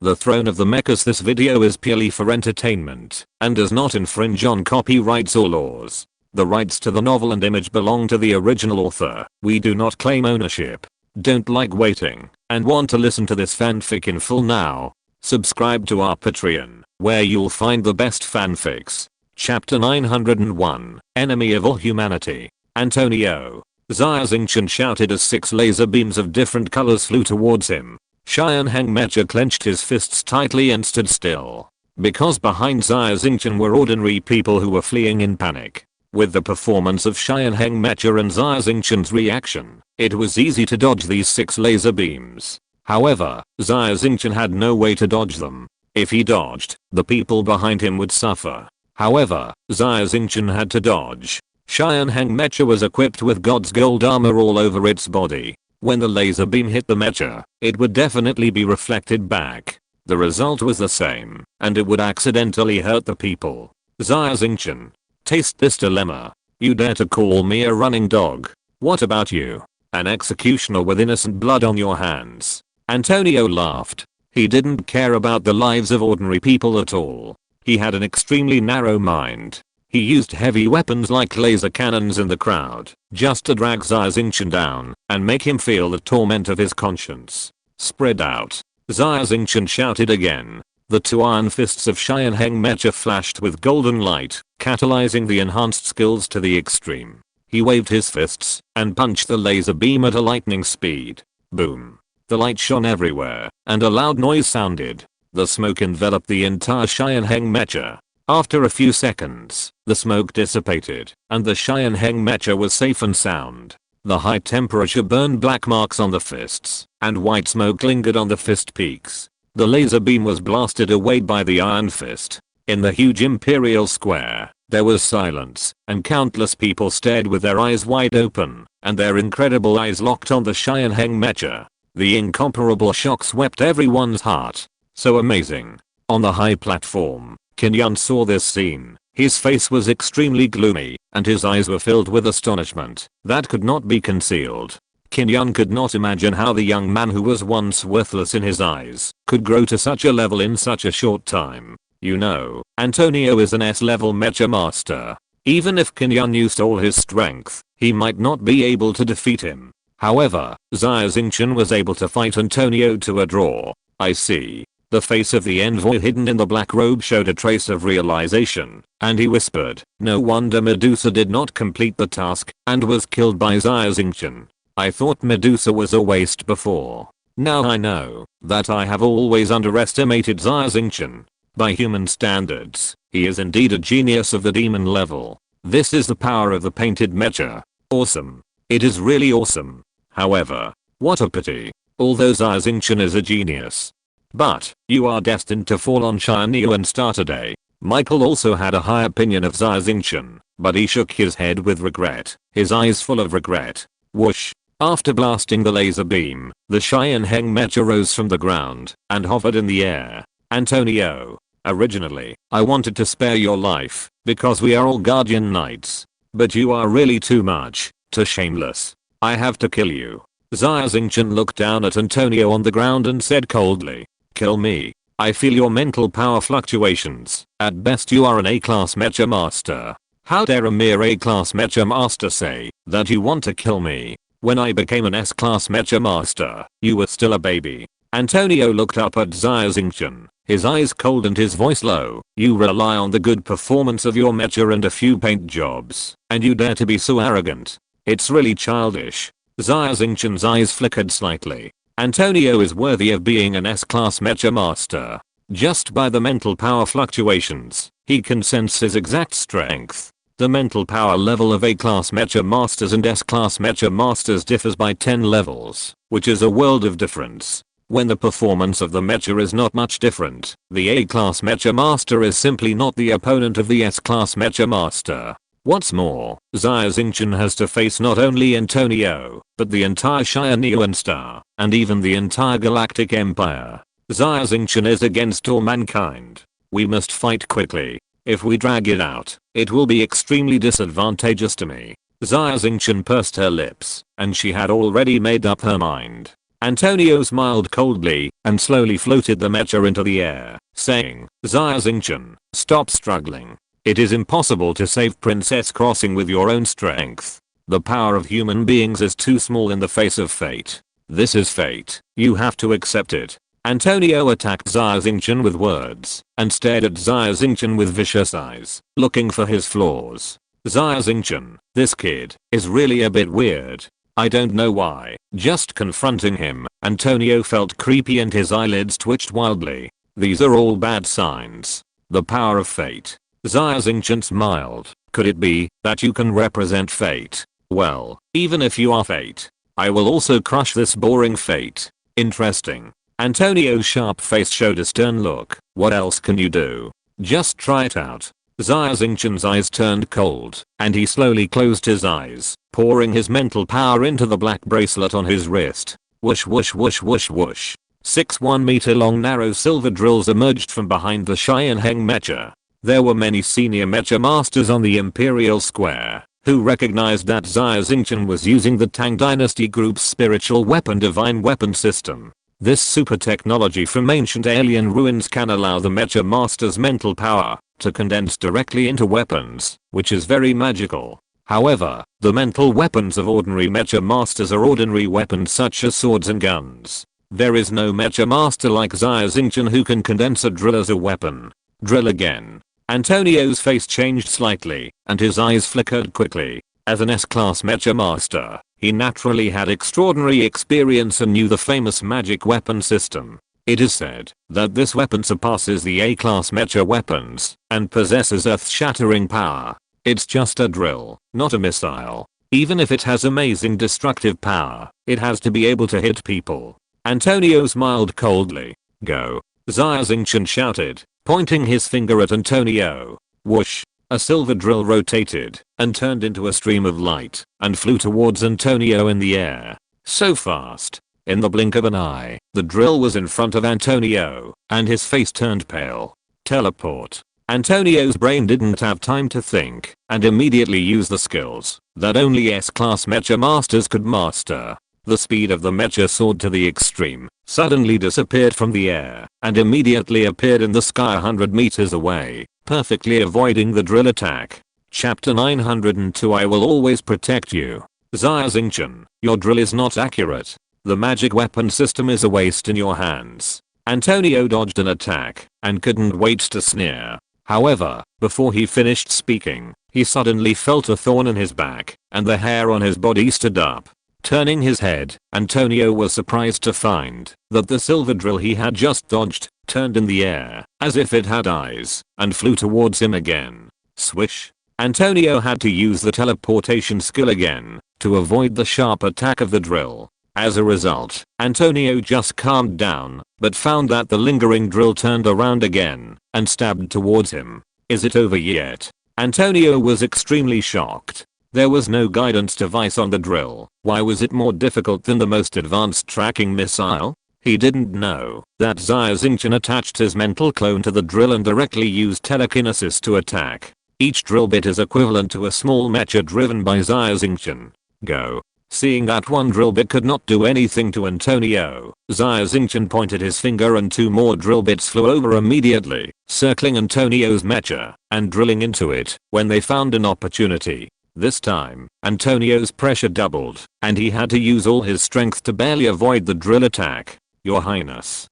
The Throne of the Mechas. This video is purely for entertainment and does not infringe on copyrights or laws. The rights to the novel and image belong to the original author. We do not claim ownership. Don't like waiting and want to listen to this fanfic in full now? Subscribe to our Patreon, where you'll find the best fanfics. Chapter 901, Enemy of All Humanity. Antonio. Xia Xingchen shouted as 6 laser beams of different colors flew towards him. Xia Xingchen clenched his fists tightly and stood still. Because behind Xia Xingchen were ordinary people who were fleeing in panic. With the performance of Xia Xingchen and Xia Xingchen's reaction, it was easy to dodge these 6 laser beams. However, Xia Xingchen had no way to dodge them. If he dodged, the people behind him would suffer. However, Xia Xingchen had to dodge. Xia Xingchen was equipped with God's gold armor all over its body. When the laser beam hit the mecha, it would definitely be reflected back. The result was the same, and it would accidentally hurt the people. Xia Xingchen. Taste this dilemma. You dare to call me a running dog? What about you? An executioner with innocent blood on your hands. Antonio laughed. He didn't care about the lives of ordinary people at all. He had an extremely narrow mind. He used heavy weapons like laser cannons in the crowd, just to drag Xia Xingchen down, and make him feel the torment of his conscience. Spread out. Xia Xingchen shouted again. The 2 iron fists of Xia Xingchen flashed with golden light, catalyzing the enhanced skills to the extreme. He waved his fists, and punched the laser beam at a lightning speed. Boom. The light shone everywhere, and a loud noise sounded. The smoke enveloped the entire Xia Xingchen. After a few seconds, the smoke dissipated, and the Xia Xingchen was safe and sound. The high temperature burned black marks on the fists, and white smoke lingered on the fist peaks. The laser beam was blasted away by the iron fist. In the huge imperial square, there was silence, and countless people stared with their eyes wide open, and their incredible eyes locked on the Xia Xingchen. The incomparable shock swept everyone's heart. So amazing. On the high platform, Qin saw this scene. His face was extremely gloomy, and his eyes were filled with astonishment that could not be concealed. Qin could not imagine how the young man who was once worthless in his eyes could grow to such a level in such a short time. You know, Antonio is an S-level mecha master. Even if Qin used all his strength, he might not be able to defeat him. However, Xia Xingchen was able to fight Antonio to a draw. I see. The face of the envoy hidden in the black robe showed a trace of realization, and he whispered, no wonder Medusa did not complete the task, and was killed by Xia Xingchen. I thought Medusa was a waste before. Now I know that I have always underestimated Xia Xingchen. By human standards, he is indeed a genius of the demon level. This is the power of the painted mecha. Awesome. It is really awesome. However, what a pity. Although Xia Xingchen is a genius, but you are destined to fall on Xia and Star today. Michael also had a high opinion of Xia Xingchen, but he shook his head with regret, his eyes full of regret. Whoosh. After blasting the laser beam, the Xia Xingchen rose from the ground and hovered in the air. Antonio. Originally, I wanted to spare your life, because we are all guardian knights. But you are really too much, too shameless. I have to kill you. Xia Xingchen looked down at Antonio on the ground and said coldly. Kill me. I feel your mental power fluctuations. At best you are an A-class mecha master. How dare a mere A-class mecha master say that you want to kill me? When I became an S-class mecha master, you were still a baby. Antonio looked up at Xia Xingchen, his eyes cold and his voice low. You rely on the good performance of your mecha and a few paint jobs, and you dare to be so arrogant. It's really childish. Xia Xingchen's eyes flickered slightly. Antonio is worthy of being an S-class mecha master. Just by the mental power fluctuations, he can sense his exact strength. The mental power level of A-class mecha masters and S-class mecha masters differs by 10 levels, which is a world of difference. When the performance of the mecha is not much different, the A-class mecha master is simply not the opponent of the S-class mecha master. What's more, Xia Xingchen has to face not only Antonio, but the entire Xia Star, and even the entire Galactic Empire. Xia Xingchen is against all mankind. We must fight quickly. If we drag it out, it will be extremely disadvantageous to me. Xia Xingchen pursed her lips, and she had already made up her mind. Antonio smiled coldly and slowly floated the mecha into the air, saying, Xia Xingchen, stop struggling. It is impossible to save Princess Crossing with your own strength. The power of human beings is too small in the face of fate. This is fate. You have to accept it. Antonio attacked Xia Xingchen with words and stared at Xia Xingchen with vicious eyes, looking for his flaws. Xia Xingchen, this kid, is really a bit weird. I don't know why. Just confronting him, Antonio felt creepy and his eyelids twitched wildly. These are all bad signs. The power of fate. Xia Xingchen smiled. Could it be that you can represent fate? Well, even if you are fate, I will also crush this boring fate. Interesting. Antonio's sharp face showed a stern look. What else can you do? Just try it out. Xia Xingchen's eyes turned cold, and he slowly closed his eyes, pouring his mental power into the black bracelet on his wrist. Whoosh whoosh whoosh whoosh whoosh. 6 1-meter long narrow silver drills emerged from behind the Xia Xingchen mecha. There were many senior mecha masters on the Imperial Square, who recognized that Xia Xingchen was using the Tang Dynasty Group's spiritual weapon divine weapon system. This super technology from ancient alien ruins can allow the mecha master's mental power to condense directly into weapons, which is very magical. However, the mental weapons of ordinary mecha masters are ordinary weapons such as swords and guns. There is no mecha master like Xia Xingchen who can condense a drill as a weapon. Drill again. Antonio's face changed slightly, and his eyes flickered quickly. As an S-class mecha master, he naturally had extraordinary experience and knew the famous magic weapon system. It is said that this weapon surpasses the A-class mecha weapons and possesses earth-shattering power. It's just a drill, not a missile. Even if it has amazing destructive power, it has to be able to hit people. Antonio smiled coldly. Go. Xia Xingchen shouted, pointing his finger at Antonio. Whoosh. A silver drill rotated and turned into a stream of light and flew towards Antonio in the air. So fast. In the blink of an eye, the drill was in front of Antonio, and his face turned pale. Teleport. Antonio's brain didn't have time to think, and immediately used the skills that only S-class mecha masters could master. The speed of the mecha soared to the extreme, suddenly disappeared from the air, and immediately appeared in the sky 100 meters away, perfectly avoiding the drill attack. Chapter 902 I will always protect you. Xia Xingchen, your drill is not accurate. The magic weapon system is a waste in your hands. Antonio dodged an attack and couldn't wait to sneer. However, before he finished speaking, he suddenly felt a thorn in his back, and the hair on his body stood up. Turning his head, Antonio was surprised to find that the silver drill he had just dodged turned in the air, as if it had eyes, and flew towards him again. Swish. Antonio had to use the teleportation skill again to avoid the sharp attack of the drill. As a result, Antonio just calmed down, but found that the lingering drill turned around again and stabbed towards him. Is it over yet? Antonio was extremely shocked. There was no guidance device on the drill. Why was it more difficult than the most advanced tracking missile? He didn't know that Xia Xingchen attached his mental clone to the drill and directly used telekinesis to attack. Each drill bit is equivalent to a small mecha driven by Xia Xingchen. Go. Seeing that one drill bit could not do anything to Antonio, Xia Xingchen pointed his finger and 2 more drill bits flew over immediately, circling Antonio's mecha and drilling into it when they found an opportunity. This time, Antonio's pressure doubled, and he had to use all his strength to barely avoid the drill attack. Your Highness,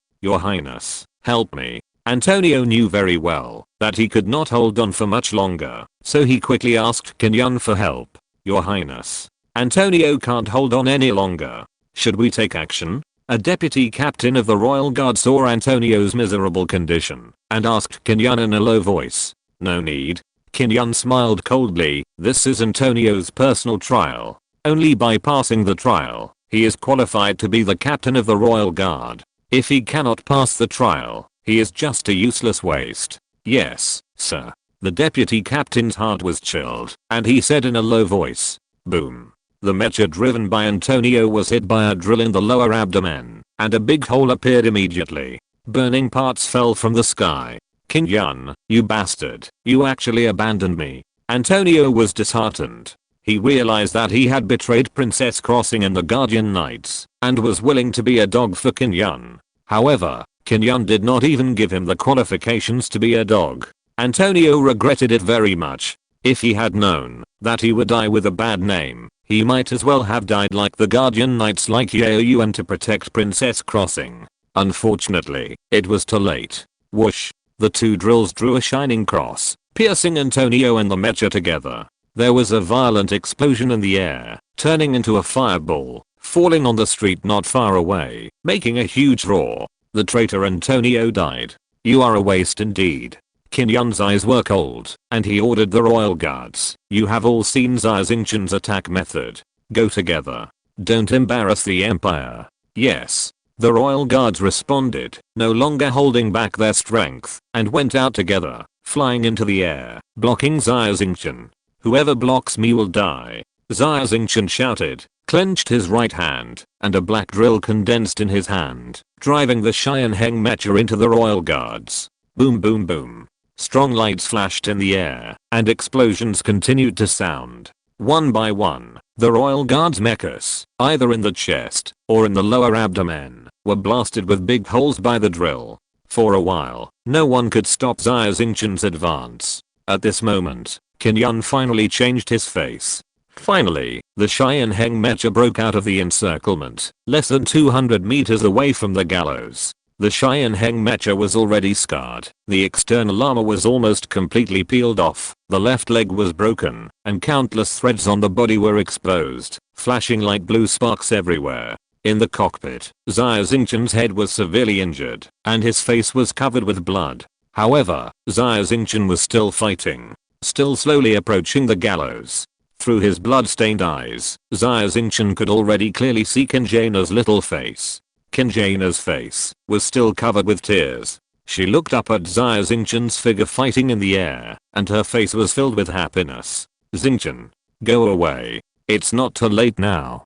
help me. Antonio knew very well that he could not hold on for much longer, so he quickly asked Xinyan for help. Your Highness, Antonio can't hold on any longer. Should we take action? A deputy captain of the royal guard saw Antonio's miserable condition and asked Xinyan in a low voice. No need. Xinyan smiled coldly. This is Antonio's personal trial. Only by passing the trial, he is qualified to be the captain of the royal guard. If he cannot pass the trial, he is just a useless waste. Yes, sir. The deputy captain's heart was chilled, and he said in a low voice. Boom. The mecha driven by Antonio was hit by a drill in the lower abdomen, and a big hole appeared immediately. Burning parts fell from the sky. Xinyan, you bastard, you actually abandoned me. Antonio was disheartened. He realized that he had betrayed Princess Crossing and the Guardian Knights and was willing to be a dog for Qin Yun. However, Qin Yun did not even give him the qualifications to be a dog. Antonio regretted it very much. If he had known that he would die with a bad name, he might as well have died like the Guardian Knights like Yao Yuan to protect Princess Crossing. Unfortunately, it was too late. Whoosh! The two drills drew a shining cross, piercing Antonio and the mecha together. There was a violent explosion in the air, turning into a fireball, falling on the street not far away, making a huge roar. The traitor Antonio died. You are a waste indeed. Qin Yun's eyes were cold, and he ordered the royal guards. You have all seen Xia Xingchen's attack method. Go together. Don't embarrass the empire. Yes. The royal guards responded, no longer holding back their strength, and went out together, flying into the air, blocking Xia Xingchen. Whoever blocks me will die. Xia Xingchen shouted, clenched his right hand, and a black drill condensed in his hand, driving the Xianheng mecha into the royal guards. Boom boom boom. Strong lights flashed in the air, and explosions continued to sound. One by one, the royal guards' mechas, either in the chest or in the lower abdomen, were blasted with big holes by the drill. For a while, no one could stop Xia Xingchen's advance. At this moment, Qin Yun finally changed his face. Finally, the Xianheng mecha broke out of the encirclement, less than 200 meters away from the gallows. The Xianheng mecha was already scarred, the external armor was almost completely peeled off, the left leg was broken, and countless threads on the body were exposed, flashing light blue sparks everywhere. In the cockpit, Xia Xingchen's head was severely injured, and his face was covered with blood. However, Xia Xingchen was still fighting, still slowly approaching the gallows. Through his blood-stained eyes, Xia Xingchen could already clearly see Qinjana's little face. Qinjana's face was still covered with tears. She looked up at Xia Xingchen's figure fighting in the air, and her face was filled with happiness. Xingchen, go away. It's not too late now.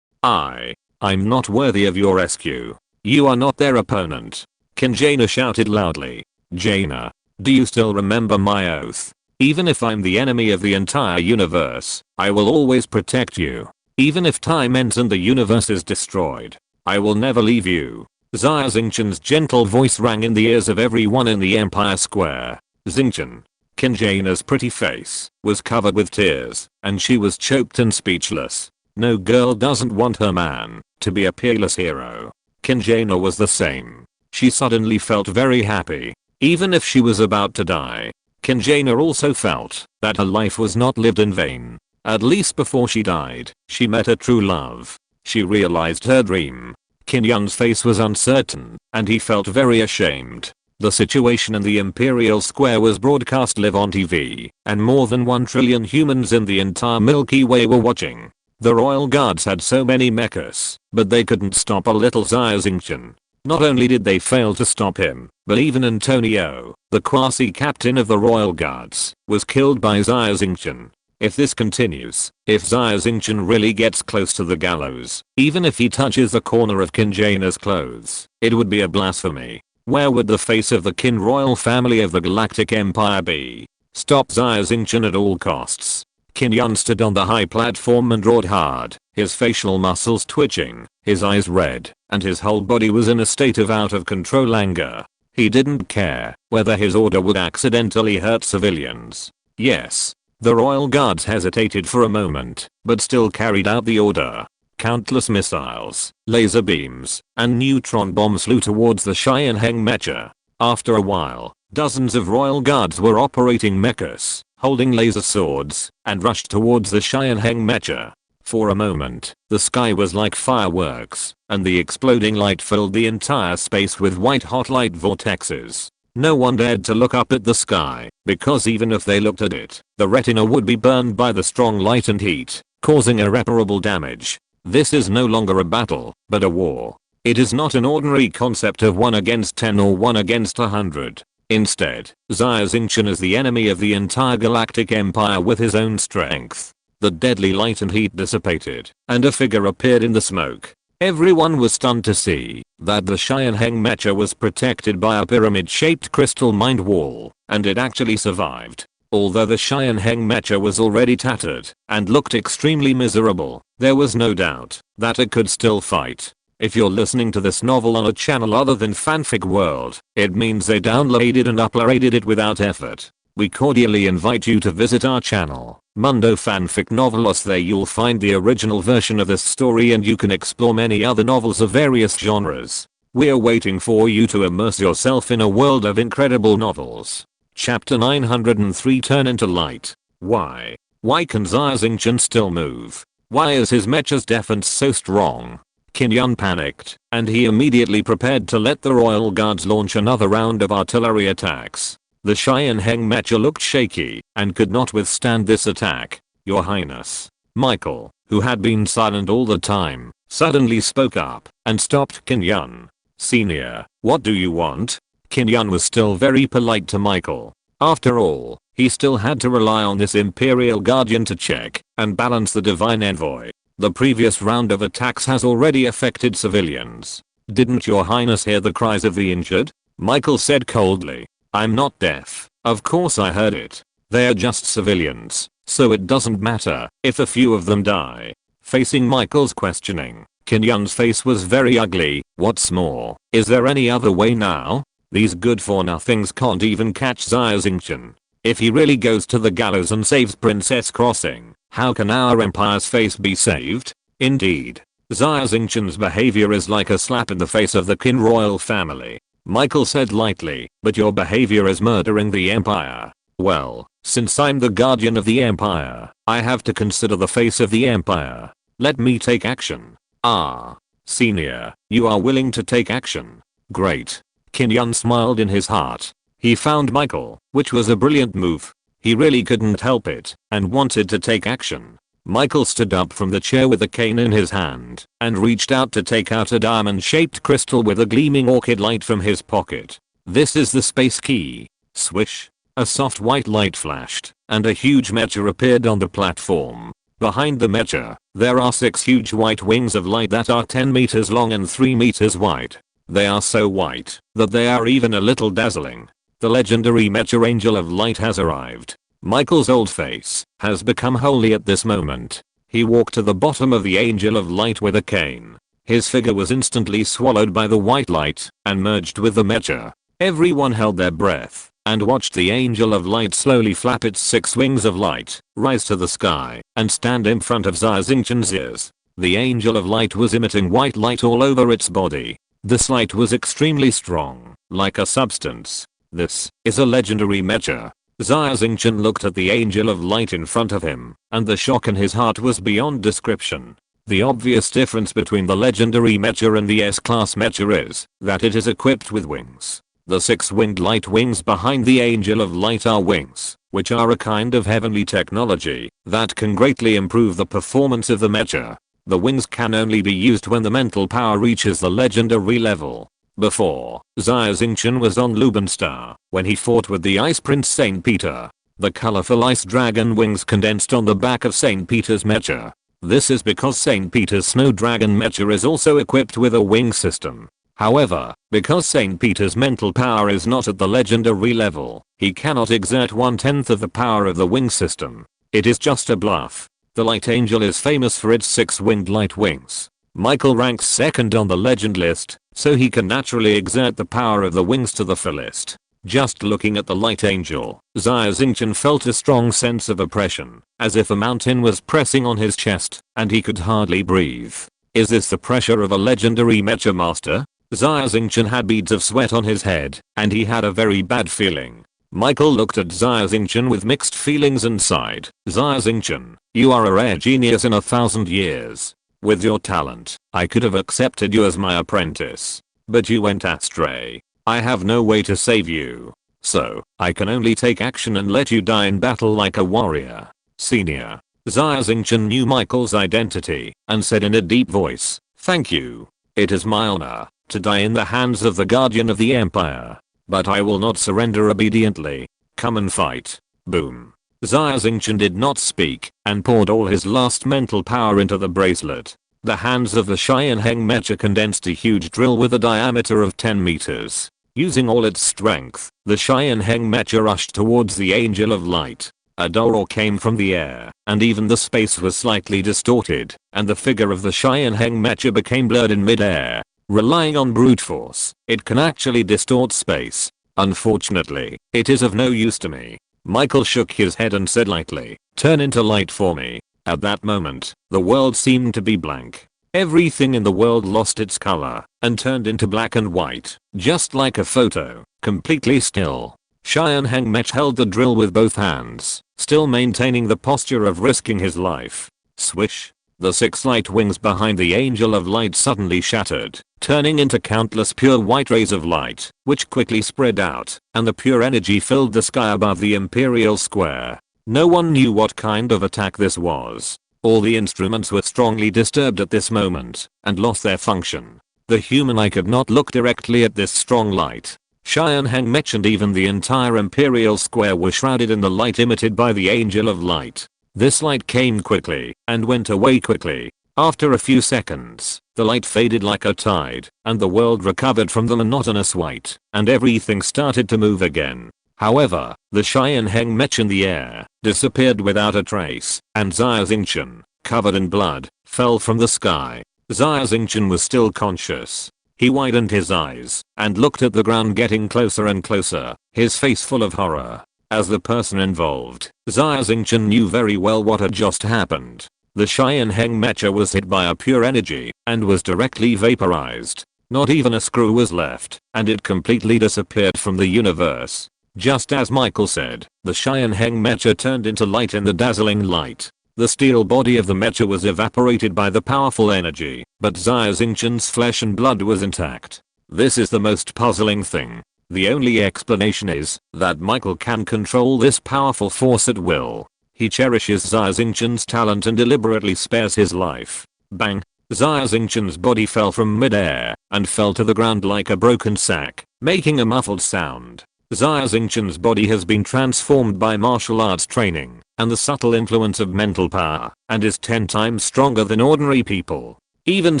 I'm not worthy of your rescue. You are not their opponent. Qinjana shouted loudly. Jaina, do you still remember my oath? Even if I'm the enemy of the entire universe, I will always protect you. Even if time ends and the universe is destroyed, I will never leave you. Xia Xingchen's gentle voice rang in the ears of everyone in the Empire Square. Xingchen. Qinjana's pretty face was covered with tears, and she was choked and speechless. No girl doesn't want her man to be a peerless hero. Qinjana was the same. She suddenly felt very happy, even if she was about to die. Qinjana also felt that her life was not lived in vain. At least before she died, she met her true love. She realized her dream. Qin Yun's face was uncertain, and he felt very ashamed. The situation in the Imperial Square was broadcast live on TV, and more than 1 trillion humans in the entire Milky Way were watching. The royal guards had so many mechas, but they couldn't stop a little Xia Xingchen. Not only did they fail to stop him, but even Antonio, the quasi-captain of the royal guards, was killed by Xia Xingchen. If this continues, if Xia Xingchen really gets close to the gallows, even if he touches the corner of Qinjana's clothes, it would be a blasphemy. Where would the face of the Qin royal family of the Galactic Empire be? Stop Xia Xingchen at all costs. Qin Yun stood on the high platform and roared hard, his facial muscles twitching, his eyes red, and his whole body was in a state of out of control anger. He didn't care whether his order would accidentally hurt civilians. Yes. The royal guards hesitated for a moment, but still carried out the order. Countless missiles, laser beams, and neutron bombs flew towards the Xianheng mecha. After a while, dozens of royal guards were operating mechas, holding laser swords, and rushed towards the Xianheng mecha. For a moment, the sky was like fireworks, and the exploding light filled the entire space with white-hot light vortexes. No one dared to look up at the sky, because even if they looked at it, the retina would be burned by the strong light and heat, causing irreparable damage. This is no longer a battle, but a war. It is not an ordinary concept of 1 against 10 or 1 against 100. Instead, Xia Xingchen is the enemy of the entire Galactic Empire with his own strength. The deadly light and heat dissipated, and a figure appeared in the smoke. Everyone was stunned to see that the Xianheng mecha was protected by a pyramid-shaped crystal mind wall, and it actually survived. Although the Xia mecha was already tattered and looked extremely miserable, there was no doubt that it could still fight. If you're listening to this novel on a channel other than Fanfic World, it means they downloaded and uploaded it without effort. We cordially invite you to visit our channel, Mundo Fanfic Novelos. There you'll find the original version of this story and you can explore many other novels of various genres. We're waiting for you to immerse yourself in a world of incredible novels. Chapter 903 Turn into Light. Why? Why can Xia Xingchen still move? Why is his mecha's defense so strong? Qin Yun panicked, and he immediately prepared to let the royal guards launch another round of artillery attacks. The Xia mecha looked shaky and could not withstand this attack. Your Highness. Michael, who had been silent all the time, suddenly spoke up and stopped Qin Yun. Senior, what do you want? Qin Yun was still very polite to Michael. After all, he still had to rely on this Imperial Guardian to check and balance the Divine Envoy. The previous round of attacks has already affected civilians. Didn't your Highness hear the cries of the injured? Michael said coldly. I'm not deaf. Of course I heard it. They are just civilians, so it doesn't matter if a few of them die. Facing Michael's questioning, Qin Yun's face was very ugly. What's more, is there any other way now? These good-for-nothings can't even catch Xia Xingchen. If he really goes to the gallows and saves Princess Crossing, how can our empire's face be saved? Indeed, Xia Xingchen's behavior is like a slap in the face of the Qin royal family. Michael said lightly, but your behavior is murdering the empire. Well, since I'm the guardian of the empire, I have to consider the face of the empire. Let me take action. Ah. Senior, you are willing to take action. Great. Qin Yun smiled in his heart. He found Michael, which was a brilliant move. He really couldn't help it and wanted to take action. Michael stood up from the chair with a cane in his hand and reached out to take out a diamond-shaped crystal with a gleaming orchid light from his pocket. This is the space key. Swish. A soft white light flashed and a huge mecha appeared on the platform. Behind the mecha, there are 6 huge white wings of light that are 10 meters long and 3 meters wide. They are so white that they are even a little dazzling. The legendary mecha Angel of Light has arrived. Michael's old face has become holy at this moment. He walked to the bottom of the Angel of Light with a cane. His figure was instantly swallowed by the white light and merged with the mecha. Everyone held their breath and watched the Angel of Light slowly flap its 6 wings of light, rise to the sky, and stand in front of Xia Xingchen's ears. The Angel of Light was emitting white light all over its body. This light was extremely strong, like a substance. This is a legendary mecha. Xia Xingchen looked at the Angel of Light in front of him, and the shock in his heart was beyond description. The obvious difference between the legendary mecha and the S-class mecha is that it is equipped with wings. The 6-winged light wings behind the Angel of Light are wings, which are a kind of heavenly technology that can greatly improve the performance of the mecha. The wings can only be used when the mental power reaches the legendary level. Before, Xia Xingchen was on Lubenstar when he fought with the Ice Prince Saint Peter. The colorful ice dragon wings condensed on the back of Saint Peter's mecha. This is because Saint Peter's Snow Dragon mecha is also equipped with a wing system. However, because Saint Peter's mental power is not at the legendary level, he cannot exert 1/10 of the power of the wing system. It is just a bluff. The Light Angel is famous for its 6-winged light wings. Michael ranks second on the legend list, so he can naturally exert the power of the wings to the fullest. Just looking at the Light Angel, Xia Xingchen felt a strong sense of oppression, as if a mountain was pressing on his chest, and he could hardly breathe. Is this the pressure of a legendary mecha master? Xia Xingchen had beads of sweat on his head, and he had a very bad feeling. Michael looked at Xia Xingchen with mixed feelings and sighed. Xia Xingchen, you are a rare genius in 1,000 years. With your talent, I could have accepted you as my apprentice. But you went astray. I have no way to save you. So, I can only take action and let you die in battle like a warrior. Senior. Xia Xingchen knew Michael's identity and said in a deep voice, thank you. It is my honor to die in the hands of the guardian of the empire. But I will not surrender obediently. Come and fight. Boom. Xia Xingchen did not speak and poured all his last mental power into the bracelet. The hands of the Xia mecha condensed a huge drill with a diameter of 10 meters. Using all its strength, the Xia Xingchen mecha rushed towards the Angel of Light. A dull roar came from the air, and even the space was slightly distorted, and the figure of the Xia Xingchen mecha became blurred in mid-air. Relying on brute force, it can actually distort space. Unfortunately, it is of no use to me. Michael shook his head and said lightly, "Turn into light for me." At that moment, the world seemed to be blank. Everything in the world lost its color and turned into black and white, just like a photo, completely still. Xia Xingchen Mech held the drill with both hands, still maintaining the posture of risking his life. Swish! The 6 light wings behind the Angel of Light suddenly shattered, turning into countless pure white rays of light, which quickly spread out, and the pure energy filled the sky above the Imperial Square. No one knew what kind of attack this was. All the instruments were strongly disturbed at this moment, and lost their function. The human eye could not look directly at this strong light. Xia Xingchen Mech and even the entire Imperial Square were shrouded in the light emitted by the Angel of Light. This light came quickly, and went away quickly. After a few seconds, the light faded like a tide, and the world recovered from the monotonous white, and everything started to move again. However, the Xia Xingchen Mech in the air disappeared without a trace, and Xia Xingchen, covered in blood, fell from the sky. Xia Xingchen was still conscious. He widened his eyes and looked at the ground, getting closer and closer, his face full of horror. As the person involved, Xia Xingchen knew very well what had just happened. The Xia Xingchen mecha was hit by a pure energy and was directly vaporized. Not even a screw was left, and it completely disappeared from the universe. Just as Michael said, the Xia Xingchen mecha turned into light in the dazzling light. The steel body of the mecha was evaporated by the powerful energy, but Xia Xingchen's flesh and blood was intact. This is the most puzzling thing. The only explanation is that Michael can control this powerful force at will. He cherishes Xia Xingchen's talent and deliberately spares his life. Bang! Xia Xingchen's body fell from mid-air and fell to the ground like a broken sack, making a muffled sound. Xia Xingchen's body has been transformed by martial arts training and the subtle influence of mental power, and is 10 times stronger than ordinary people. Even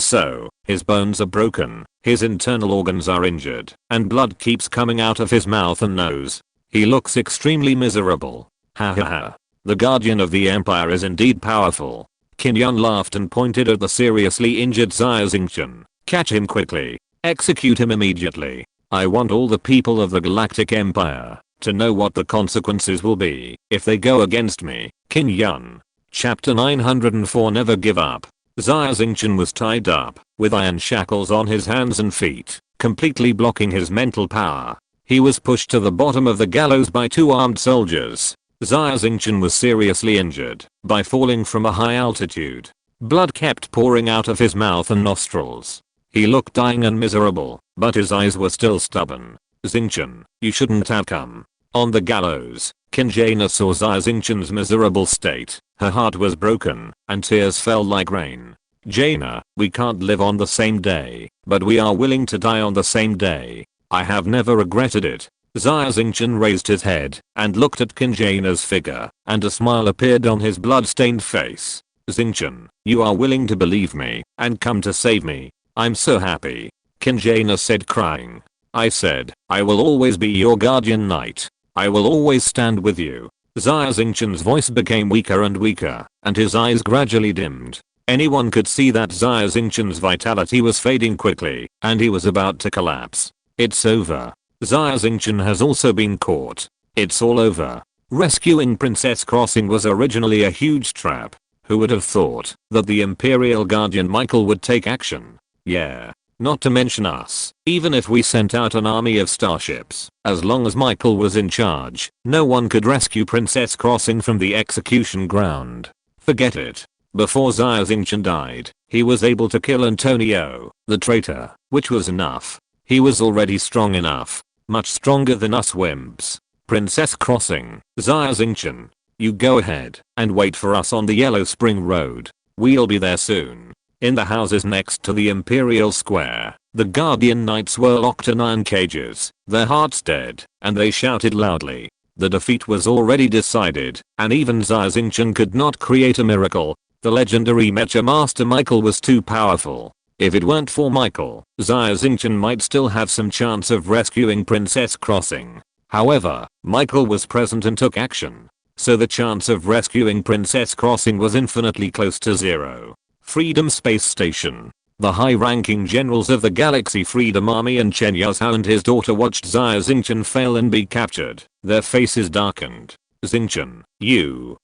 so, his bones are broken, his internal organs are injured, and blood keeps coming out of his mouth and nose. He looks extremely miserable. Ha ha ha. The Guardian of the Empire is indeed powerful. Qin Yun laughed and pointed at the seriously injured Xia Xingchen. Catch him quickly. Execute him immediately. I want all the people of the Galactic Empire to know what the consequences will be if they go against me. Qin Yun. Chapter 904 Never Give Up. Xia Xingchen was tied up, with iron shackles on his hands and feet, completely blocking his mental power. He was pushed to the bottom of the gallows by 2 armed soldiers. Xia Xingchen was seriously injured by falling from a high altitude. Blood kept pouring out of his mouth and nostrils. He looked dying and miserable, but his eyes were still stubborn. Xingchen, you shouldn't have come. On the gallows, Qin Jaina saw Xia Xingchen's miserable state. Her heart was broken, and tears fell like rain. Jaina, we can't live on the same day, but we are willing to die on the same day. I have never regretted it. Xia Xingchen raised his head and looked at Qin Jaina's figure, and a smile appeared on his blood-stained face. Xingchen, you are willing to believe me and come to save me. I'm so happy. Qin Jaina said, crying. I said, I will always be your guardian knight. I will always stand with you. Xia Xingchen's voice became weaker and weaker, and his eyes gradually dimmed. Anyone could see that Xia Xingchen's vitality was fading quickly, and he was about to collapse. It's over. Xia Xingchen has also been caught. It's all over. Rescuing Princess Crossing was originally a huge trap. Who would have thought that the Imperial Guardian Michael would take action? Yeah. Not to mention us. Even if we sent out an army of starships, as long as Michael was in charge, no one could rescue Princess Crossing from the execution ground. Forget it. Before Xia Xingchen died, he was able to kill Antonio, the traitor, which was enough. He was already strong enough. Much stronger than us wimps. Princess Crossing, Xia Xingchen. You go ahead and wait for us on the Yellow Spring Road. We'll be there soon. In the houses next to the Imperial Square, the Guardian Knights were locked in iron cages, their hearts dead, and they shouted loudly. The defeat was already decided, and even Xia Xingchen could not create a miracle. The legendary Mecha Master Michael was too powerful. If it weren't for Michael, Xia Xingchen might still have some chance of rescuing Princess Crossing. However, Michael was present and took action. So the chance of rescuing Princess Crossing was infinitely close to zero. Freedom Space Station. The high-ranking generals of the Galaxy Freedom Army and Chen Yazhao and his daughter watched Xia Xingchen fail and be captured. Their faces darkened. Xingchen, you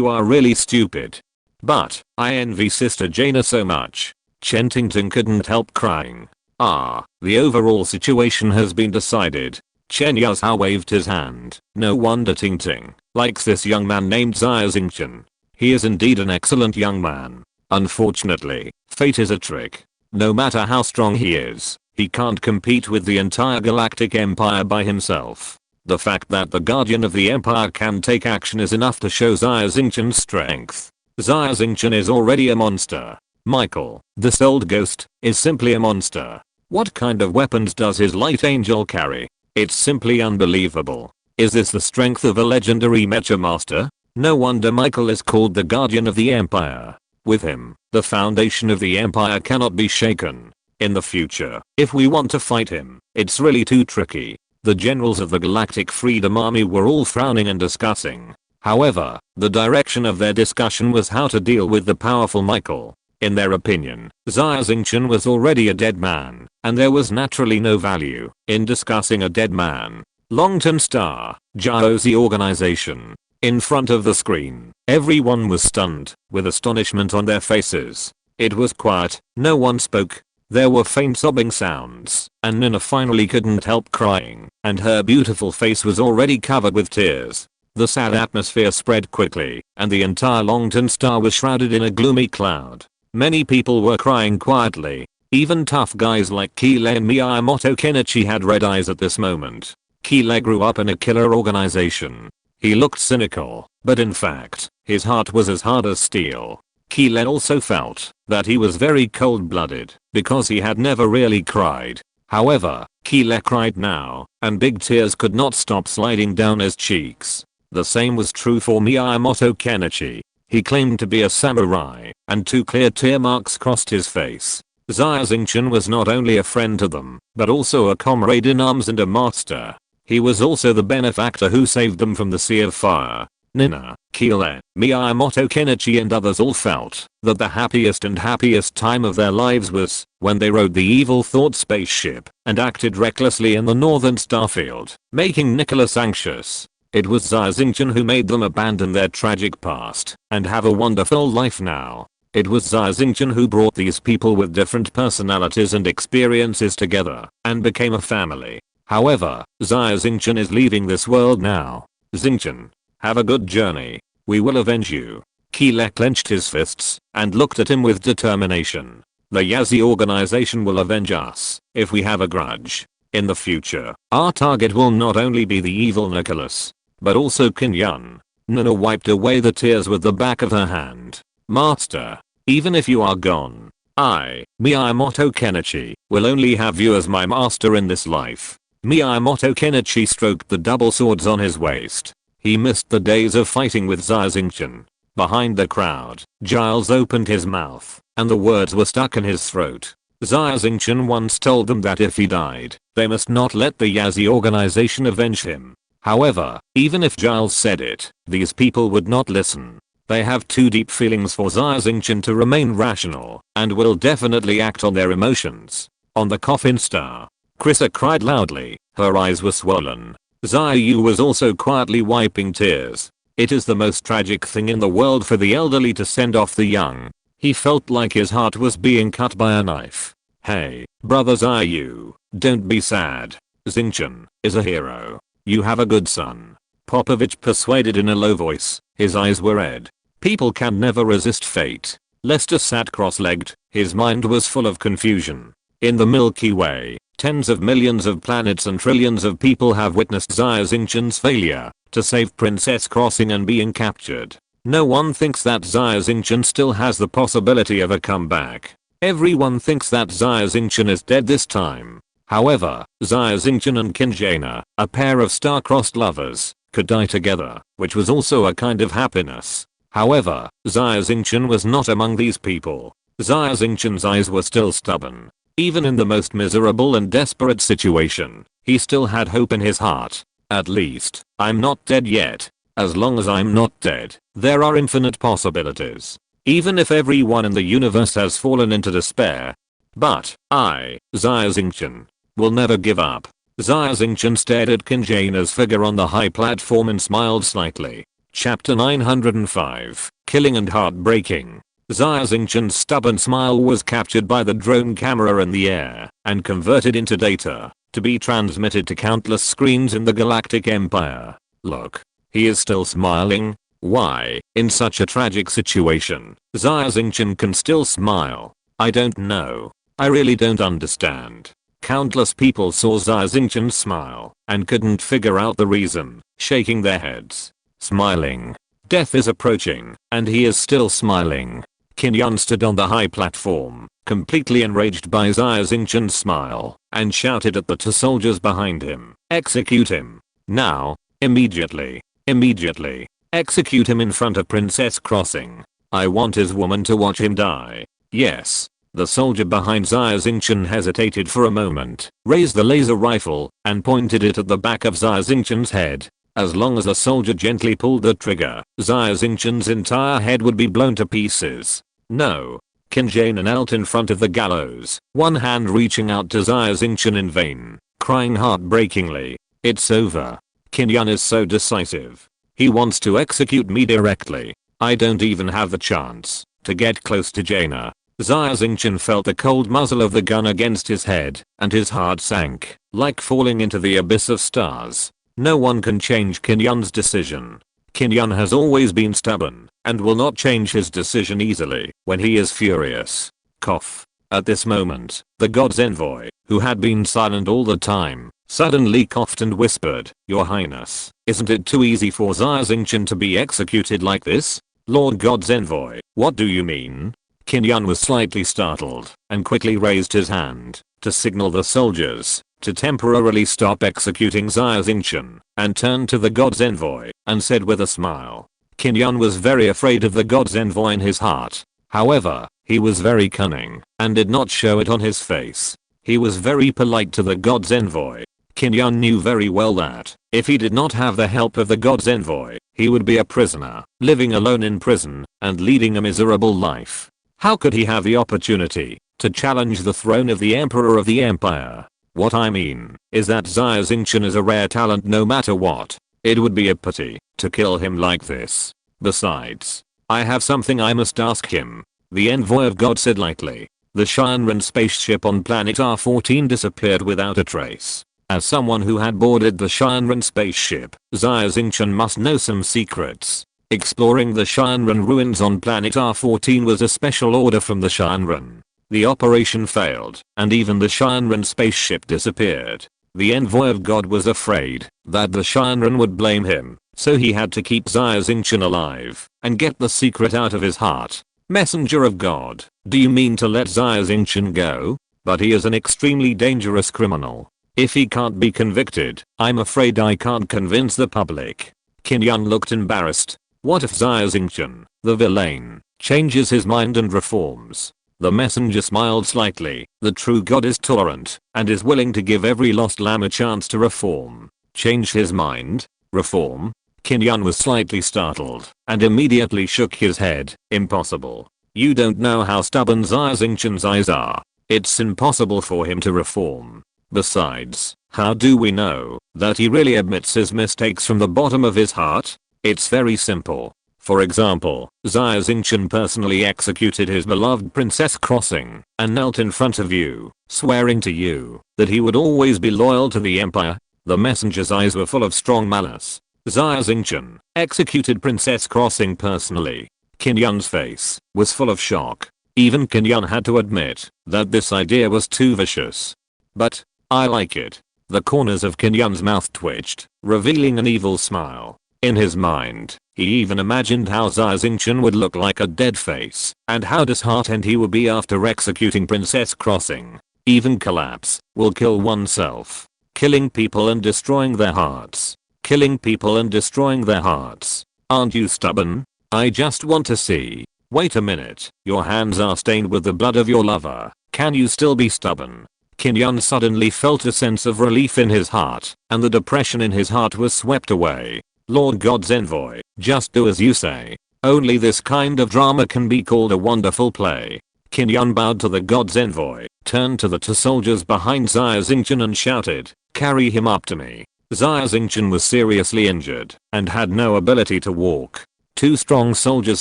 are really stupid. But, I envy Sister Jaina so much. Chen Tingting couldn't help crying. The overall situation has been decided. Chen Yazhao waved his hand. No wonder Tingting likes this young man named Xia Xingchen. He is indeed an excellent young man. Unfortunately, fate is a trick. No matter how strong he is, he can't compete with the entire Galactic Empire by himself. The fact that the Guardian of the Empire can take action is enough to show Xia Xingchen's strength. Xia Xingchen is already a monster. Michael, this old ghost, is simply a monster. What kind of weapons does his light angel carry? It's simply unbelievable. Is this the strength of a legendary mecha master? No wonder Michael is called the Guardian of the Empire. With him, the foundation of the Empire cannot be shaken. In the future, if we want to fight him, it's really too tricky. The generals of the Galactic Freedom Army were all frowning and discussing. However, the direction of their discussion was how to deal with the powerful Michael. In their opinion, Xia Xingchen was already a dead man, and there was naturally no value in discussing a dead man. Longton Star, Jiaozi Organization. In front of the screen, everyone was stunned, with astonishment on their faces. It was quiet, no one spoke. There were faint sobbing sounds, and Nina finally couldn't help crying, and her beautiful face was already covered with tears. The sad atmosphere spread quickly, and the entire Longton Star was shrouded in a gloomy cloud. Many people were crying quietly. Even tough guys like Keeley and Miyamoto Kenichi had red eyes at this moment. Keeley grew up in a killer organization. He looked cynical, but in fact, his heart was as hard as steel. Keeley also felt that he was very cold-blooded because he had never really cried. However, Keeley cried now, and big tears could not stop sliding down his cheeks. The same was true for Miyamoto Kenichi. He claimed to be a samurai, and 2 clear tear marks crossed his face. Xia Xingchen was not only a friend to them, but also a comrade in arms and a master. He was also the benefactor who saved them from the Sea of Fire. Nina, Keeley, Miyamoto Kenichi and others all felt that the happiest time of their lives was when they rode the Evil Thought spaceship and acted recklessly in the Northern Starfield, making Nicholas anxious. It was Xia Xingchen who made them abandon their tragic past and have a wonderful life now. It was Xia Xingchen who brought these people with different personalities and experiences together and became a family. However, Xia Xingchen is leaving this world now. Xingchen, have a good journey. We will avenge you. Keeley clenched his fists and looked at him with determination. The Yazi organization will avenge us if we have a grudge. In the future, our target will not only be the evil Nicholas, but also Qin Yun. Nina wiped away the tears with the back of her hand. Master, even if you are gone, I, Miyamoto Kenichi, will only have you as my master in this life. Miyamoto Kenichi stroked the double swords on his waist. He missed the days of fighting with Xia Xingchen. Behind the crowd, Giles opened his mouth, and the words were stuck in his throat. Xia Xingchen once told them that if he died, they must not let the Yazi organization avenge him. However, even if Giles said it, these people would not listen. They have too deep feelings for Xia Xingchen to remain rational, and will definitely act on their emotions. On the coffin star, Krissa cried loudly, her eyes were swollen. Xia Yu was also quietly wiping tears. It is the most tragic thing in the world for the elderly to send off the young. He felt like his heart was being cut by a knife. Hey, brother Xia Yu, don't be sad. Xingchen is a hero. You have a good son. Popovich persuaded in a low voice. His eyes were red. People can never resist fate. Lester sat cross-legged. His mind was full of confusion. In the Milky Way, tens of millions of planets and trillions of people have witnessed Xia Xingchen's failure to save Princess Crossing and being captured. No one thinks that Xia Xingchen still has the possibility of a comeback. Everyone thinks that Xia Xingchen is dead this time. However, Xia Xingchen and Qin Jaina, a pair of star-crossed lovers, could die together, which was also a kind of happiness. However, Xia Xingchen was not among these people. Xia Xingchen's eyes were still stubborn. Even in the most miserable and desperate situation, he still had hope in his heart. At least, I'm not dead yet. As long as I'm not dead, there are infinite possibilities. Even if everyone in the universe has fallen into despair. But, I, Xia Xingchen, will never give up. Xia Xingchen stared at Qinjana's figure on the high platform and smiled slightly. Chapter 905, Killing and Heartbreaking. Xia Xingchen's stubborn smile was captured by the drone camera in the air and converted into data to be transmitted to countless screens in the Galactic Empire. Look. He is still smiling? Why, in such a tragic situation, Xia Xingchen can still smile? I don't know. I really don't understand. Countless people saw Xia Xingchen smile and couldn't figure out the reason, shaking their heads. Smiling. Death is approaching, and he is still smiling. Qin stood on the high platform, completely enraged by Xia Xingchen's smile, and shouted at the two soldiers behind him, "Execute him. Now. Immediately. Immediately. Execute him in front of Princess Crossing. I want his woman to watch him die." Yes. The soldier behind Xia Xingchen hesitated for a moment, raised the laser rifle, and pointed it at the back of Xia Xingchen's head. As long as the soldier gently pulled the trigger, Xia Xingchen's entire head would be blown to pieces. No. Qinjana knelt in front of the gallows, one hand reaching out to Xia Xingchen in vain, crying heartbreakingly, "It's over." Qinjana is so decisive. He wants to execute me directly. I don't even have the chance to get close to Jaina. Xia Xingchen felt the cold muzzle of the gun against his head, and his heart sank, like falling into the abyss of stars. No one can change Qinyan's decision. Qinyan has always been stubborn, and will not change his decision easily when he is furious. Cough. At this moment, the god's envoy, who had been silent all the time, suddenly coughed and whispered, "Your Highness, isn't it too easy for Xia Xingchen to be executed like this?" "Lord God's envoy, what do you mean?" Qinyan was slightly startled and quickly raised his hand to signal the soldiers to temporarily stop executing Xia Xingchen, and turned to the god's envoy and said with a smile. Qinyan was very afraid of the god's envoy in his heart. However, he was very cunning and did not show it on his face. He was very polite to the god's envoy. Qinyan knew very well that if he did not have the help of the god's envoy, he would be a prisoner, living alone in prison and leading a miserable life. How could he have the opportunity to challenge the throne of the emperor of the empire? What I mean is that Xia Xingchen is a rare talent no matter what. It would be a pity to kill him like this. Besides, I have something I must ask him, the envoy of God said lightly. The Shinran spaceship on planet R14 disappeared without a trace. As someone who had boarded the Shinran spaceship, Xia Xingchen must know some secrets. Exploring the Shinran ruins on planet R14 was a special order from the Shinran. The operation failed, and even the Shinran spaceship disappeared. The envoy of God was afraid that the Shinran would blame him, so he had to keep Xia Xingchen alive and get the secret out of his heart. Messenger of God, do you mean to let Xia Xingchen go? But he is an extremely dangerous criminal. If he can't be convicted, I'm afraid I can't convince the public. Qinyan looked embarrassed. What if Xia Xingchen, the villain, changes his mind and reforms? The messenger smiled slightly. The true God is tolerant and is willing to give every lost lamb a chance to reform. Change his mind? Reform? Qinyan was slightly startled and immediately shook his head. Impossible. You don't know how stubborn Xia Xingchen's eyes are. It's impossible for him to reform. Besides, how do we know that he really admits his mistakes from the bottom of his heart? It's very simple. For example, Xia Xingchen personally executed his beloved Princess Crossing and knelt in front of you, swearing to you that he would always be loyal to the empire. The messenger's eyes were full of strong malice. Xia Xingchen executed Princess Crossing personally. Qinyan's face was full of shock. Even Qinyan had to admit that this idea was too vicious. But I like it. The corners of Qinyan's mouth twitched, revealing an evil smile. In his mind, he even imagined how Xia Xingchen would look like a dead face, and how disheartened he would be after executing Princess Crossing. Even collapse will kill oneself. Killing people and destroying their hearts. Killing people and destroying their hearts. Aren't you stubborn? I just want to see Wait a minute, your hands are stained with the blood of your lover. Can you still be stubborn? Qin suddenly felt a sense of relief in his heart, and the depression in his heart was swept away. Lord God's envoy, just do as you say. Only this kind of drama can be called a wonderful play. Qin bowed to the God's envoy, turned to the two soldiers behind Xia Xingchen and shouted, "Carry him up to me." Xia Xingchen was seriously injured and had no ability to walk. Two strong soldiers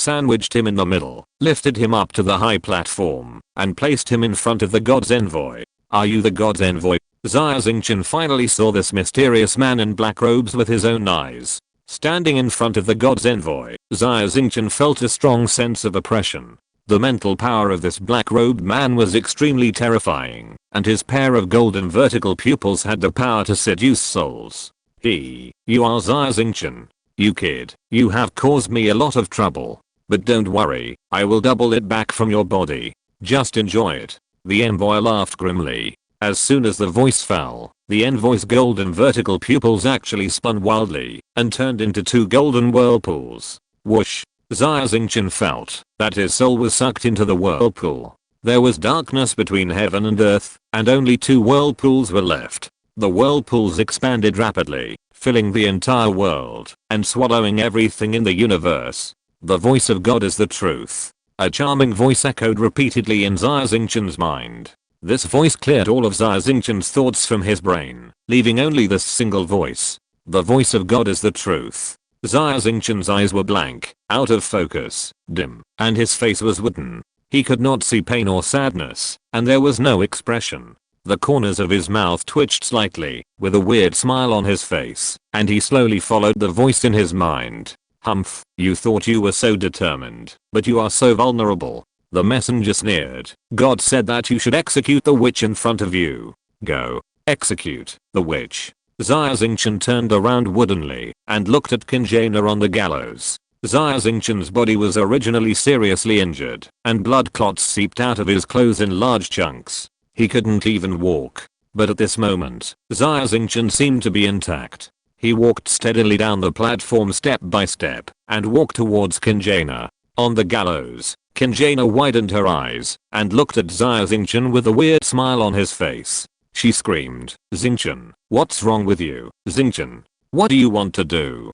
sandwiched him in the middle, lifted him up to the high platform, and placed him in front of the God's envoy. "Are you the God's envoy?" Xia Xingchen finally saw this mysterious man in black robes with his own eyes. Standing in front of the God's envoy, Xia Xingchen felt a strong sense of oppression. The mental power of this black-robed man was extremely terrifying, and his pair of golden vertical pupils had the power to seduce souls. You are Xia Xingchen. You kid, you have caused me a lot of trouble. But don't worry, I will double it back from your body. Just enjoy it. The envoy laughed grimly. As soon as the voice fell, the envoy's golden vertical pupils actually spun wildly and turned into two golden whirlpools. Whoosh! Xia Xingchen felt that his soul was sucked into the whirlpool. There was darkness between heaven and earth, and only two whirlpools were left. The whirlpools expanded rapidly, filling the entire world and swallowing everything in the universe. The voice of God is the truth. A charming voice echoed repeatedly in Xia Xingchen's mind. This voice cleared all of Xia Xingchen's thoughts from his brain, leaving only this single voice. The voice of God is the truth. Xia Xingchen's eyes were blank, out of focus, dim, and his face was wooden. He could not see pain or sadness, and there was no expression. The corners of his mouth twitched slightly, with a weird smile on his face, and he slowly followed the voice in his mind. "Humph, you thought you were so determined, but you are so vulnerable." The messenger sneered. "God said that you should execute the witch in front of you. Go, execute the witch." Xia Xingchen turned around woodenly and looked at Qin on the gallows. Xia Xingchen's body was originally seriously injured, and blood clots seeped out of his clothes in large chunks. He couldn't even walk. But at this moment, Xia Xingchen seemed to be intact. He walked steadily down the platform step by step and walked towards Qin. On the gallows, Qin widened her eyes and looked at Xia Xingchen with a weird smile on his face. She screamed, "Xingchen, what's wrong with you? Xingchen, what do you want to do?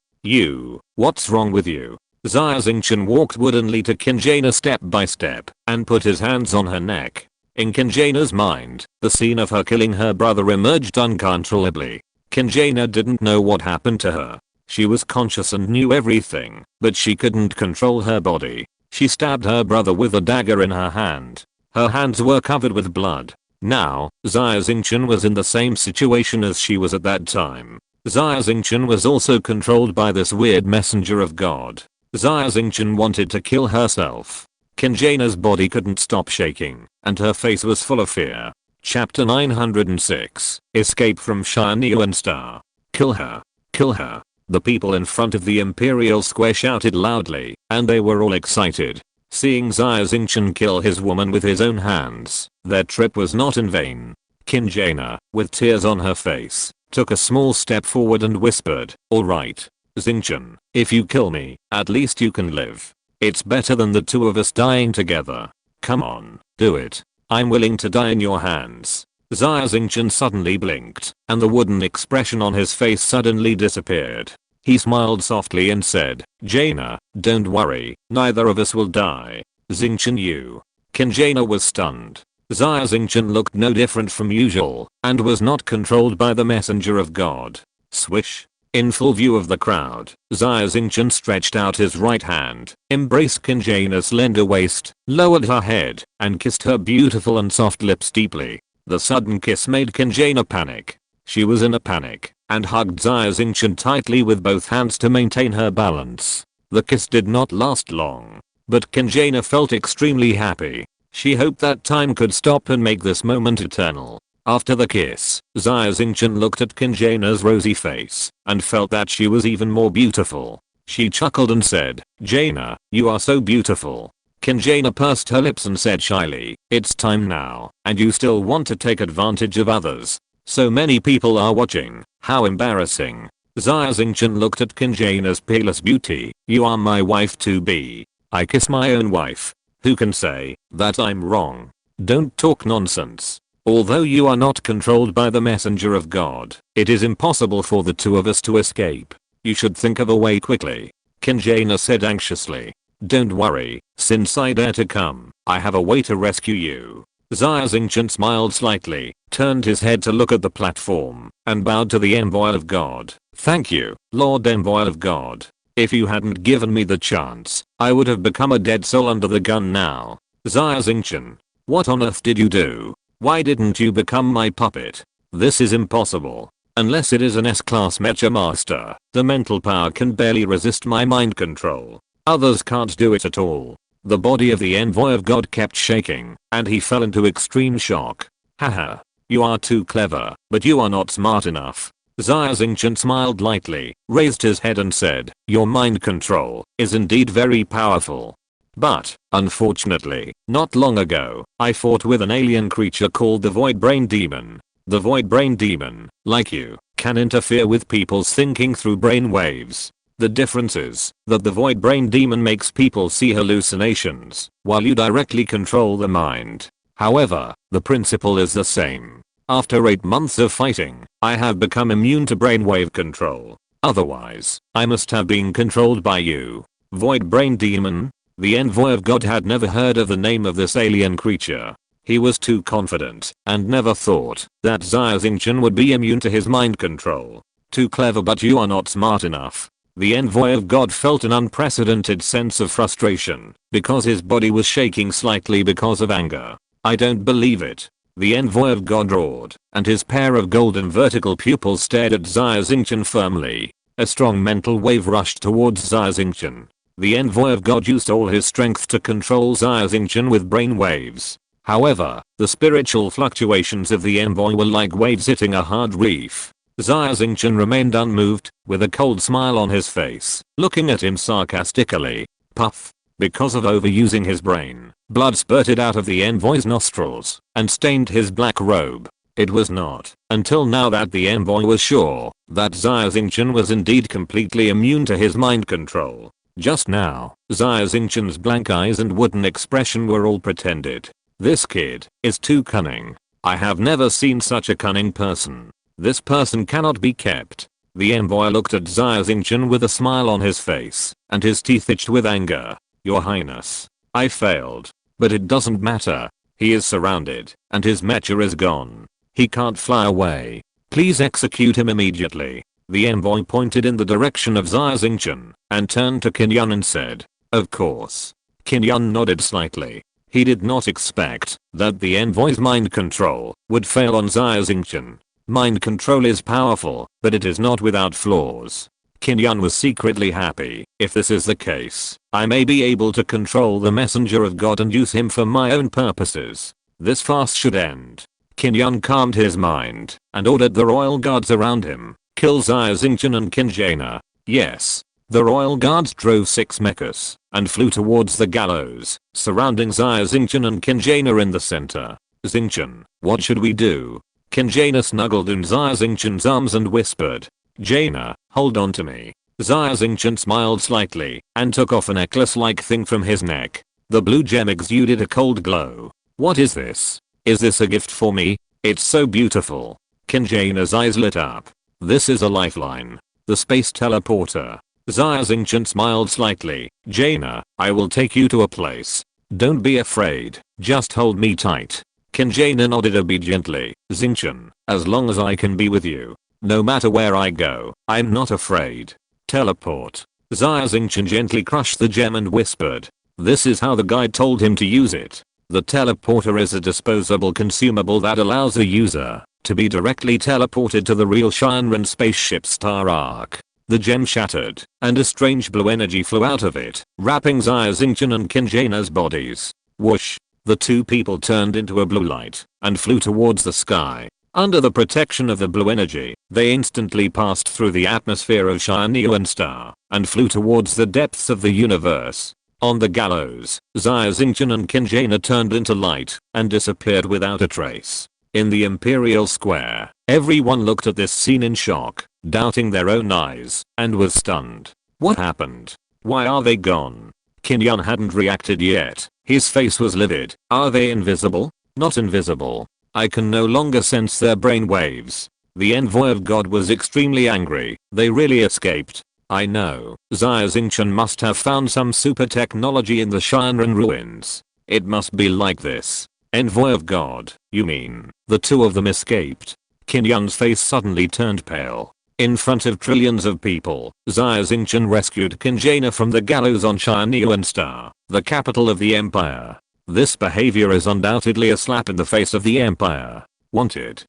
What's wrong with you?" Xia Xingchen walked woodenly to Qin step by step and put his hands on her neck. In Qin's mind, the scene of her killing her brother emerged uncontrollably. Qin didn't know what happened to her. She was conscious and knew everything, but she couldn't control her body. She stabbed her brother with a dagger in her hand. Her hands were covered with blood. Now, Xia Xingchen was in the same situation as she was at that time. Xia Xingchen was also controlled by this weird messenger of God. Xia Xingchen wanted to kill herself. Qin's body couldn't stop shaking, and her face was full of fear. Chapter 906, Escape from Xia Star. "Kill her! Kill her!" The people in front of the Imperial Square shouted loudly, and they were all excited. Seeing Xia Xingchen kill his woman with his own hands, their trip was not in vain. Qin, with tears on her face, took a small step forward and whispered, "Alright, Xingchen, if you kill me, at least you can live. It's better than the two of us dying together. Come on, do it. I'm willing to die in your hands." Xia Xingchen suddenly blinked, and the wooden expression on his face suddenly disappeared. He smiled softly and said, "Jaina, don't worry, neither of us will die. Xingchen you." Qin was stunned. Xia Xingchen looked no different from usual, and was not controlled by the messenger of God. Swish. In full view of the crowd, Xia Xingchen stretched out his right hand, embraced Qin's slender waist, lowered her head, and kissed her beautiful and soft lips deeply. The sudden kiss made Qin panic. She was in a panic, and hugged Xia Xingchen tightly with both hands to maintain her balance. The kiss did not last long, but Qin felt extremely happy. She hoped that time could stop and make this moment eternal. After the kiss, Xia Xingchen looked at Qin's rosy face, and felt that she was even more beautiful. She chuckled and said, "Jaina, you are so beautiful." Qin pursed her lips and said shyly, "It's time now, and you still want to take advantage of others. So many people are watching, how embarrassing." Xia Xingchen looked at Qin's peerless beauty. "You are my wife to be. I kiss my own wife. Who can say that I'm wrong? Don't talk nonsense. Although you are not controlled by the messenger of God, it is impossible for the two of us to escape. You should think of a way quickly. Xingchen said anxiously. Don't worry, since I dare to come, I have a way to rescue you. Xia Xingchen smiled slightly, turned his head to look at the platform, and bowed to the envoy of God. Thank you, Lord Envoy of God. If you hadn't given me the chance, I would have become a dead soul under the gun now. Xia Xingchen, what on earth did you do? Why didn't you become my puppet? This is impossible. Unless it is an S-class mecha master, the mental power can barely resist my mind control. Others can't do it at all. The body of the envoy of God kept shaking, and he fell into extreme shock. Haha. You are too clever, but you are not smart enough. Xia Xingchen smiled lightly, raised his head and said, your mind control is indeed very powerful. But, unfortunately, not long ago, I fought with an alien creature called the Void Brain Demon. The Void Brain Demon, like you, can interfere with people's thinking through brain waves. The difference is that the Void Brain Demon makes people see hallucinations, while you directly control the mind. However, the principle is the same. After 8 months of fighting, I have become immune to brainwave control. Otherwise, I must have been controlled by you. Void Brain Demon? The envoy of God had never heard of the name of this alien creature. He was too confident and never thought that Xia Xingchen would be immune to his mind control. Too clever, but you are not smart enough. The envoy of God felt an unprecedented sense of frustration because his body was shaking slightly because of anger. I don't believe it. The envoy of God roared, and his pair of golden vertical pupils stared at Xia Xingchen firmly. A strong mental wave rushed towards Xia Xingchen. The envoy of God used all his strength to control Xia Xingchen with brain waves. However, the spiritual fluctuations of the envoy were like waves hitting a hard reef. Xia Xingchen remained unmoved, with a cold smile on his face, looking at him sarcastically. Puff. Because of overusing his brain, blood spurted out of the envoy's nostrils and stained his black robe. It was not until now that the envoy was sure that Xia Xingchen was indeed completely immune to his mind control. Just now, Xia Xingchen's blank eyes and wooden expression were all pretended. This kid is too cunning. I have never seen such a cunning person. This person cannot be kept. The envoy looked at Xia Xingchen with a smile on his face, and his teeth itched with anger. Your Highness, I failed. But it doesn't matter. He is surrounded, and his mecha is gone. He can't fly away. Please execute him immediately. The envoy pointed in the direction of Xia Xingchen, and turned to Xingchen and said, of course. Xingchen nodded slightly. He did not expect that the envoy's mind control would fail on Xia Xingchen. Mind control is powerful, but it is not without flaws. Xingchen was secretly happy. If this is the case, I may be able to control the messenger of God and use him for my own purposes. This fast should end. Xingchen calmed his mind and ordered the royal guards around him. Kill Xia Xingchen and Xingchen. Yes. The royal guards drove 6 mechas and flew towards the gallows, surrounding Xia Xingchen and Xingchen in the center. Xingchen, what should we do? Xingchen snuggled in Xia Xingchen's arms and whispered. Jaina, hold on to me. Xia Xingchen smiled slightly and took off a necklace-like thing from his neck. The blue gem exuded a cold glow. What is this? Is this a gift for me? It's so beautiful. Xingchen's eyes lit up. This is a lifeline. The space teleporter. Xia Xingchen smiled slightly. Jaina, I will take you to a place. Don't be afraid. Just hold me tight. Xingchen nodded obediently. Xingchen, as long as I can be with you. No matter where I go, I'm not afraid. Teleport. Xia Xingchen gently crushed the gem and whispered. This is how the guide told him to use it. The teleporter is a disposable consumable that allows the user to be directly teleported to the real Shinran spaceship Star Arc. The gem shattered, and a strange blue energy flew out of it, wrapping Xia Xingchen and Xingchen's bodies. Whoosh. The two people turned into a blue light and flew towards the sky. Under the protection of the blue energy, they instantly passed through the atmosphere of Shinyuan Star and flew towards the depths of the universe. On the gallows, Xia Xingchen and Xingchen turned into light and disappeared without a trace. In the Imperial Square, everyone looked at this scene in shock, doubting their own eyes, and was stunned. What happened? Why are they gone? Qin Yan hadn't reacted yet. His face was livid. Are they invisible? Not invisible. I can no longer sense their brain waves. The envoy of God was extremely angry. They really escaped. I know. Xia Xingchen must have found some super technology in the Shinran ruins. It must be like this. Envoy of God, you mean, the two of them escaped? Qin Yan's face suddenly turned pale. In front of trillions of people, Xia Xingchen rescued Qinjana from the gallows on Shinyuan Star, the capital of the empire. This behavior is undoubtedly a slap in the face of the empire. Wanted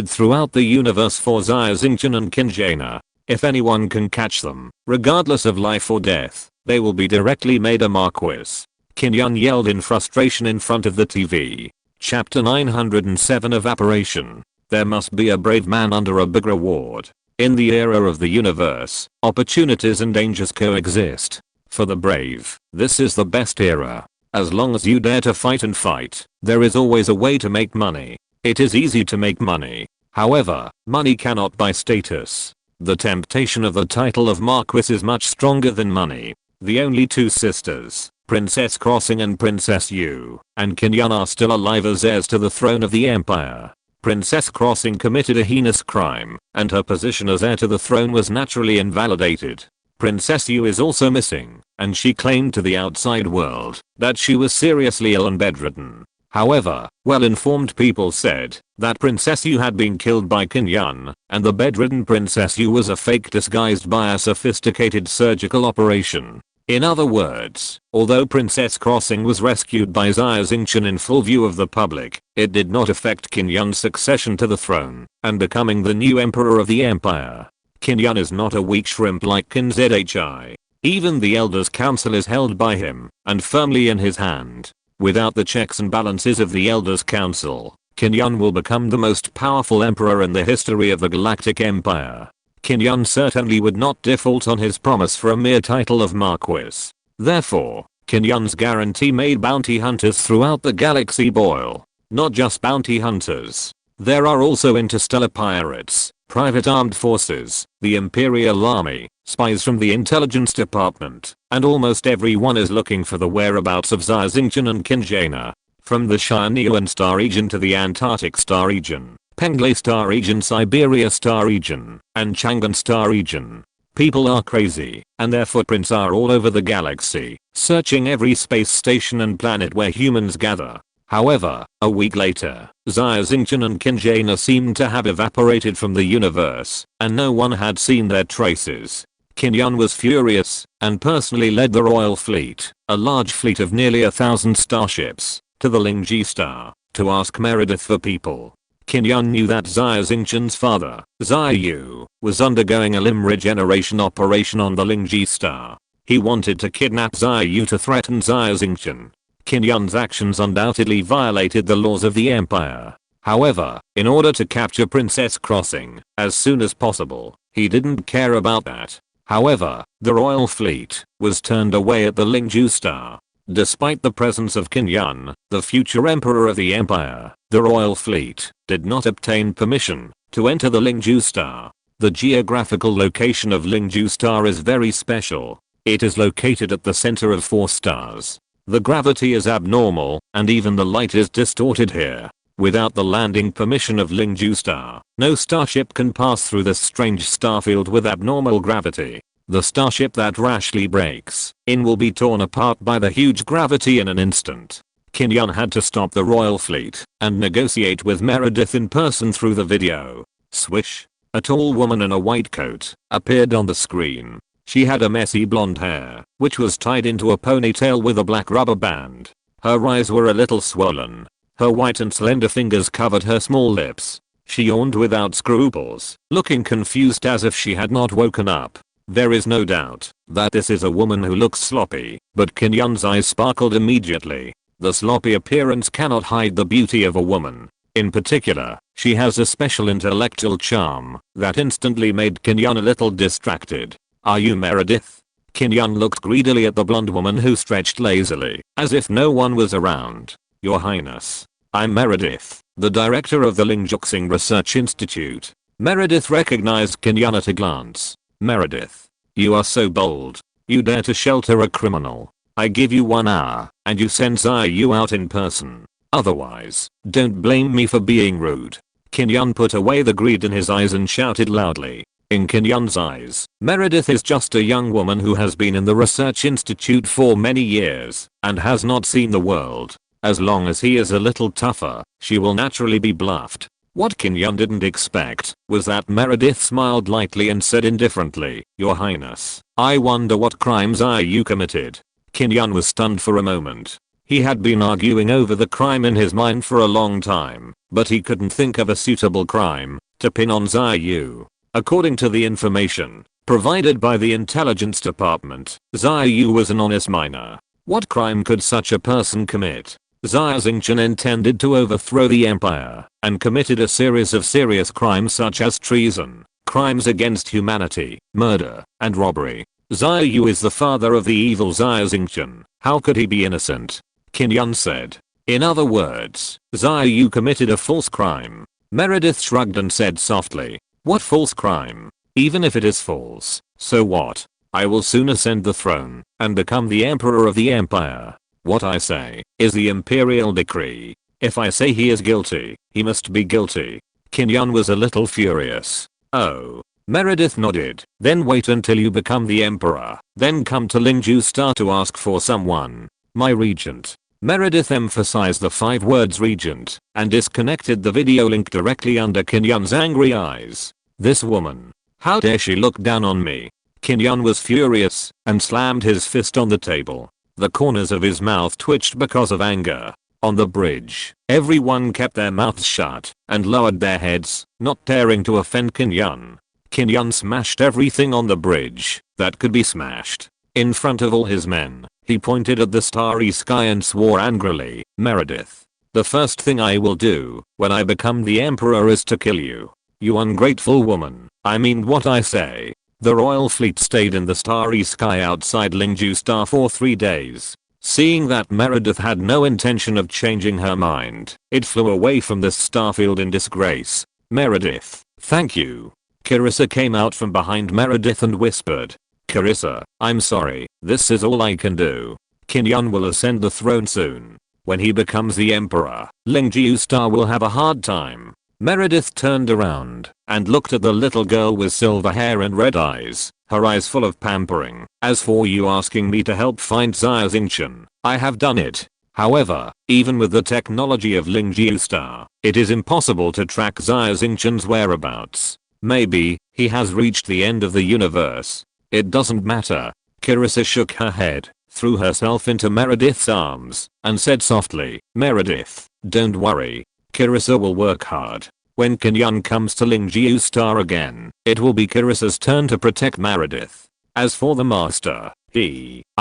throughout the universe for Xia Xingchen and Qinjana. If anyone can catch them, regardless of life or death, they will be directly made a marquis. Qin Yan yelled in frustration in front of the TV. Chapter 907 Evaporation. There must be a brave man under a big reward. In the era of the universe, opportunities and dangers coexist. For the brave, this is the best era. As long as you dare to fight and fight, there is always a way to make money. It is easy to make money. However, money cannot buy status. The temptation of the title of Marquis is much stronger than money. The only two sisters, Princess Crossing and Princess Yu, and Qin Yan are still alive as heirs to the throne of the empire. Princess Crossing committed a heinous crime, and her position as heir to the throne was naturally invalidated. Princess Yu is also missing, and she claimed to the outside world that she was seriously ill and bedridden. However, well-informed people said that Princess Yu had been killed by Qin Yan, and the bedridden Princess Yu was a fake disguised by a sophisticated surgical operation. In other words, although Princess Crossing was rescued by Xia Xingchen in full view of the public, it did not affect Qin Yan's succession to the throne and becoming the new emperor of the empire. Qin Yan is not a weak shrimp like Qin Zhi. Even the Elders' Council is held by him and firmly in his hand. Without the checks and balances of the Elders' Council, Qin Yan will become the most powerful emperor in the history of the Galactic Empire. Qin Yan certainly would not default on his promise for a mere title of Marquis. Therefore, Qin Yan's guarantee made bounty hunters throughout the galaxy boil. Not just bounty hunters. There are also interstellar pirates, private armed forces, the Imperial Army, spies from the intelligence department, and almost everyone is looking for the whereabouts of Xia Xingchen and Qinjana. From the Shinyuan Star region to the Antarctic Star region, Penglai Star region, Siberia Star region, and Chang'an Star region. People are crazy, and their footprints are all over the galaxy, searching every space station and planet where humans gather. However, a week later, Xia Xingchen and Qinjana seemed to have evaporated from the universe, and no one had seen their traces. Qin Yan was furious, and personally led the royal fleet, a large fleet of nearly 1,000 starships, to the Lingji Star, to ask Meredith for people. Qin Yan knew that Xia Xingchen's father, Xia Yu, was undergoing a limb regeneration operation on the Lingji Star. He wanted to kidnap Xia Yu to threaten Xia Xingchen. Qin Yan's actions undoubtedly violated the laws of the empire. However, in order to capture Princess Crossing as soon as possible, he didn't care about that. However, the royal fleet was turned away at the Lingju Star. Despite the presence of Qin Yan, the future emperor of the empire, the royal fleet did not obtain permission to enter the Lingju Star. The geographical location of Lingju Star is very special. It is located at the center of 4 stars. The gravity is abnormal, and even the light is distorted here. Without the landing permission of Lingju Star, no starship can pass through this strange starfield with abnormal gravity. The starship that rashly breaks in will be torn apart by the huge gravity in an instant. Qin Yan had to stop the royal fleet and negotiate with Meredith in person through the video. Swish. A tall woman in a white coat appeared on the screen. She had a messy blonde hair, which was tied into a ponytail with a black rubber band. Her eyes were a little swollen. Her white and slender fingers covered her small lips. She yawned without scruples, looking confused as if she had not woken up. There is no doubt that this is a woman who looks sloppy, but Qin Yan's eyes sparkled immediately. The sloppy appearance cannot hide the beauty of a woman. In particular, she has a special intellectual charm that instantly made Qin Yan a little distracted. Are you Meredith? Qin Yan looked greedily at the blonde woman who stretched lazily, as if no one was around. Your Highness. I'm Meredith, the director of the Lingjuxing Research Institute. Meredith recognized Qin Yan at a glance. Meredith. You are so bold. You dare to shelter a criminal. I give you 1 hour, and you send Xia Yu out in person. Otherwise, don't blame me for being rude. Qin Yun put away the greed in his eyes and shouted loudly. In Qin Yun's eyes, Meredith is just a young woman who has been in the research institute for many years and has not seen the world. As long as he is a little tougher, she will naturally be bluffed. What Qin Yun didn't expect was that Meredith smiled lightly and said indifferently, "Your Highness, I wonder what crimes Xia Yu committed." Qin Yun was stunned for a moment. He had been arguing over the crime in his mind for a long time, but he couldn't think of a suitable crime to pin on Xia Yu. According to the information provided by the intelligence department, Xia Yu was an honest miner. What crime could such a person commit? Xia Xingchen intended to overthrow the empire and committed a series of serious crimes such as treason, crimes against humanity, murder, and robbery. Xia Yu is the father of the evil Xia Xingchen. How could he be innocent? Qin Yun said. In other words, Xia Yu committed a false crime. Meredith shrugged and said softly, "What false crime? Even if it is false, so what? I will soon ascend the throne and become the emperor of the empire. What I say is the imperial decree. If I say he is guilty, he must be guilty." Qin Yun was a little furious. "Oh." Meredith nodded. "Then wait until you become the emperor. Then come to Lingju Star to ask for someone. My regent." Meredith emphasized the 5 words regent and disconnected the video link directly under Qin Yun's angry eyes. This woman. How dare she look down on me? Qin Yun was furious and slammed his fist on the table. The corners of his mouth twitched because of anger. On the bridge, everyone kept their mouths shut and lowered their heads, not daring to offend Qin Yun. Qin Yun smashed everything on the bridge that could be smashed. In front of all his men, he pointed at the starry sky and swore angrily, "Meredith, the first thing I will do when I become the emperor is to kill you. You ungrateful woman, I mean what I say." The royal fleet stayed in the starry sky outside Lingju Star for 3 days. Seeing that Meredith had no intention of changing her mind, it flew away from this starfield in disgrace. "Meredith, thank you." Carissa came out from behind Meredith and whispered, "Carissa, I'm sorry, this is all I can do. Qin Yun will ascend the throne soon. When he becomes the emperor, Lingju Star will have a hard time." Meredith turned around and looked at the little girl with silver hair and red eyes, her eyes full of pampering. "As for you asking me to help find Xia Xingchen, I have done it. However, even with the technology of Lingju Star, it is impossible to track Xia Xingchen's whereabouts. Maybe he has reached the end of the universe. It doesn't matter." Carissa shook her head, threw herself into Meredith's arms, and said softly, "Meredith, don't worry. Carissa will work hard. When Qin Yun comes to Lingju Star again, it will be Carissa's turn to protect Meredith. As for the master,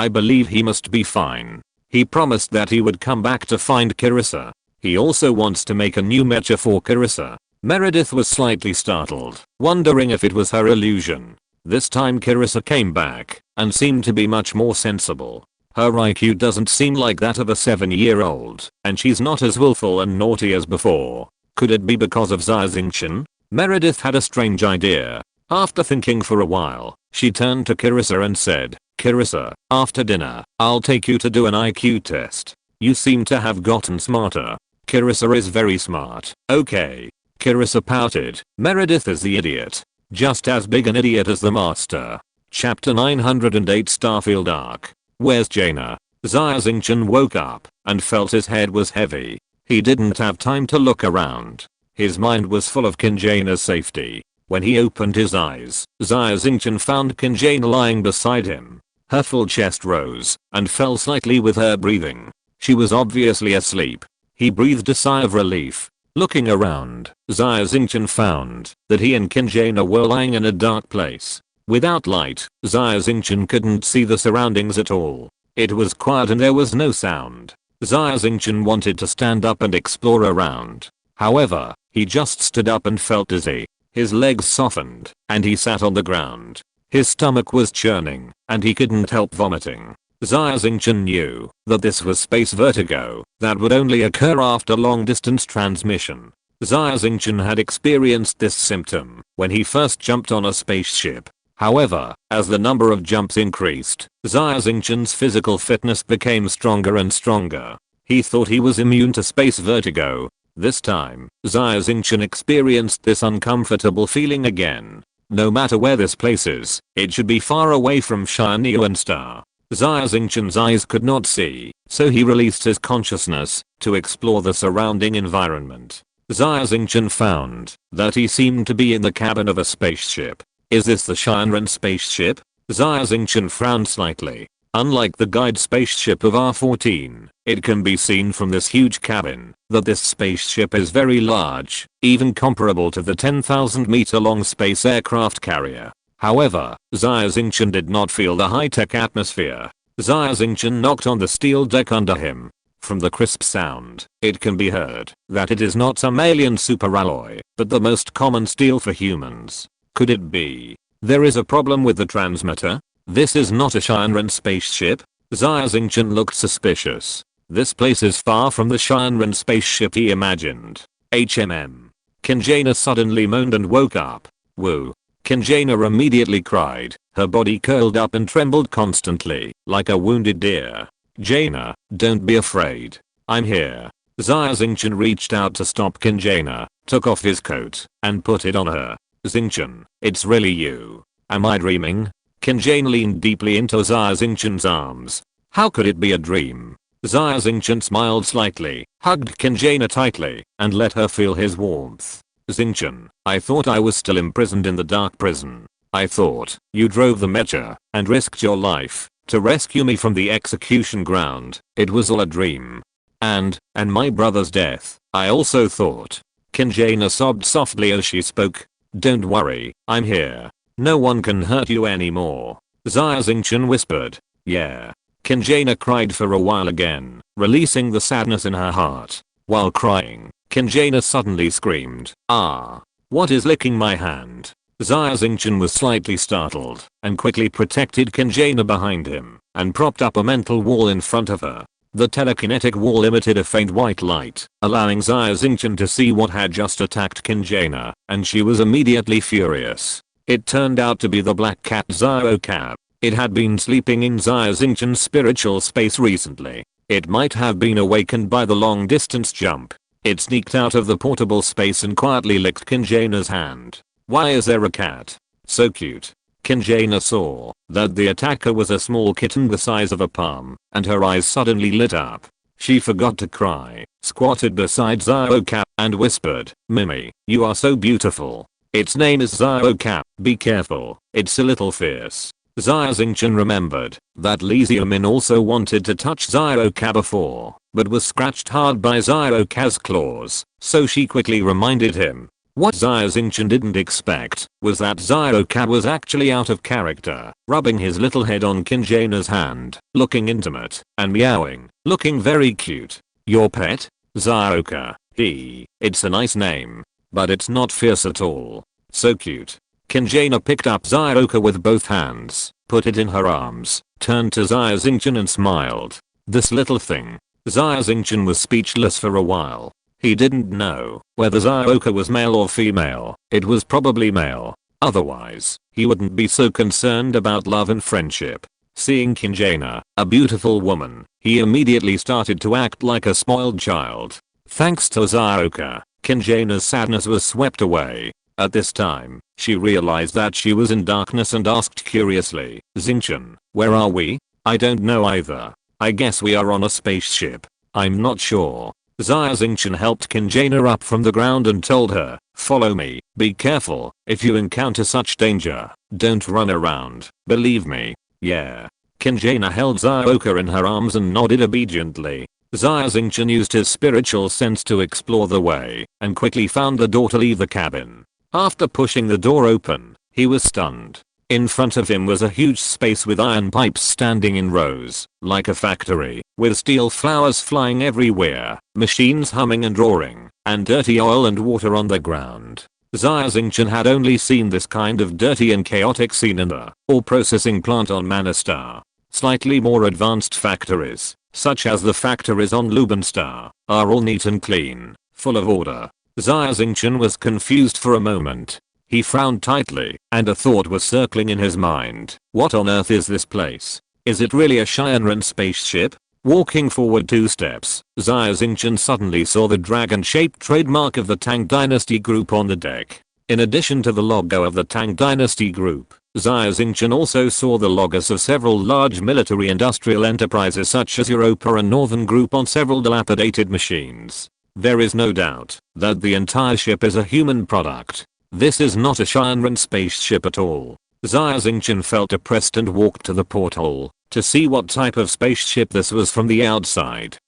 I believe he must be fine. He promised that he would come back to find Carissa. He also wants to make a new mecha for Carissa." Meredith was slightly startled, wondering if it was her illusion. This time Carissa came back and seemed to be much more sensible. Her IQ doesn't seem like that of a 7-year-old, and she's not as willful and naughty as before. Could it be because of Xia Xingchen? Meredith had a strange idea. After thinking for a while, she turned to Carissa and said, "Carissa, after dinner, I'll take you to do an IQ test. You seem to have gotten smarter." Carissa is very smart. "Okay." Carissa pouted. Meredith is the idiot. Just as big an idiot as the master. Chapter 908 Starfield Arc. "Where's Jaina?" Xia Xingchen woke up and felt his head was heavy. He didn't have time to look around. His mind was full of Jaina's safety. When he opened his eyes, Xia Xingchen found Jaina lying beside him. Her full chest rose and fell slightly with her breathing. She was obviously asleep. He breathed a sigh of relief. Looking around, Xia Xingchen found that he and Jaina were lying in a dark place. Without light, Xia Xingchen couldn't see the surroundings at all. It was quiet and there was no sound. Xia Xingchen wanted to stand up and explore around. However, he just stood up and felt dizzy. His legs softened, and he sat on the ground. His stomach was churning, and he couldn't help vomiting. Xia Xingchen knew that this was space vertigo that would only occur after long-distance transmission. Xia Xingchen had experienced this symptom when he first jumped on a spaceship. However, as the number of jumps increased, Xia Xingchen's physical fitness became stronger and stronger. He thought he was immune to space vertigo. This time, Xia Xingchen experienced this uncomfortable feeling again. No matter where this place is, it should be far away from Shinyuan Star. Xia Xingchen's eyes could not see, so he released his consciousness to explore the surrounding environment. Xia Xingchen found that he seemed to be in the cabin of a spaceship. Is this the Shinyuan spaceship? Xia Xingchen frowned slightly. Unlike the guide spaceship of R14, it can be seen from this huge cabin that this spaceship is very large, even comparable to the 10,000-meter long space aircraft carrier. However, Xia Xingchen did not feel the high-tech atmosphere. Xia Xingchen knocked on the steel deck under him. From the crisp sound, it can be heard that it is not some alien superalloy, but the most common steel for humans. Could it be there is a problem with the transmitter? This is not a Shinyuan spaceship? Xia Xingchen looked suspicious. This place is far from the Shinyuan spaceship he imagined. Kinjana suddenly moaned and woke up. Woo. Kinjana immediately cried. Her body curled up and trembled constantly, like a wounded deer. Jaina, don't be afraid. I'm here. Xia Xingchen reached out to stop Kinjana, took off his coat, and put it on her. Xingchen, it's really you. Am I dreaming? Kinjana leaned deeply into Xia Xingchen's arms. How could it be a dream? Xia Xingchen smiled slightly, hugged Kinjana tightly, and let her feel his warmth. Xingchen, I thought I was still imprisoned in the dark prison. I thought you drove the mecha and risked your life to rescue me from the execution ground. It was all a dream. And my brother's death, I also thought. Kinjana sobbed softly as she spoke. Don't worry, I'm here. No one can hurt you anymore. Xia Xingchen whispered. Yeah. Kinjana cried for a while again, releasing the sadness in her heart. While crying, Kinjana suddenly screamed. Ah. What is licking my hand? Xia Xingchen was slightly startled and quickly protected Kinjana behind him and propped up a mental wall in front of her. The telekinetic wall emitted a faint white light, allowing Xia Xingchen to see what had just attacked Kinjana, and she was immediately furious. It turned out to be the black cat Xiaoka. It had been sleeping in Xia Xingchen's spiritual space recently. It might have been awakened by the long distance jump. It sneaked out of the portable space and quietly licked Kinjana's hand. Why is there a cat? So cute. Kinjana saw that the attacker was a small kitten the size of a palm, and her eyes suddenly lit up. She forgot to cry, squatted beside Xiaoka, and whispered, Mimi, you are so beautiful. Its name is Xiaoka, be careful, it's a little fierce. Xia Xingchen remembered that Li Xiaomin also wanted to touch Xiaoka before, but was scratched hard by Xiaoka's claws, so she quickly reminded him. What Xia Xingchen didn't expect was that Xiaoka was actually out of character, rubbing his little head on Kinjana's hand, looking intimate, and meowing, looking very cute. Your pet? Xiaoka, it's a nice name, but it's not fierce at all. So cute. Kinjana picked up Xiaoka with both hands, put it in her arms, turned to Xia Xingchen and smiled. This little thing. Xia Xingchen was speechless for a while. He didn't know whether Xiaoka was male or female. It was probably male. Otherwise, he wouldn't be so concerned about love and friendship. Seeing Kinjana, a beautiful woman, he immediately started to act like a spoiled child. Thanks to Xiaoka, Kinjana's sadness was swept away. At this time, she realized that she was in darkness and asked curiously, Xingchen, where are we? I don't know either. I guess we are on a spaceship. I'm not sure. Xia Xingchen helped Kinjana up from the ground and told her, follow me, be careful, if you encounter such danger, don't run around, believe me. Yeah. Kinjana held Xiaoka in her arms and nodded obediently. Xia Xingchen used his spiritual sense to explore the way, and quickly found the door to leave the cabin. After pushing the door open, he was stunned. In front of him was a huge space with iron pipes standing in rows, like a factory, with steel flowers flying everywhere, machines humming and roaring, and dirty oil and water on the ground. Xia Xingchen had only seen this kind of dirty and chaotic scene in the ore processing plant on Manastar. Slightly more advanced factories, such as the factories on Lubenstar, are all neat and clean, full of order. Xia Xingchen was confused for a moment. He frowned tightly, and a thought was circling in his mind. What on earth is this place? Is it really a Xia spaceship? Walking forward 2 steps, Xia Xingchen suddenly saw the dragon-shaped trademark of the Tang Dynasty Group on the deck. In addition to the logo of the Tang Dynasty Group, Xia Xingchen also saw the logos of several large military industrial enterprises such as Europa and Northern Group on several dilapidated machines. There is no doubt that the entire ship is a human product. This is not a Xia spaceship at all. Xia Xingchen felt depressed and walked to the porthole to see what type of spaceship this was from the outside.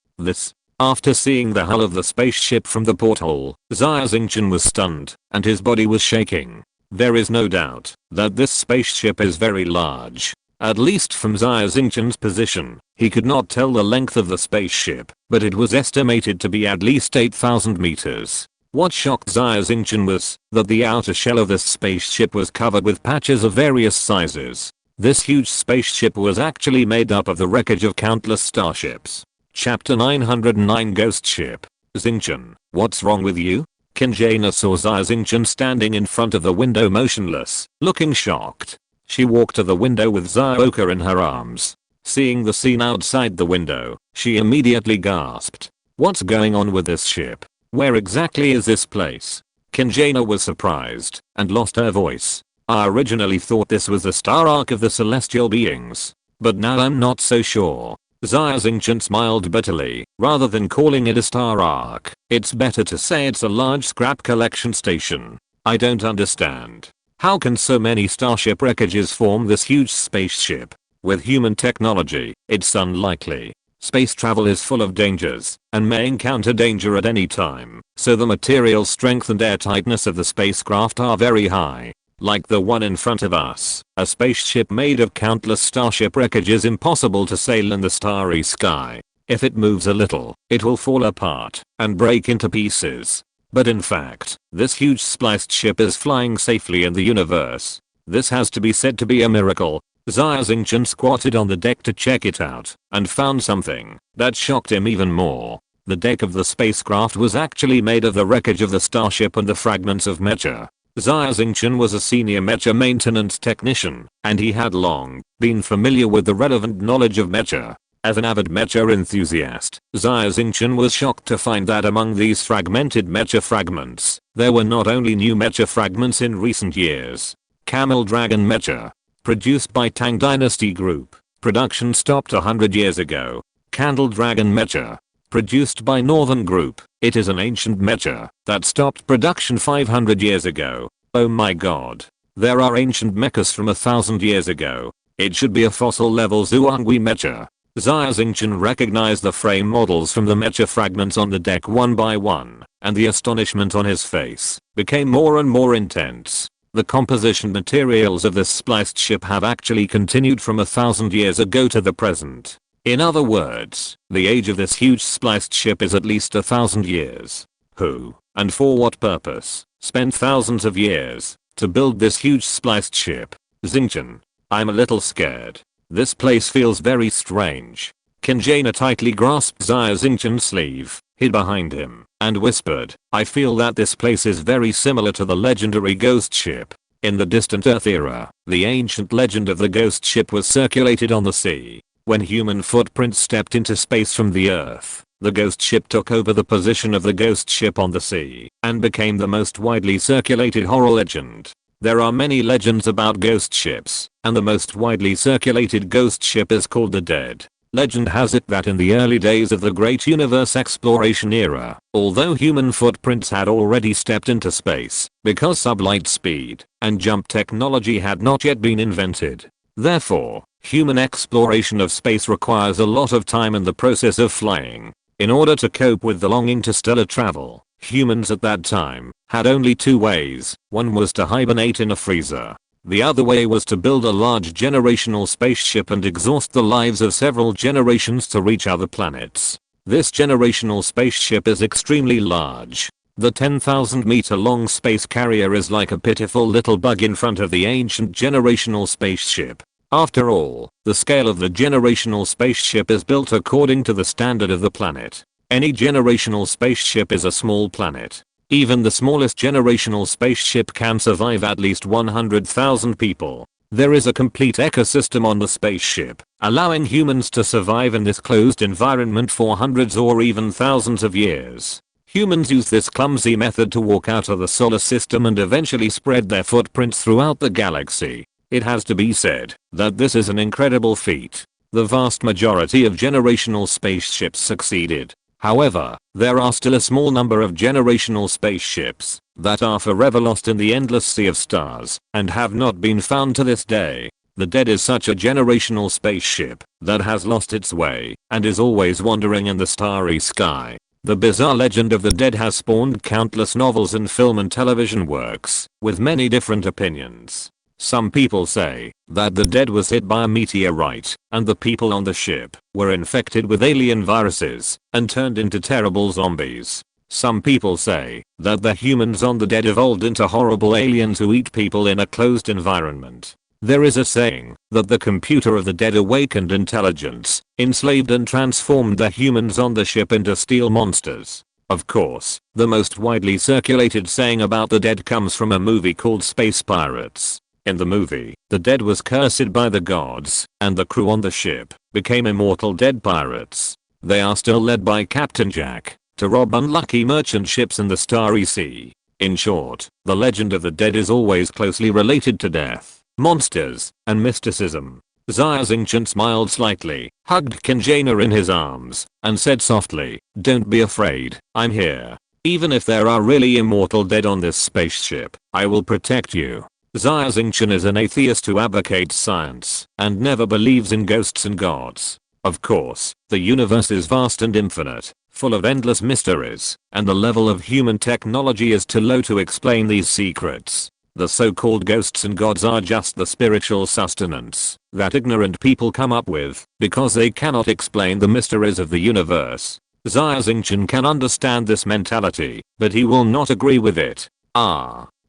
After seeing the hull of the spaceship from the porthole, Xia Xingchen was stunned, and his body was shaking. There is no doubt that this spaceship is very large. At least from Xia Xingchen's position, he could not tell the length of the spaceship, but it was estimated to be at least 8,000 meters. What shocked Xia Xingchen was that the outer shell of this spaceship was covered with patches of various sizes. This huge spaceship was actually made up of the wreckage of countless starships. Chapter 909 Ghost Ship. Xingchen, what's wrong with you? Xingchen saw Xia Xingchen standing in front of the window motionless, looking shocked. She walked to the window with Xia in her arms. Seeing the scene outside the window, she immediately gasped. What's going on with this ship? Where exactly is this place? Xingchen was surprised and lost her voice. I originally thought this was the star ark of the celestial beings, but now I'm not so sure. Xia Xingchen smiled bitterly. Rather than calling it a star ark, it's better to say it's a large scrap collection station. I don't understand. How can so many starship wreckages form this huge spaceship? With human technology, it's unlikely. Space travel is full of dangers and may encounter danger at any time, so the material strength and airtightness of the spacecraft are very high. Like the one in front of us, a spaceship made of countless starship wreckage is impossible to sail in the starry sky. If it moves a little, it will fall apart and break into pieces. But in fact, this huge spliced ship is flying safely in the universe. This has to be said to be a miracle. Xia Xingchen squatted on the deck to check it out and found something that shocked him even more. The deck of the spacecraft was actually made of the wreckage of the starship and the fragments of mecha. Xia Xingchen was a senior mecha maintenance technician, and he had long been familiar with the relevant knowledge of mecha. As an avid mecha enthusiast, Xia Xingchen was shocked to find that among these fragmented mecha fragments, there were not only new mecha fragments in recent years. Camel Dragon Mecha. Produced by Tang Dynasty Group. Production stopped 100 years ago. Candle Dragon Mecha. Produced by Northern Group. It is an ancient mecha that stopped production 500 years ago. Oh my god. There are ancient mechas from 1,000 years ago. It should be a fossil level Zhuanghui mecha. Xia Xingchen recognized the frame models from the mecha fragments on the deck one by one, and the astonishment on his face became more and more intense. The composition materials of this spliced ship have actually continued from 1,000 years ago to the present. In other words, the age of this huge spliced ship is at least 1,000 years. Who, and for what purpose, spent thousands of years to build this huge spliced ship? Xingchen, I'm a little scared. This place feels very strange. Xingchen tightly grasped Xia Xingchen's sleeve, hid behind him, and whispered, I feel that this place is very similar to the legendary ghost ship. In the distant Earth era, the ancient legend of the ghost ship was circulated on the sea. When human footprints stepped into space from the Earth, the ghost ship took over the position of the ghost ship on the sea and became the most widely circulated horror legend. There are many legends about ghost ships, and the most widely circulated ghost ship is called the Dead. Legend has it that in the early days of the great universe exploration era, although human footprints had already stepped into space, because sublight speed and jump technology had not yet been invented. Therefore, human exploration of space requires a lot of time and the process of flying. In order to cope with the long interstellar travel, humans at that time had only two ways. One was to hibernate in a freezer. The other way was to build a large generational spaceship and exhaust the lives of several generations to reach other planets. This generational spaceship is extremely large. The 10,000 meter long space carrier is like a pitiful little bug in front of the ancient generational spaceship. After all, the scale of the generational spaceship is built according to the standard of the planet. Any generational spaceship is a small planet. Even the smallest generational spaceship can survive at least 100,000 people. There is a complete ecosystem on the spaceship, allowing humans to survive in this closed environment for hundreds or even thousands of years. Humans use this clumsy method to walk out of the solar system and eventually spread their footprints throughout the galaxy. It has to be said that this is an incredible feat. The vast majority of generational spaceships succeeded. However, there are still a small number of generational spaceships that are forever lost in the endless sea of stars and have not been found to this day. The Dead is such a generational spaceship that has lost its way and is always wandering in the starry sky. The bizarre legend of the Dead has spawned countless novels and film and television works with many different opinions. Some people say that the Dead was hit by a meteorite and the people on the ship were infected with alien viruses and turned into terrible zombies. Some people say that the humans on the Dead evolved into horrible aliens who eat people in a closed environment. There is a saying that the computer of the Dead awakened intelligence, enslaved and transformed the humans on the ship into steel monsters. Of course, the most widely circulated saying about the Dead comes from a movie called Space Pirates. In the movie, the Dead was cursed by the gods, and the crew on the ship became immortal dead pirates. They are still led by Captain Jack to rob unlucky merchant ships in the starry sea. In short, the legend of the Dead is always closely related to death, monsters, and mysticism. Xia Xingchen smiled slightly, hugged Xingchen in his arms, and said softly, "Don't be afraid, I'm here. Even if there are really immortal dead on this spaceship, I will protect you." Xia Xingchen is an atheist who advocates science and never believes in ghosts and gods. Of course, the universe is vast and infinite, full of endless mysteries, and the level of human technology is too low to explain these secrets. The so-called ghosts and gods are just the spiritual sustenance that ignorant people come up with because they cannot explain the mysteries of the universe. Xia Xingchen can understand this mentality, but he will not agree with it.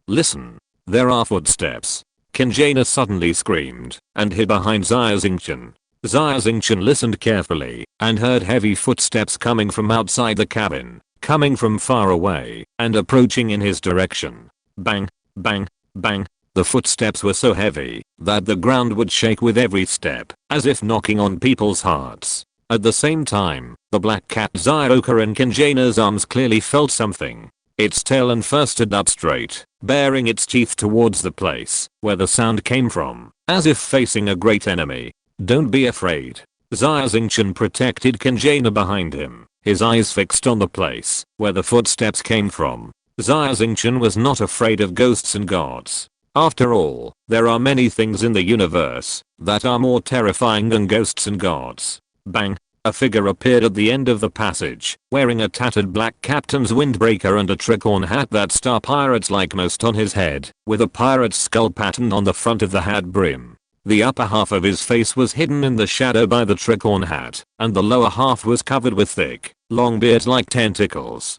Listen. There are footsteps. Xingchen suddenly screamed and hid behind Xia Xingchen. Xia Xingchen listened carefully and heard heavy footsteps coming from outside the cabin, coming from far away and approaching in his direction. Bang, bang, bang. The footsteps were so heavy that the ground would shake with every step, as if knocking on people's hearts. At the same time, the black cat Xioka in Xingchen's arms clearly felt something. Its tail and fur stood up straight, baring its teeth towards the place where the sound came from, as if facing a great enemy. "Don't be afraid." Xia Xingchen protected Xingchen behind him, his eyes fixed on the place where the footsteps came from. Xia Xingchen was not afraid of ghosts and gods. After all, there are many things in the universe that are more terrifying than ghosts and gods. Bang. A figure appeared at the end of the passage, wearing a tattered black captain's windbreaker and a tricorn hat that star pirates like most on his head, with a pirate's skull pattern on the front of the hat brim. The upper half of his face was hidden in the shadow by the tricorn hat, and the lower half was covered with thick, long beard like tentacles.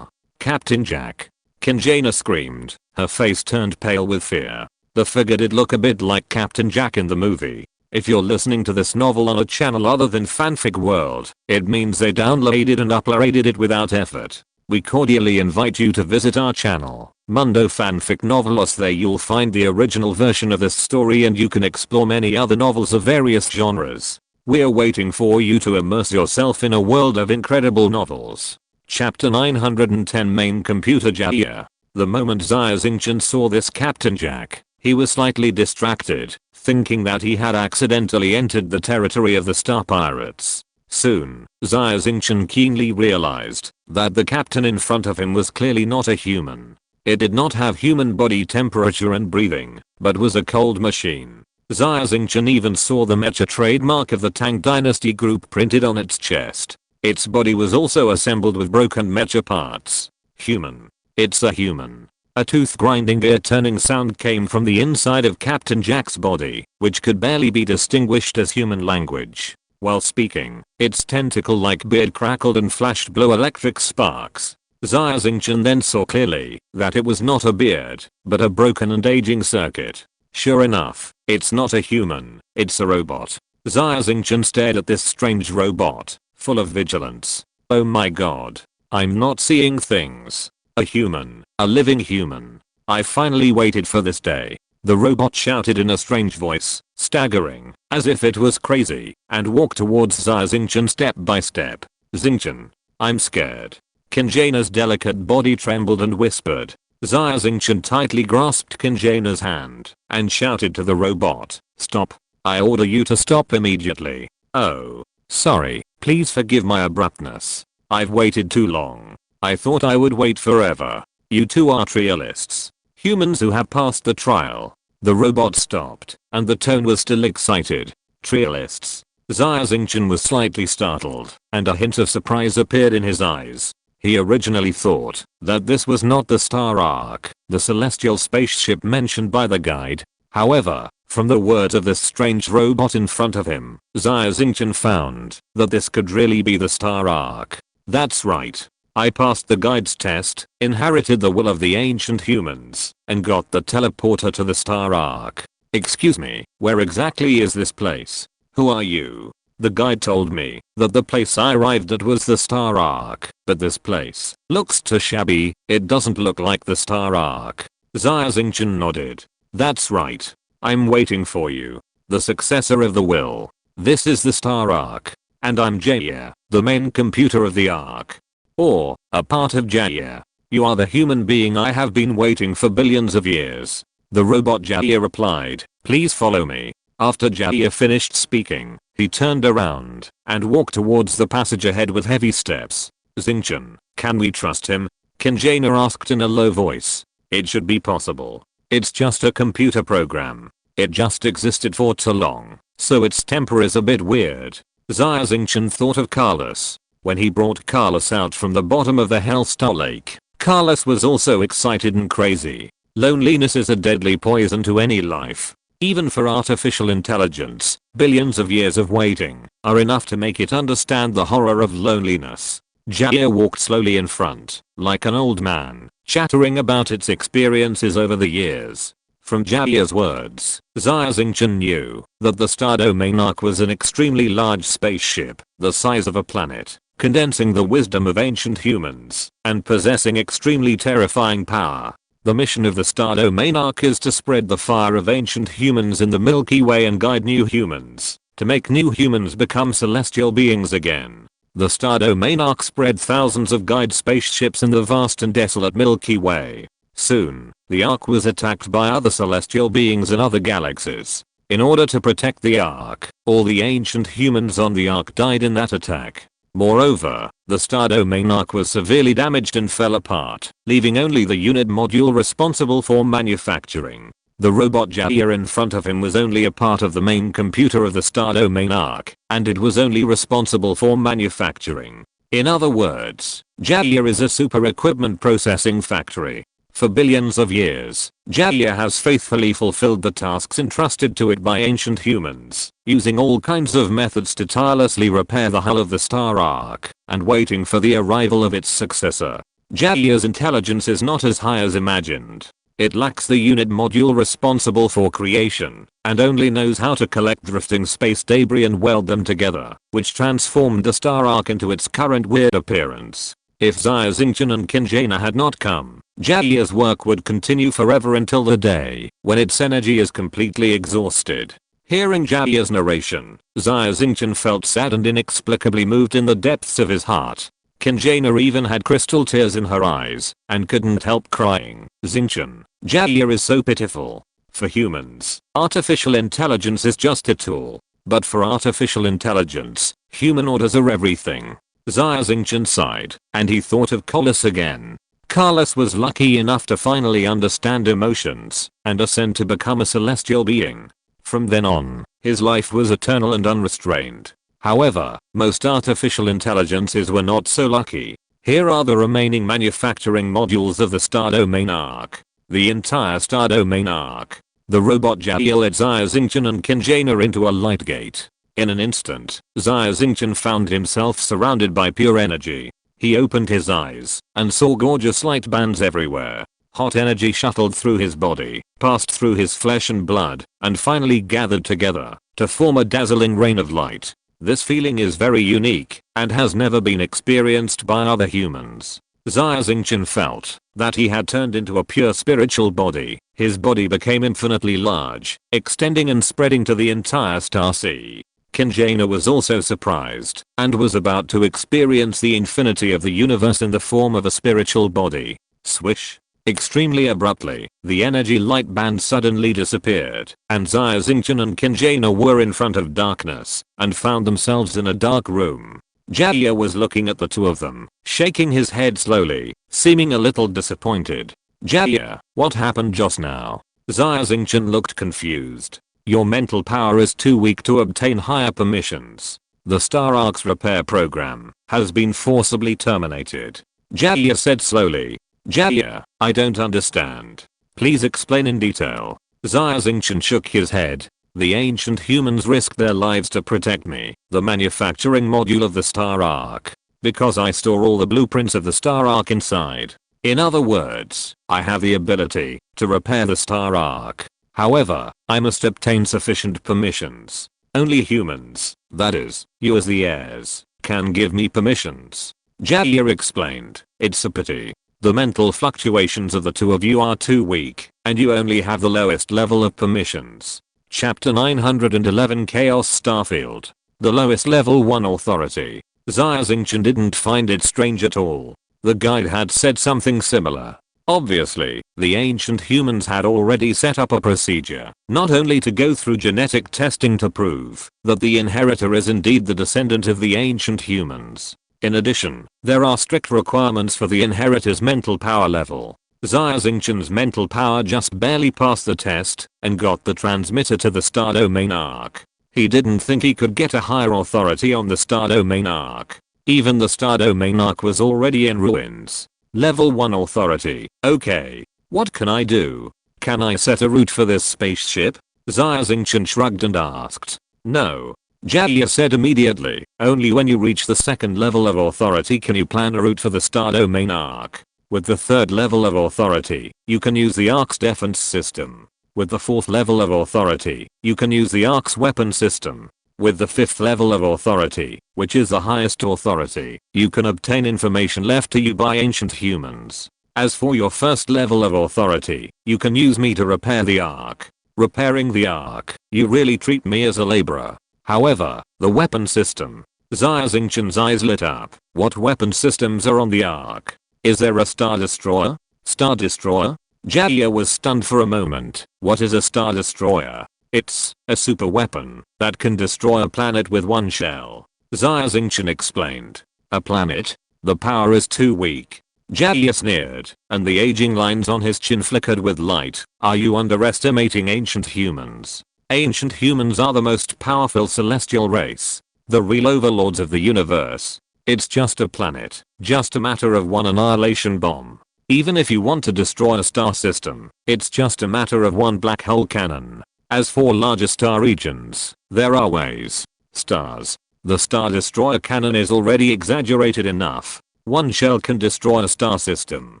Captain Jack. Xingchen screamed, her face turned pale with fear. The figure did look a bit like Captain Jack in the movie. If you're listening to this novel on a channel other than Fanfic World, it means they downloaded and uploaded it without effort. We cordially invite you to visit our channel, Mundo Fanfic Novelos. There you'll find the original version of this story and you can explore many other novels of various genres. We're waiting for you to immerse yourself in a world of incredible novels. Chapter 910 Main Computer Jaya. The moment Xia Xingchen saw this Captain Jack, he was slightly distracted, thinking that he had accidentally entered the territory of the Star Pirates. Soon, Xia Xingchen keenly realized that the captain in front of him was clearly not a human. It did not have human body temperature and breathing, but was a cold machine. Xia Xingchen even saw the mecha trademark of the Tang Dynasty group printed on its chest. Its body was also assembled with broken mecha parts. Human. It's a human. A tooth-grinding ear-turning sound came from the inside of Captain Jack's body, which could barely be distinguished as human language. While speaking, its tentacle-like beard crackled and flashed blue electric sparks. Xia Xingchen then saw clearly that it was not a beard, but a broken and aging circuit. Sure enough, it's not a human, it's a robot. Xia Xingchen stared at this strange robot, full of vigilance. Oh my god. I'm not seeing things. A human. A living human. I finally waited for this day. The robot shouted in a strange voice, staggering, as if it was crazy, and walked towards Xia Xingchen step by step. Xingchen. I'm scared. Qinjana's delicate body trembled and whispered. Xia Xingchen tightly grasped Qinjana's hand and shouted to the robot, stop. I order you to stop immediately. Oh. Sorry, please forgive my abruptness. I've waited too long. I thought I would wait forever. You two are trialists. Humans who have passed the trial. The robot stopped, and the tone was still excited. Trialists. Xia Xingchen was slightly startled, and a hint of surprise appeared in his eyes. He originally thought that this was not the Star Ark, the celestial spaceship mentioned by the guide. However, from the words of this strange robot in front of him, Xia Xingchen found that this could really be the Star Ark. That's right. I passed the guide's test, inherited the will of the ancient humans, and got the teleporter to the Star Ark. Excuse me, where exactly is this place? Who are you? The guide told me that the place I arrived at was the Star Ark, but this place looks too shabby. It doesn't look like the Star Ark. Xia Xingchen nodded. That's right. I'm waiting for you. The successor of the will. This is the Star Ark. And I'm Xia, the main computer of the Ark. Or, a part of Xia. You are the human being I have been waiting for billions of years. The robot Xia replied, please follow me. After Xia finished speaking, he turned around and walked towards the passage ahead with heavy steps. Xingchen, can we trust him? Qinjana asked in a low voice. It should be possible. It's just a computer program. It just existed for too long, so its temper is a bit weird. Xia Xingchen thought of Carlos. When he brought Carlos out from the bottom of the Hellstar Lake, Carlos was also excited and crazy. Loneliness is a deadly poison to any life. Even for artificial intelligence, billions of years of waiting are enough to make it understand the horror of loneliness. Xia walked slowly in front, like an old man, chattering about its experiences over the years. From Xia's words, Xia Xingchen knew that the Star Domain Ark was an extremely large spaceship, the size of a planet, condensing the wisdom of ancient humans, and possessing extremely terrifying power. The mission of the Star Domain Ark is to spread the fire of ancient humans in the Milky Way and guide new humans, to make new humans become celestial beings again. The Star Domain Ark spread thousands of guide spaceships in the vast and desolate Milky Way. Soon, the Ark was attacked by other celestial beings in other galaxies. In order to protect the Ark, all the ancient humans on the Ark died in that attack. Moreover, the Star Domain Ark was severely damaged and fell apart, leaving only the unit module responsible for manufacturing. The robot Xia in front of him was only a part of the main computer of the Star Domain Ark, and it was only responsible for manufacturing. In other words, Xia is a super equipment processing factory. For billions of years, Xia has faithfully fulfilled the tasks entrusted to it by ancient humans, using all kinds of methods to tirelessly repair the hull of the Star Ark, and waiting for the arrival of its successor. Xia's intelligence is not as high as imagined. It lacks the unit module responsible for creation, and only knows how to collect drifting space debris and weld them together, which transformed the Star Ark into its current weird appearance. If Xia Xingchen and Qinjana had not come, Xia's work would continue forever until the day when its energy is completely exhausted. Hearing Xia's narration, Xia Xingchen felt sad and inexplicably moved in the depths of his heart. Qinjana even had crystal tears in her eyes and couldn't help crying. Xingchen, Xia is so pitiful. For humans, artificial intelligence is just a tool. But for artificial intelligence, human orders are everything. Xia Xingchen sighed, and he thought of Carlos again. Carlos was lucky enough to finally understand emotions and ascend to become a celestial being. From then on, his life was eternal and unrestrained. However, most artificial intelligences were not so lucky. Here are the remaining manufacturing modules of the Star Domain Ark. The entire Star Domain Ark. The robot Xia led Xia Xingchen and Qinjana into a light gate. In an instant, Xia Xingchen found himself surrounded by pure energy. He opened his eyes and saw gorgeous light bands everywhere. Hot energy shuttled through his body, passed through his flesh and blood, and finally gathered together to form a dazzling rain of light. This feeling is very unique and has never been experienced by other humans. Xia Xingchen felt that he had turned into a pure spiritual body. His body became infinitely large, extending and spreading to the entire star sea. Xingchen was also surprised and was about to experience the infinity of the universe in the form of a spiritual body. Swish. Extremely abruptly, the energy light band suddenly disappeared, and Xia Xingchen and Xingchen were in front of darkness and found themselves in a dark room. Xia was looking at the two of them, shaking his head slowly, seeming a little disappointed. Xia, what happened just now? Xia Xingchen looked confused. Your mental power is too weak to obtain higher permissions. The Star Ark's repair program has been forcibly terminated. Xia said slowly. Xia, I don't understand. Please explain in detail. Xia Xingchen shook his head. The ancient humans risked their lives to protect me, the manufacturing module of the Star Ark, because I store all the blueprints of the Star Ark inside. In other words, I have the ability to repair the Star Ark. However, I must obtain sufficient permissions. Only humans, that is, you as the heirs, can give me permissions. Xia explained. It's a pity. The mental fluctuations of the two of you are too weak, and you only have the lowest level of permissions. Chapter 911 Chaos Starfield. The lowest level 1 authority. Xia Xingchen didn't find it strange at all. The guide had said something similar. Obviously, the ancient humans had already set up a procedure, not only to go through genetic testing to prove that the inheritor is indeed the descendant of the ancient humans. In addition, there are strict requirements for the inheritor's mental power level. Xia Xingchen's mental power just barely passed the test and got the transmitter to the Star Domain Ark. He didn't think he could get a higher authority on the Star Domain Ark. Even the Star Domain Ark was already in ruins. Level 1 authority. Okay. What can I do? Can I set a route for this spaceship? Xia Xingchen shrugged and asked. No. Xia said immediately. Only when you reach the second level of authority can you plan a route for the Star Domain Ark. With the third level of authority, you can use the Ark's defense system. With the fourth level of authority, you can use the Ark's weapon system. With the fifth level of authority, which is the highest authority, you can obtain information left to you by ancient humans. As for your first level of authority, you can use me to repair the Ark. Repairing the Ark, you really treat me as a laborer. However, the weapon system. Xia Xingchen's eyes lit up. What weapon systems are on the Ark? Is there a Star Destroyer? Star Destroyer? Xia was stunned for a moment. What is a Star Destroyer? It's a super weapon that can destroy a planet with one shell. Xia Xingchen explained. A planet? The power is too weak. Xia sneered, and the aging lines on his chin flickered with light. Are you underestimating ancient humans? Ancient humans are the most powerful celestial race. The real overlords of the universe. It's just a planet. Just a matter of one annihilation bomb. Even if you want to destroy a star system, it's just a matter of one black hole cannon. As for larger star regions, there are ways. Stars. The Star Destroyer cannon is already exaggerated enough. One shell can destroy a star system.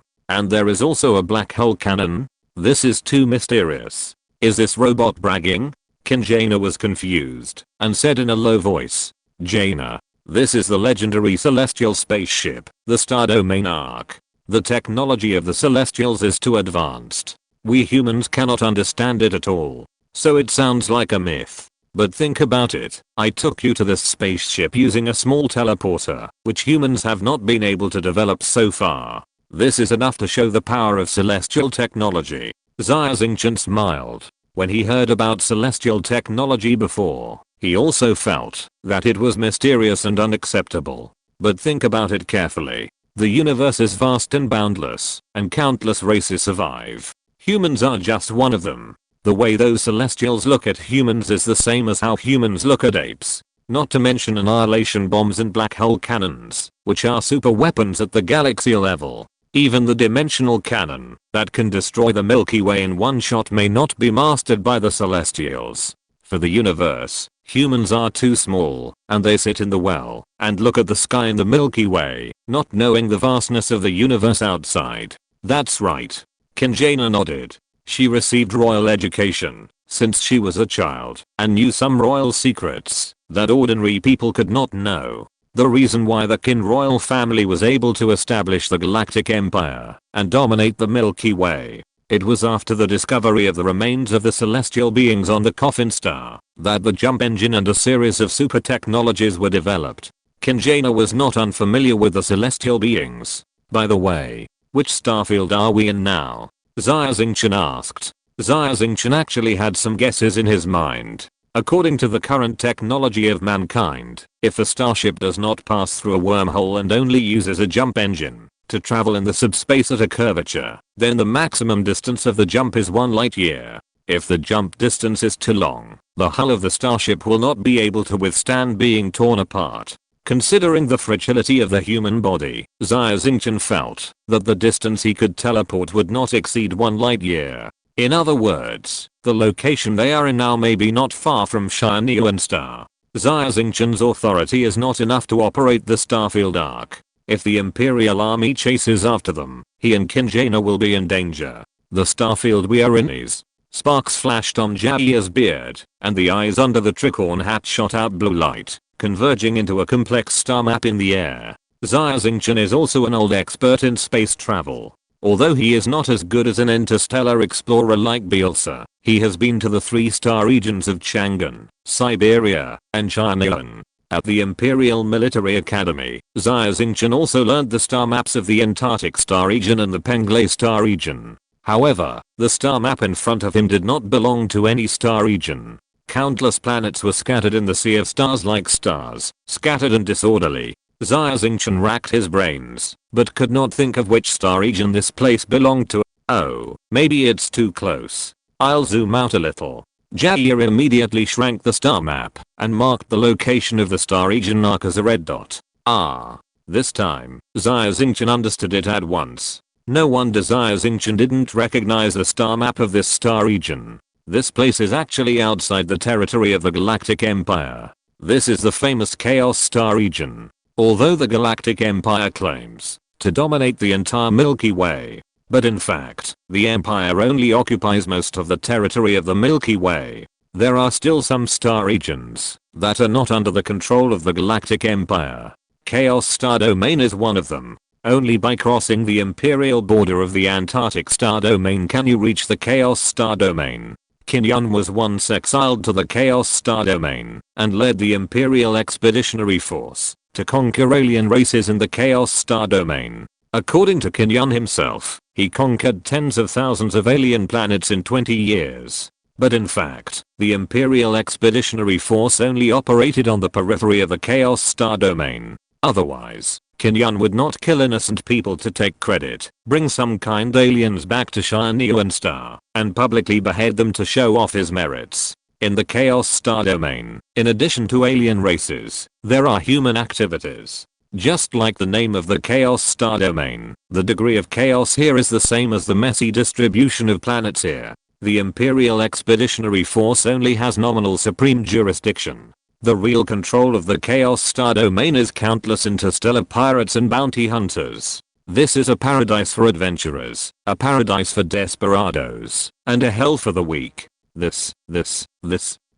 And there is also a black hole cannon? This is too mysterious. Is this robot bragging? Xingchen was confused and said in a low voice. Jaina. This is the legendary celestial spaceship, the Star Domain Ark. The technology of the Celestials is too advanced. We humans cannot understand it at all. So it sounds like a myth. But think about it. I took you to this spaceship using a small teleporter, which humans have not been able to develop so far. This is enough to show the power of celestial technology. Xia Xingchen smiled. When he heard about celestial technology before, he also felt that it was mysterious and unacceptable. But think about it carefully. The universe is vast and boundless, and countless races survive. Humans are just one of them. The way those celestials look at humans is the same as how humans look at apes. Not to mention annihilation bombs and black hole cannons, which are super weapons at the galaxy level. Even the dimensional cannon that can destroy the Milky Way in one shot may not be mastered by the Celestials. For the universe, humans are too small, and they sit in the well and look at the sky in the Milky Way, not knowing the vastness of the universe outside. That's right. Xingchen nodded. She received royal education since she was a child and knew some royal secrets that ordinary people could not know. The reason why the Qin royal family was able to establish the Galactic Empire and dominate the Milky Way. It was after the discovery of the remains of the celestial beings on the Coffin Star that the jump engine and a series of super technologies were developed. Qin was not unfamiliar with the celestial beings. By the way, which starfield are we in now? Xia Xingchen asked. Xia Xingchen actually had some guesses in his mind. According to the current technology of mankind, if a starship does not pass through a wormhole and only uses a jump engine to travel in the subspace at a curvature, then the maximum distance of the jump is 1 light year. If the jump distance is too long, the hull of the starship will not be able to withstand being torn apart. Considering the fragility of the human body, Xia Xingchen felt that the distance he could teleport would not exceed 1 light year. In other words, the location they are in now may be not far from Xia Star. Xia Xingchen's authority is not enough to operate the starfield arc. If the Imperial Army chases after them, he and Qin will be in danger. The starfield we are in is. Sparks flashed on Jia's beard, and the eyes under the tricorn hat shot out blue light, converging into a complex star map in the air. Xia Xingchen is also an old expert in space travel. Although he is not as good as an interstellar explorer like Bielsa, he has been to the 3-star regions of Chang'an, Siberia, and China. At the Imperial Military Academy, Xia Xingchen also learned the star maps of the Antarctic Star region and the Penglai Star region. However, the star map in front of him did not belong to any star region. Countless planets were scattered in the sea of stars like stars, scattered and disorderly. Xia Xingchen racked his brains, but could not think of which star region this place belonged to. Oh, maybe it's too close. I'll zoom out a little. Jia immediately shrank the star map and marked the location of the star region arc as a red dot. Ah. This time, Xia Xingchen understood it at once. No wonder Xia Xingchen didn't recognize the star map of this star region. This place is actually outside the territory of the Galactic Empire. This is the famous Chaos Star region. Although the Galactic Empire claims to dominate the entire Milky Way, but in fact, the Empire only occupies most of the territory of the Milky Way. There are still some star regions that are not under the control of the Galactic Empire. Chaos Star Domain is one of them. Only by crossing the imperial border of the Antarctic Star Domain can you reach the Chaos Star Domain. Qin was once exiled to the Chaos Star Domain and led the Imperial Expeditionary Force to conquer alien races in the Chaos Star Domain. According to Qin himself, he conquered tens of thousands of alien planets in 20 years. But in fact, the Imperial Expeditionary Force only operated on the periphery of the Chaos Star Domain. Otherwise, Qin would not kill innocent people to take credit, bring some kind aliens back to Xia Star, and publicly behead them to show off his merits. In the Chaos Star Domain, in addition to alien races, there are human activities. Just like the name of the Chaos Star Domain, the degree of chaos here is the same as the messy distribution of planets here. The Imperial Expeditionary Force only has nominal supreme jurisdiction. The real control of the Chaos Star Domain is countless interstellar pirates and bounty hunters. This is a paradise for adventurers, a paradise for desperados, and a hell for the weak.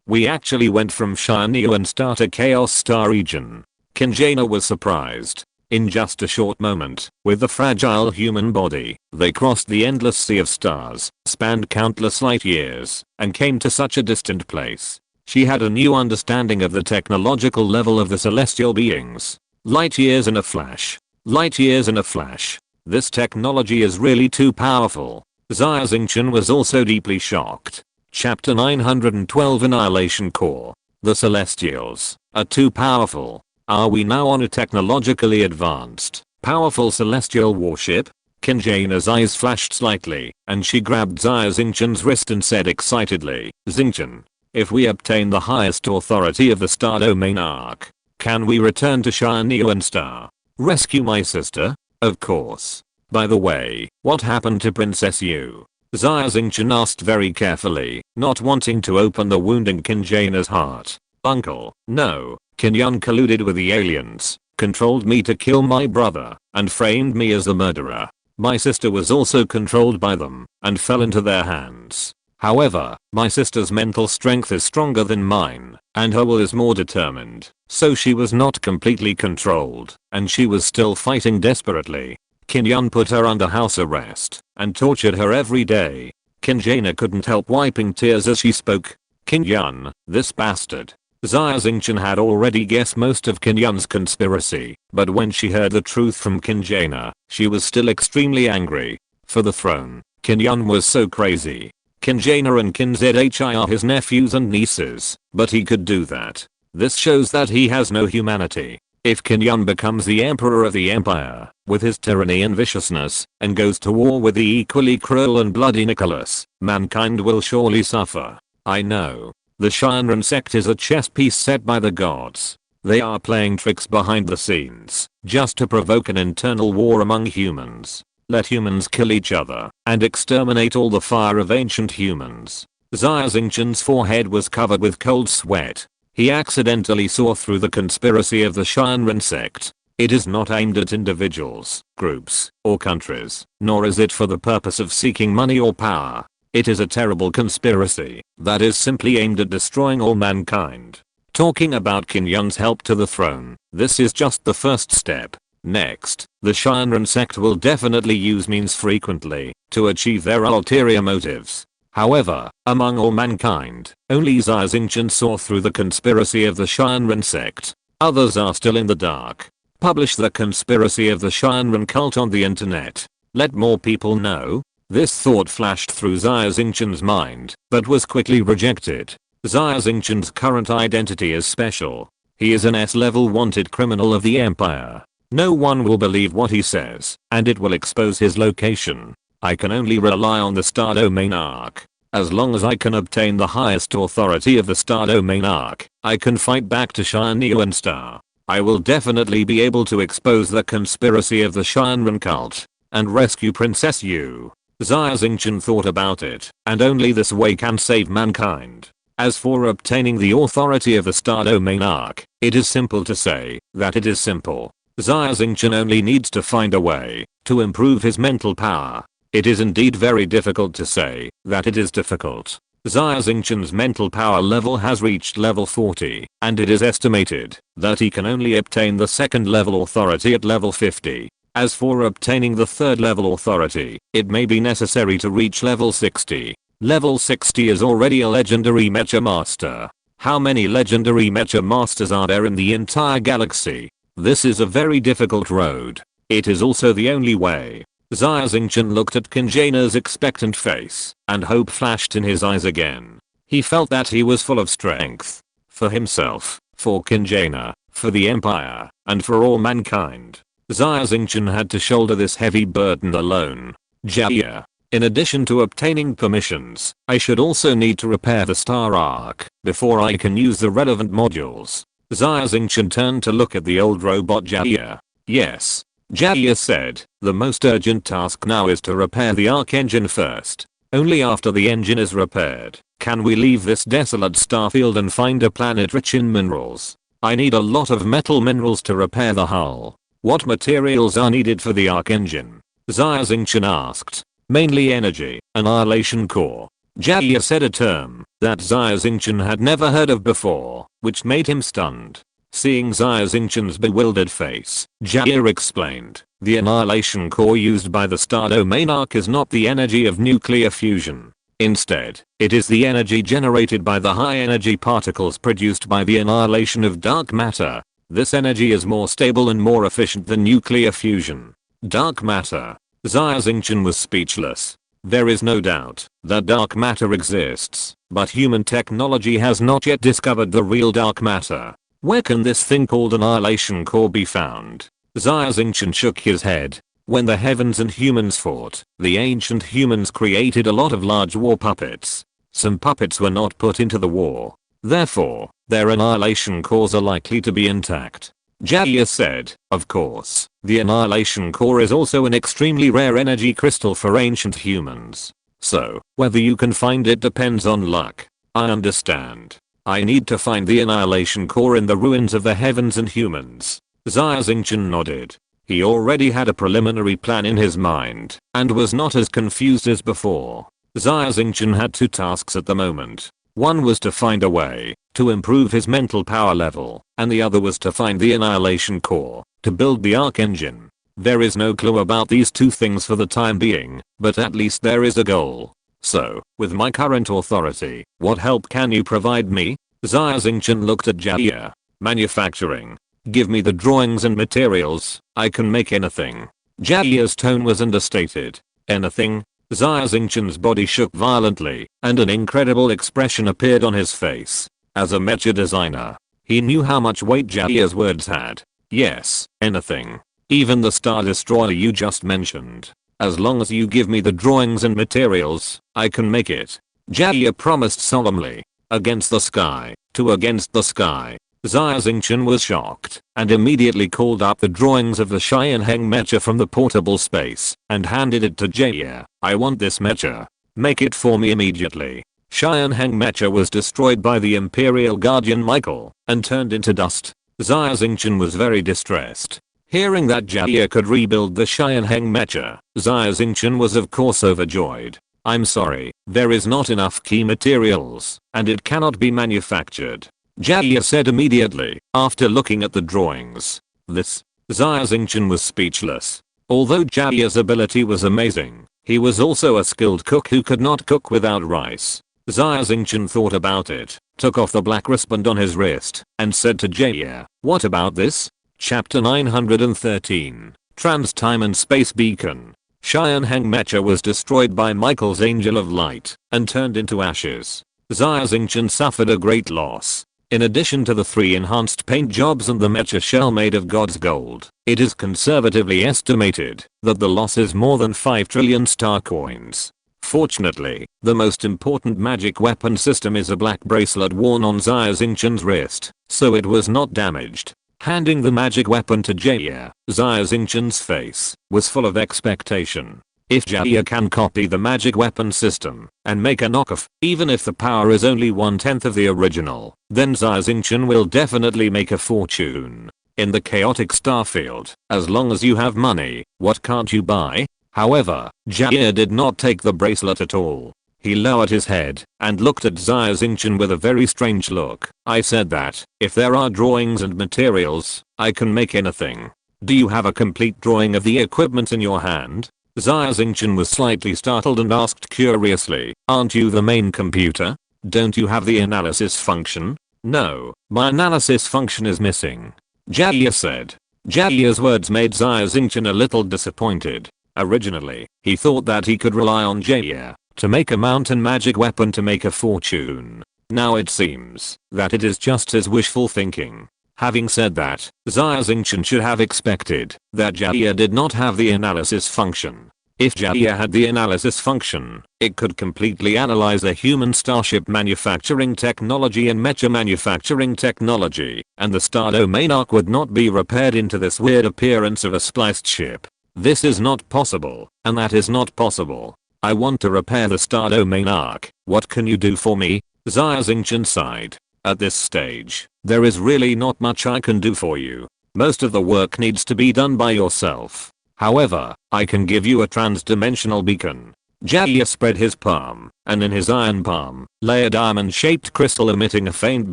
We actually went from Xia Star to Chaos Star region. Qin was surprised. In just a short moment, with the fragile human body, they crossed the endless sea of stars, spanned countless light years, and came to such a distant place. She had a new understanding of the technological level of the celestial beings. Light years in a flash. Light years in a flash. This technology is really too powerful. Xia Xingchen was also deeply shocked. Chapter 912 Annihilation Core. The Celestials are too powerful. Are we now on a technologically advanced, powerful celestial warship? Qin's eyes flashed slightly, and she grabbed Xia Xingchen's wrist and said excitedly, Xingchen, if we obtain the highest authority of the Star Domain arc, can we return to Xia Star? Rescue my sister? Of course. By the way, what happened to Princess Yu? Xia Xingchen asked very carefully, not wanting to open the wound in Qin's heart. Uncle, no. Qin colluded with the aliens, controlled me to kill my brother, and framed me as the murderer. My sister was also controlled by them, and fell into their hands. However, my sister's mental strength is stronger than mine, and her will is more determined, so she was not completely controlled, and she was still fighting desperately. Qin Yun put her under house arrest, and tortured her every day. Qin Jaina couldn't help wiping tears as she spoke. Qin Yun, this bastard. Xia Xingchen had already guessed most of Qin Yun's conspiracy, but when she heard the truth from Qin Jaina, she was still extremely angry. For the throne, Qin Yun was so crazy. Qin Jaina and Qin Zhi are his nephews and nieces, but he could do that. This shows that he has no humanity. If Qin Yun becomes the emperor of the empire, with his tyranny and viciousness, and goes to war with the equally cruel and bloody Nicholas, mankind will surely suffer. I know. The Shinran sect is a chess piece set by the gods. They are playing tricks behind the scenes, just to provoke an internal war among humans. Let humans kill each other, and exterminate all the fire of ancient humans. Xia Xingchen's forehead was covered with cold sweat. He accidentally saw through the conspiracy of the Shinran sect. It is not aimed at individuals, groups, or countries, nor is it for the purpose of seeking money or power. It is a terrible conspiracy that is simply aimed at destroying all mankind. Talking about Qin Yun's help to the throne, this is just the first step. Next, the Shinran sect will definitely use means frequently to achieve their ulterior motives. However, among all mankind, only Xia Xingchen saw through the conspiracy of the Shinran sect. Others are still in the dark. Publish the conspiracy of the Shinran cult on the internet. Let more people know. This thought flashed through Xia Xingchen's mind, but was quickly rejected. Xia Xingchen's current identity is special. He is an S-level wanted criminal of the empire. No one will believe what he says, and it will expose his location. I can only rely on the Star Domain Arc. As long as I can obtain the highest authority of the Star Domain Arc, I can fight back to Shan Yuan Star. I will definitely be able to expose the conspiracy of the Shinran cult, and rescue Princess Yu. Xia Xingchen thought about it, and only this way can save mankind. As for obtaining the authority of the Star Domain Arc, it is simple to say that it is simple. Xia Xingchen only needs to find a way to improve his mental power. It is indeed very difficult to say that it is difficult. Xia Xingchen's mental power level has reached level 40, and it is estimated that he can only obtain the second level authority at level 50. As for obtaining the third level authority, it may be necessary to reach level 60. Level 60 is already a legendary mecha master. How many legendary mecha masters are there in the entire galaxy? This is a very difficult road. It is also the only way. Xia Xingchen looked at Qin Jaina's expectant face, and hope flashed in his eyes again. He felt that he was full of strength. For himself, for Qin Jaina, for the empire, and for all mankind. Xia Xingchen had to shoulder this heavy burden alone. Jia. In addition to obtaining permissions, I should also need to repair the Star Arc before I can use the relevant modules. Xia Xingchen turned to look at the old robot Jia. Yes. Jia said, the most urgent task now is to repair the Arc engine first. Only after the engine is repaired, can we leave this desolate starfield and find a planet rich in minerals. I need a lot of metal minerals to repair the hull. What materials are needed for the Arc engine? Xia Xingchen asked. Mainly energy, annihilation core. Jia said a term that Xia Xingchen had never heard of before, which made him stunned. Seeing Xia Xingchen's bewildered face, Jia explained, the annihilation core used by the Star Domain Arc is not the energy of nuclear fusion. Instead, it is the energy generated by the high energy particles produced by the annihilation of dark matter. This energy is more stable and more efficient than nuclear fusion. Dark matter. Xia Xingchen was speechless. There is no doubt that dark matter exists, but human technology has not yet discovered the real dark matter. Where can this thing called annihilation core be found? Xia Xingchen shook his head. When the heavens and humans fought, the ancient humans created a lot of large war puppets. Some puppets were not put into the war. Therefore, their annihilation cores are likely to be intact. Jia said, of course, the annihilation core is also an extremely rare energy crystal for ancient humans. So, whether you can find it depends on luck. I understand. I need to find the annihilation core in the ruins of the heavens and humans. Xia Xingchen nodded. He already had a preliminary plan in his mind, and was not as confused as before. Xia Xingchen had two tasks at the moment. One was to find a way to improve his mental power level, and the other was to find the annihilation core to build the arc engine. There is no clue about these two things for the time being, but at least there is a goal. So, with my current authority, what help can you provide me? Xia Xingchen looked at Xia. Manufacturing. Give me the drawings and materials, I can make anything. Xia's tone was understated. Anything? Xia Xingchen's body shook violently, and an incredible expression appeared on his face. As a mecha designer, he knew how much weight Xia's words had. Yes, anything. Even the Star Destroyer you just mentioned. As long as you give me the drawings and materials, I can make it. Xia promised solemnly. Against the sky, to against the sky. Xia Xingchen was shocked, and immediately called up the drawings of the Xia mecha from the portable space, and handed it to Xia. I want this mecha. Make it for me immediately. Xia mecha was destroyed by the Imperial Guardian Michael, and turned into dust. Xia Xingchen was very distressed. Hearing that Xia could rebuild the Xia mecha, Xia Xingchen was of course overjoyed. I'm sorry, there is not enough key materials, and it cannot be manufactured. Xia said immediately, after looking at the drawings. Xia Xingchen was speechless. Although Xia's ability was amazing, he was also a skilled cook who could not cook without rice. Xia Xingchen thought about it, took off the black wristband on his wrist, and said to Xia, what about this? Chapter 913, Trans-Time and Space Beacon. Xia mecha was destroyed by Michael's Angel of Light, and turned into ashes. Xia Xingchen suffered a great loss. In addition to the 3 enhanced paint jobs and the mecha shell made of God's gold, it is conservatively estimated that the loss is more than 5 trillion star coins. Fortunately, the most important magic weapon system is a black bracelet worn on Xia Xingchen's wrist, so it was not damaged. Handing the magic weapon to Xia, Xia Xingchen's face was full of expectation. If Xia can copy the magic weapon system and make a knockoff, even if the power is only 1/10 of the original, then Xia Xingchen will definitely make a fortune. In the chaotic starfield, as long as you have money, what can't you buy? However, Xia did not take the bracelet at all. He lowered his head and looked at Xia Xingchen with a very strange look. I said that, if there are drawings and materials, I can make anything. Do you have a complete drawing of the equipment in your hand? Xia Xingchen was slightly startled and asked curiously, aren't you the main computer? Don't you have the analysis function? No, my analysis function is missing. Xia said. Xia's words made Xia Xingchen a little disappointed. Originally, he thought that he could rely on Xia to make a mountain magic weapon to make a fortune. Now it seems that it is just his wishful thinking. Having said that, Xia Xingchen should have expected that Xia did not have the analysis function. If Xia had the analysis function, it could completely analyze a human starship manufacturing technology and mecha manufacturing technology, and the star domain arc would not be repaired into this weird appearance of a spliced ship. This is not possible, and that is not possible. I want to repair the star domain arc. What can you do for me? Xia Xingchen sighed. At this stage, there is really not much I can do for you. Most of the work needs to be done by yourself. However, I can give you a trans-dimensional beacon. Xia spread his palm, and in his iron palm lay a diamond-shaped crystal emitting a faint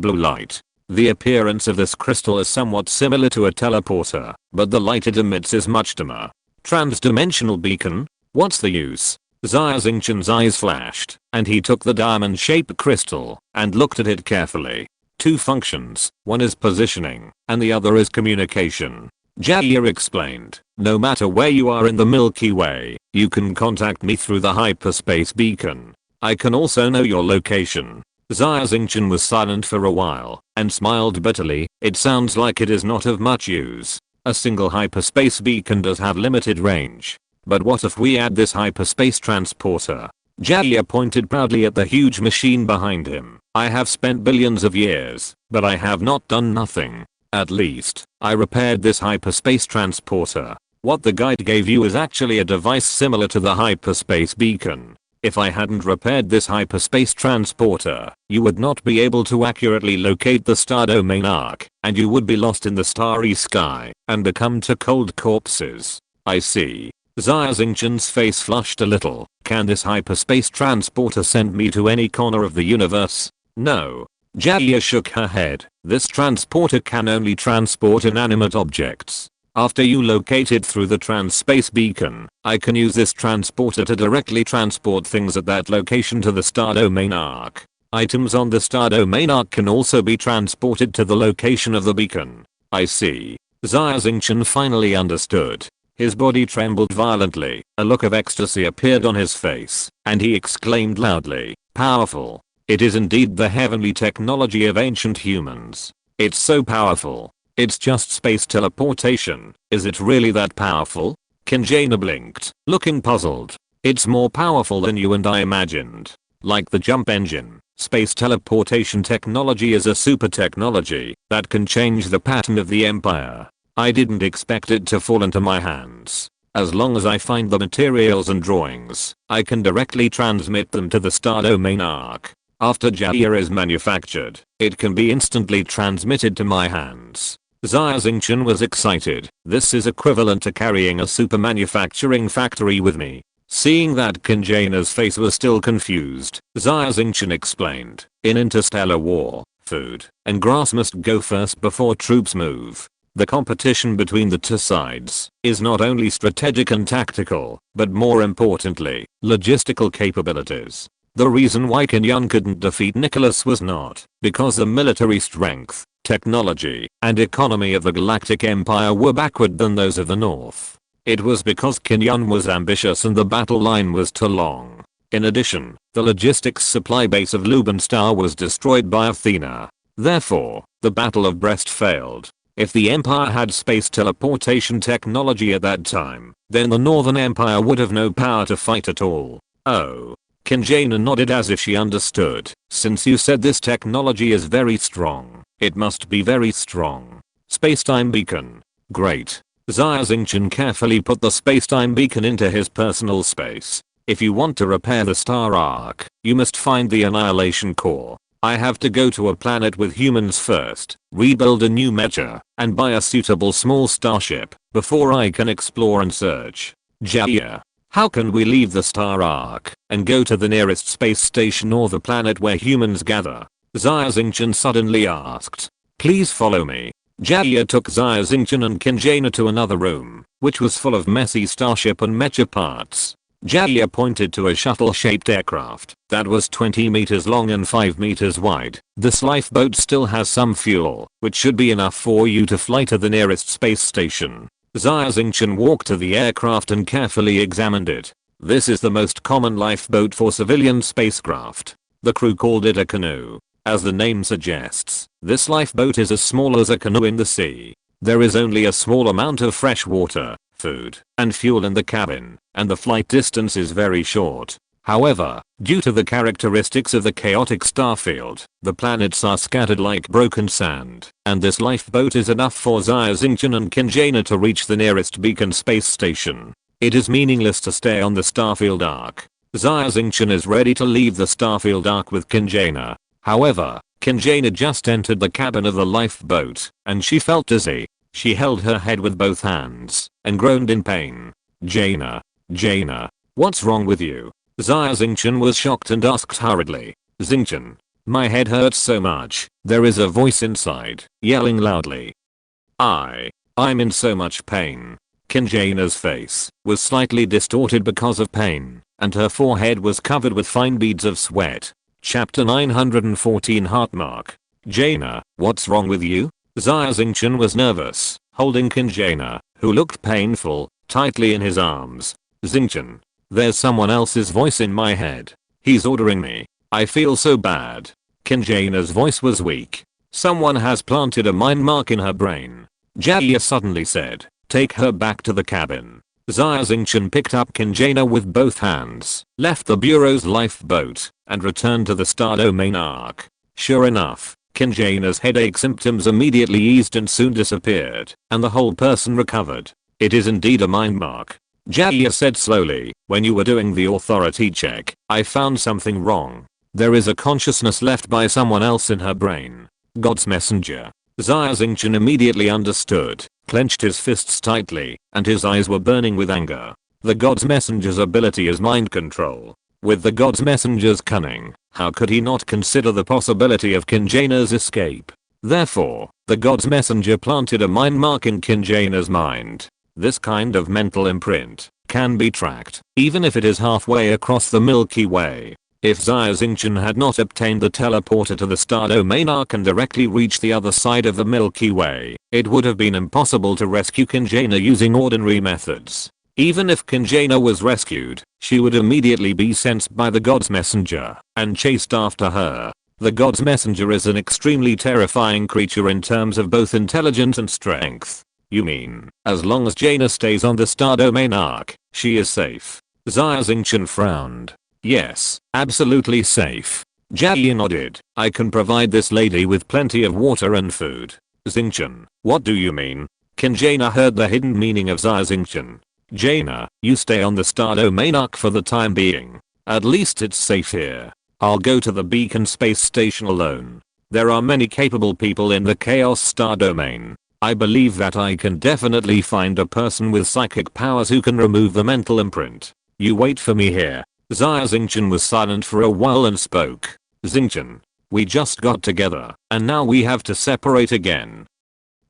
blue light. The appearance of this crystal is somewhat similar to a teleporter, but the light it emits is much dimmer. Trans-dimensional beacon? What's the use? Xia Xingchen's eyes flashed, and he took the diamond-shaped crystal and looked at it carefully. Two functions, one is positioning, and the other is communication. Xia explained, no matter where you are in the Milky Way, you can contact me through the hyperspace beacon. I can also know your location. Xia Xingchen was silent for a while, and smiled bitterly. It sounds like it is not of much use. A single hyperspace beacon does have limited range. But what if we add this hyperspace transporter? Xia pointed proudly at the huge machine behind him. I have spent billions of years, but I have not done nothing. At least, I repaired this hyperspace transporter. What the guide gave you is actually a device similar to the hyperspace beacon. If I hadn't repaired this hyperspace transporter, you would not be able to accurately locate the star domain arc, and you would be lost in the starry sky and become two cold corpses. I see. Xia Xingchen's face flushed a little. Can this hyperspace transporter send me to any corner of the universe? No. Xia shook her head. This transporter can only transport inanimate objects. After you locate it through the trans-space beacon, I can use this transporter to directly transport things at that location to the star domain arc. Items on the star domain arc can also be transported to the location of the beacon. I see. Xia Xingchen finally understood. His body trembled violently, a look of ecstasy appeared on his face, and he exclaimed loudly, "Powerful! It is indeed the heavenly technology of ancient humans. It's so powerful. It's just space teleportation. Is it really that powerful?" Xingchen blinked, looking puzzled. "It's more powerful than you and I imagined. Like the jump engine, space teleportation technology is a super technology that can change the pattern of the empire. I didn't expect it to fall into my hands. As long as I find the materials and drawings, I can directly transmit them to the star domain arc. After Xia is manufactured, it can be instantly transmitted to my hands." Xia Xingchen was excited. This is equivalent to carrying a super manufacturing factory with me. Seeing that Xingchen's face was still confused, Xia Xingchen explained, "In interstellar war, food and grass must go first before troops move. The competition between the two sides is not only strategic and tactical, but more importantly, logistical capabilities. The reason why Xingchen couldn't defeat Nicholas was not because the military strength, technology, and economy of the Galactic Empire were backward than those of the North. It was because Xingchen was ambitious and the battle line was too long. In addition, the logistics supply base of Lubin Star was destroyed by Athena. Therefore, the Battle of Brest failed. If the Empire had space teleportation technology at that time, then the Northern Empire would have no power to fight at all." "Oh." Xingchen nodded as if she understood. "Since you said this technology is very strong, it must be very strong. Space-time beacon. Great." Xia Xingchen carefully put the space-time beacon into his personal space. "If you want to repair the star arc, you must find the annihilation core. I have to go to a planet with humans first, rebuild a new mecha, and buy a suitable small starship before I can explore and search." "Xia, how can we leave the star arc and go to the nearest space station or the planet where humans gather?" Xia Xingchen suddenly asked. "Please follow me." Xia took Xia Xingchen and Xingchen to another room, which was full of messy starship and mecha parts. Xia pointed to a shuttle-shaped aircraft that was 20 meters long and 5 meters wide. "This lifeboat still has some fuel, which should be enough for you to fly to the nearest space station." Xia Xingchen walked to the aircraft and carefully examined it. This is the most common lifeboat for civilian spacecraft. The crew called it a canoe. As the name suggests, this lifeboat is as small as a canoe in the sea. There is only a small amount of fresh water, food, and fuel in the cabin, and the flight distance is very short. However, due to the characteristics of the chaotic starfield, the planets are scattered like broken sand, and this lifeboat is enough for Xia Xingchen and Xingchen to reach the nearest beacon space station. It is meaningless to stay on the starfield arc. Xia Xingchen is ready to leave the starfield arc with Xingchen. However, Xingchen just entered the cabin of the lifeboat, and she felt dizzy. She held her head with both hands and groaned in pain. Jaina, what's wrong with you?" Xia Xingchen was shocked and asked hurriedly. "Xingchen, my head hurts so much." There is a voice inside, yelling loudly. I'm in so much pain." Xingchen's face was slightly distorted because of pain, and her forehead was covered with fine beads of sweat. Chapter 914 Heartmark. "Jaina, what's wrong with you?" Xia Xingchen was nervous, holding Xingchen, who looked painful, tightly in his arms. "Xingchen, there's someone else's voice in my head. He's ordering me. I feel so bad." Xingchen's voice was weak. "Someone has planted a mind mark in her brain," Xia suddenly said. "Take her back to the cabin." Xia Xingchen picked up Xingchen with both hands, left the bureau's lifeboat, and returned to the star domain arc. Sure enough, Xingchen's headache symptoms immediately eased and soon disappeared, and the whole person recovered. "It is indeed a mind mark," Xia said slowly. "When you were doing the authority check, I found something wrong. There is a consciousness left by someone else in her brain." God's messenger. Xia Xingchen immediately understood, clenched his fists tightly, and his eyes were burning with anger. The God's Messenger's ability is mind control. With the God's Messenger's cunning, how could he not consider the possibility of Kinjaina's escape? Therefore, the God's Messenger planted a mind mark in Kinjaina's mind. This kind of mental imprint can be tracked, even if it is halfway across the Milky Way. If Xia Xingchen had not obtained the teleporter to the star domain arc and directly reached the other side of the Milky Way, it would have been impossible to rescue Kinjaina using ordinary methods. Even if Kinjaina was rescued, she would immediately be sensed by the God's Messenger and chased after her. The God's Messenger is an extremely terrifying creature in terms of both intelligence and strength. You mean, as long as Jaina stays on the star domain arc, she is safe? Xia Xingchen frowned. Yes, absolutely safe. Jia Yi nodded. I can provide this lady with plenty of water and food. Xingchen, what do you mean? Kinjaina heard the hidden meaning of Xia Xingchen. Jaina, you stay on the star domain arc for the time being. At least it's safe here. I'll go to the beacon space station alone. There are many capable people in the Chaos Star domain. I believe that I can definitely find a person with psychic powers who can remove the mental imprint. You wait for me here. Xia Xingchen was silent for a while and spoke. Xingchen, we just got together, and now we have to separate again.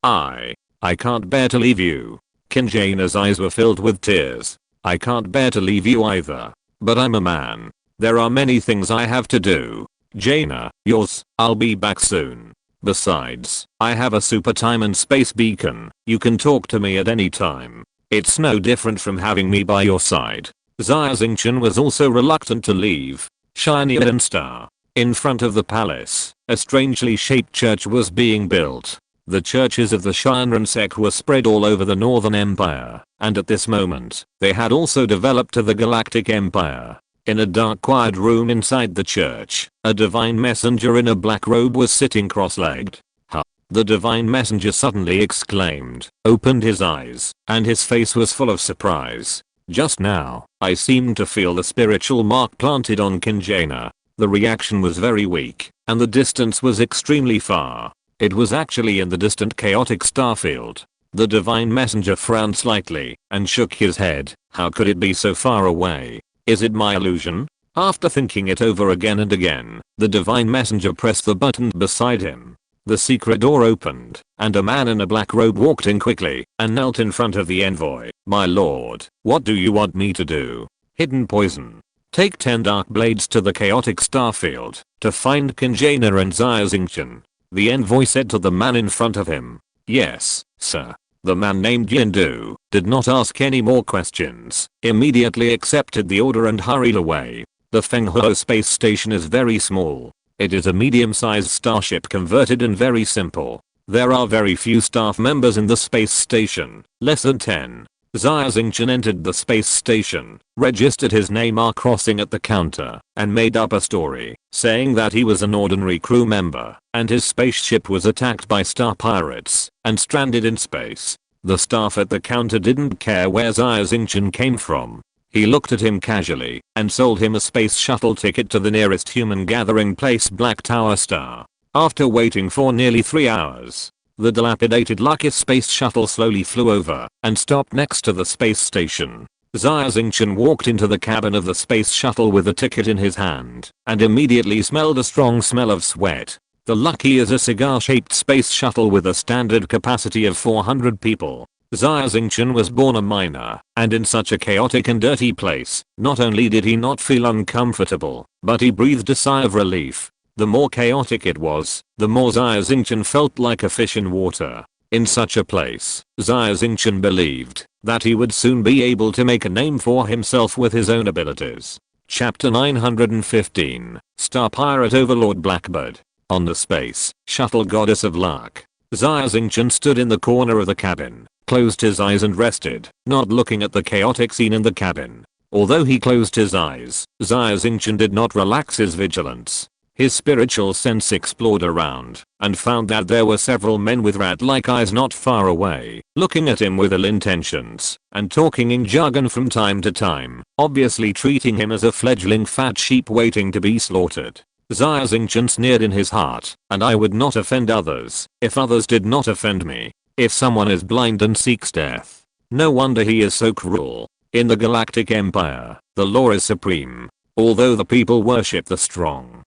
I can't bear to leave you. Kinjaina's eyes were filled with tears. I can't bear to leave you either. But I'm a man. There are many things I have to do. Jaina, yours, I'll be back soon. Besides, I have a super time and space beacon. You can talk to me at any time. It's no different from having me by your side. Xia Xingchen was also reluctant to leave. Shiny and Star. In front of the palace, a strangely shaped church was being built. The churches of the Shinran sect were spread all over the Northern Empire, and at this moment, they had also developed to the Galactic Empire. In a dark quiet room inside the church, a divine messenger in a black robe was sitting cross-legged. Huh. The divine messenger suddenly exclaimed, opened his eyes, and his face was full of surprise. Just now, I seemed to feel the spiritual mark planted on Kinjaina. The reaction was very weak, and the distance was extremely far. It was actually in the distant chaotic starfield. The divine messenger frowned slightly and shook his head. How could it be so far away? Is it my illusion? After thinking it over again and again, the divine messenger pressed the button beside him. The secret door opened, and a man in a black robe walked in quickly and knelt in front of the envoy. My lord, what do you want me to do? Hidden poison. Take 10 dark blades to the chaotic starfield to find Kinjaina and Xia Xingchen. The envoy said to the man in front of him. Yes, sir. The man named Yindu did not ask any more questions, immediately accepted the order and hurried away. The Fenghuo space station is very small. It is a medium-sized starship converted and very simple. There are very few staff members in the space station, less than 10. Xia Xingchen entered the space station, registered his name crossing at the counter, and made up a story, saying that he was an ordinary crew member, and his spaceship was attacked by star pirates, and stranded in space. The staff at the counter didn't care where Xia Xingchen came from. He looked at him casually, and sold him a space shuttle ticket to the nearest human gathering place, Black Tower Star. After waiting for nearly 3 hours, the dilapidated Lucky space shuttle slowly flew over and stopped next to the space station. Xia Xingchen walked into the cabin of the space shuttle with a ticket in his hand and immediately smelled a strong smell of sweat. The Lucky is a cigar-shaped space shuttle with a standard capacity of 400 people. Xia Xingchen was born a miner, and in such a chaotic and dirty place, not only did he not feel uncomfortable, but he breathed a sigh of relief. The more chaotic it was, the more Xia Xingchen felt like a fish in water. In such a place, Xia Xingchen believed that he would soon be able to make a name for himself with his own abilities. Chapter 915, Star Pirate Overlord Blackbird. On the space shuttle Goddess of Luck. Xia Xingchen stood in the corner of the cabin, closed his eyes and rested, not looking at the chaotic scene in the cabin. Although he closed his eyes, Xia Xingchen did not relax his vigilance. His spiritual sense explored around and found that there were several men with rat-like eyes not far away, looking at him with ill intentions and talking in jargon from time to time, obviously treating him as a fledgling fat sheep waiting to be slaughtered. Xia Xingchen sneered in his heart, and I would not offend others if others did not offend me. If someone is blind and seeks death, no wonder he is so cruel. In the Galactic Empire, the law is supreme. Although the people worship the strong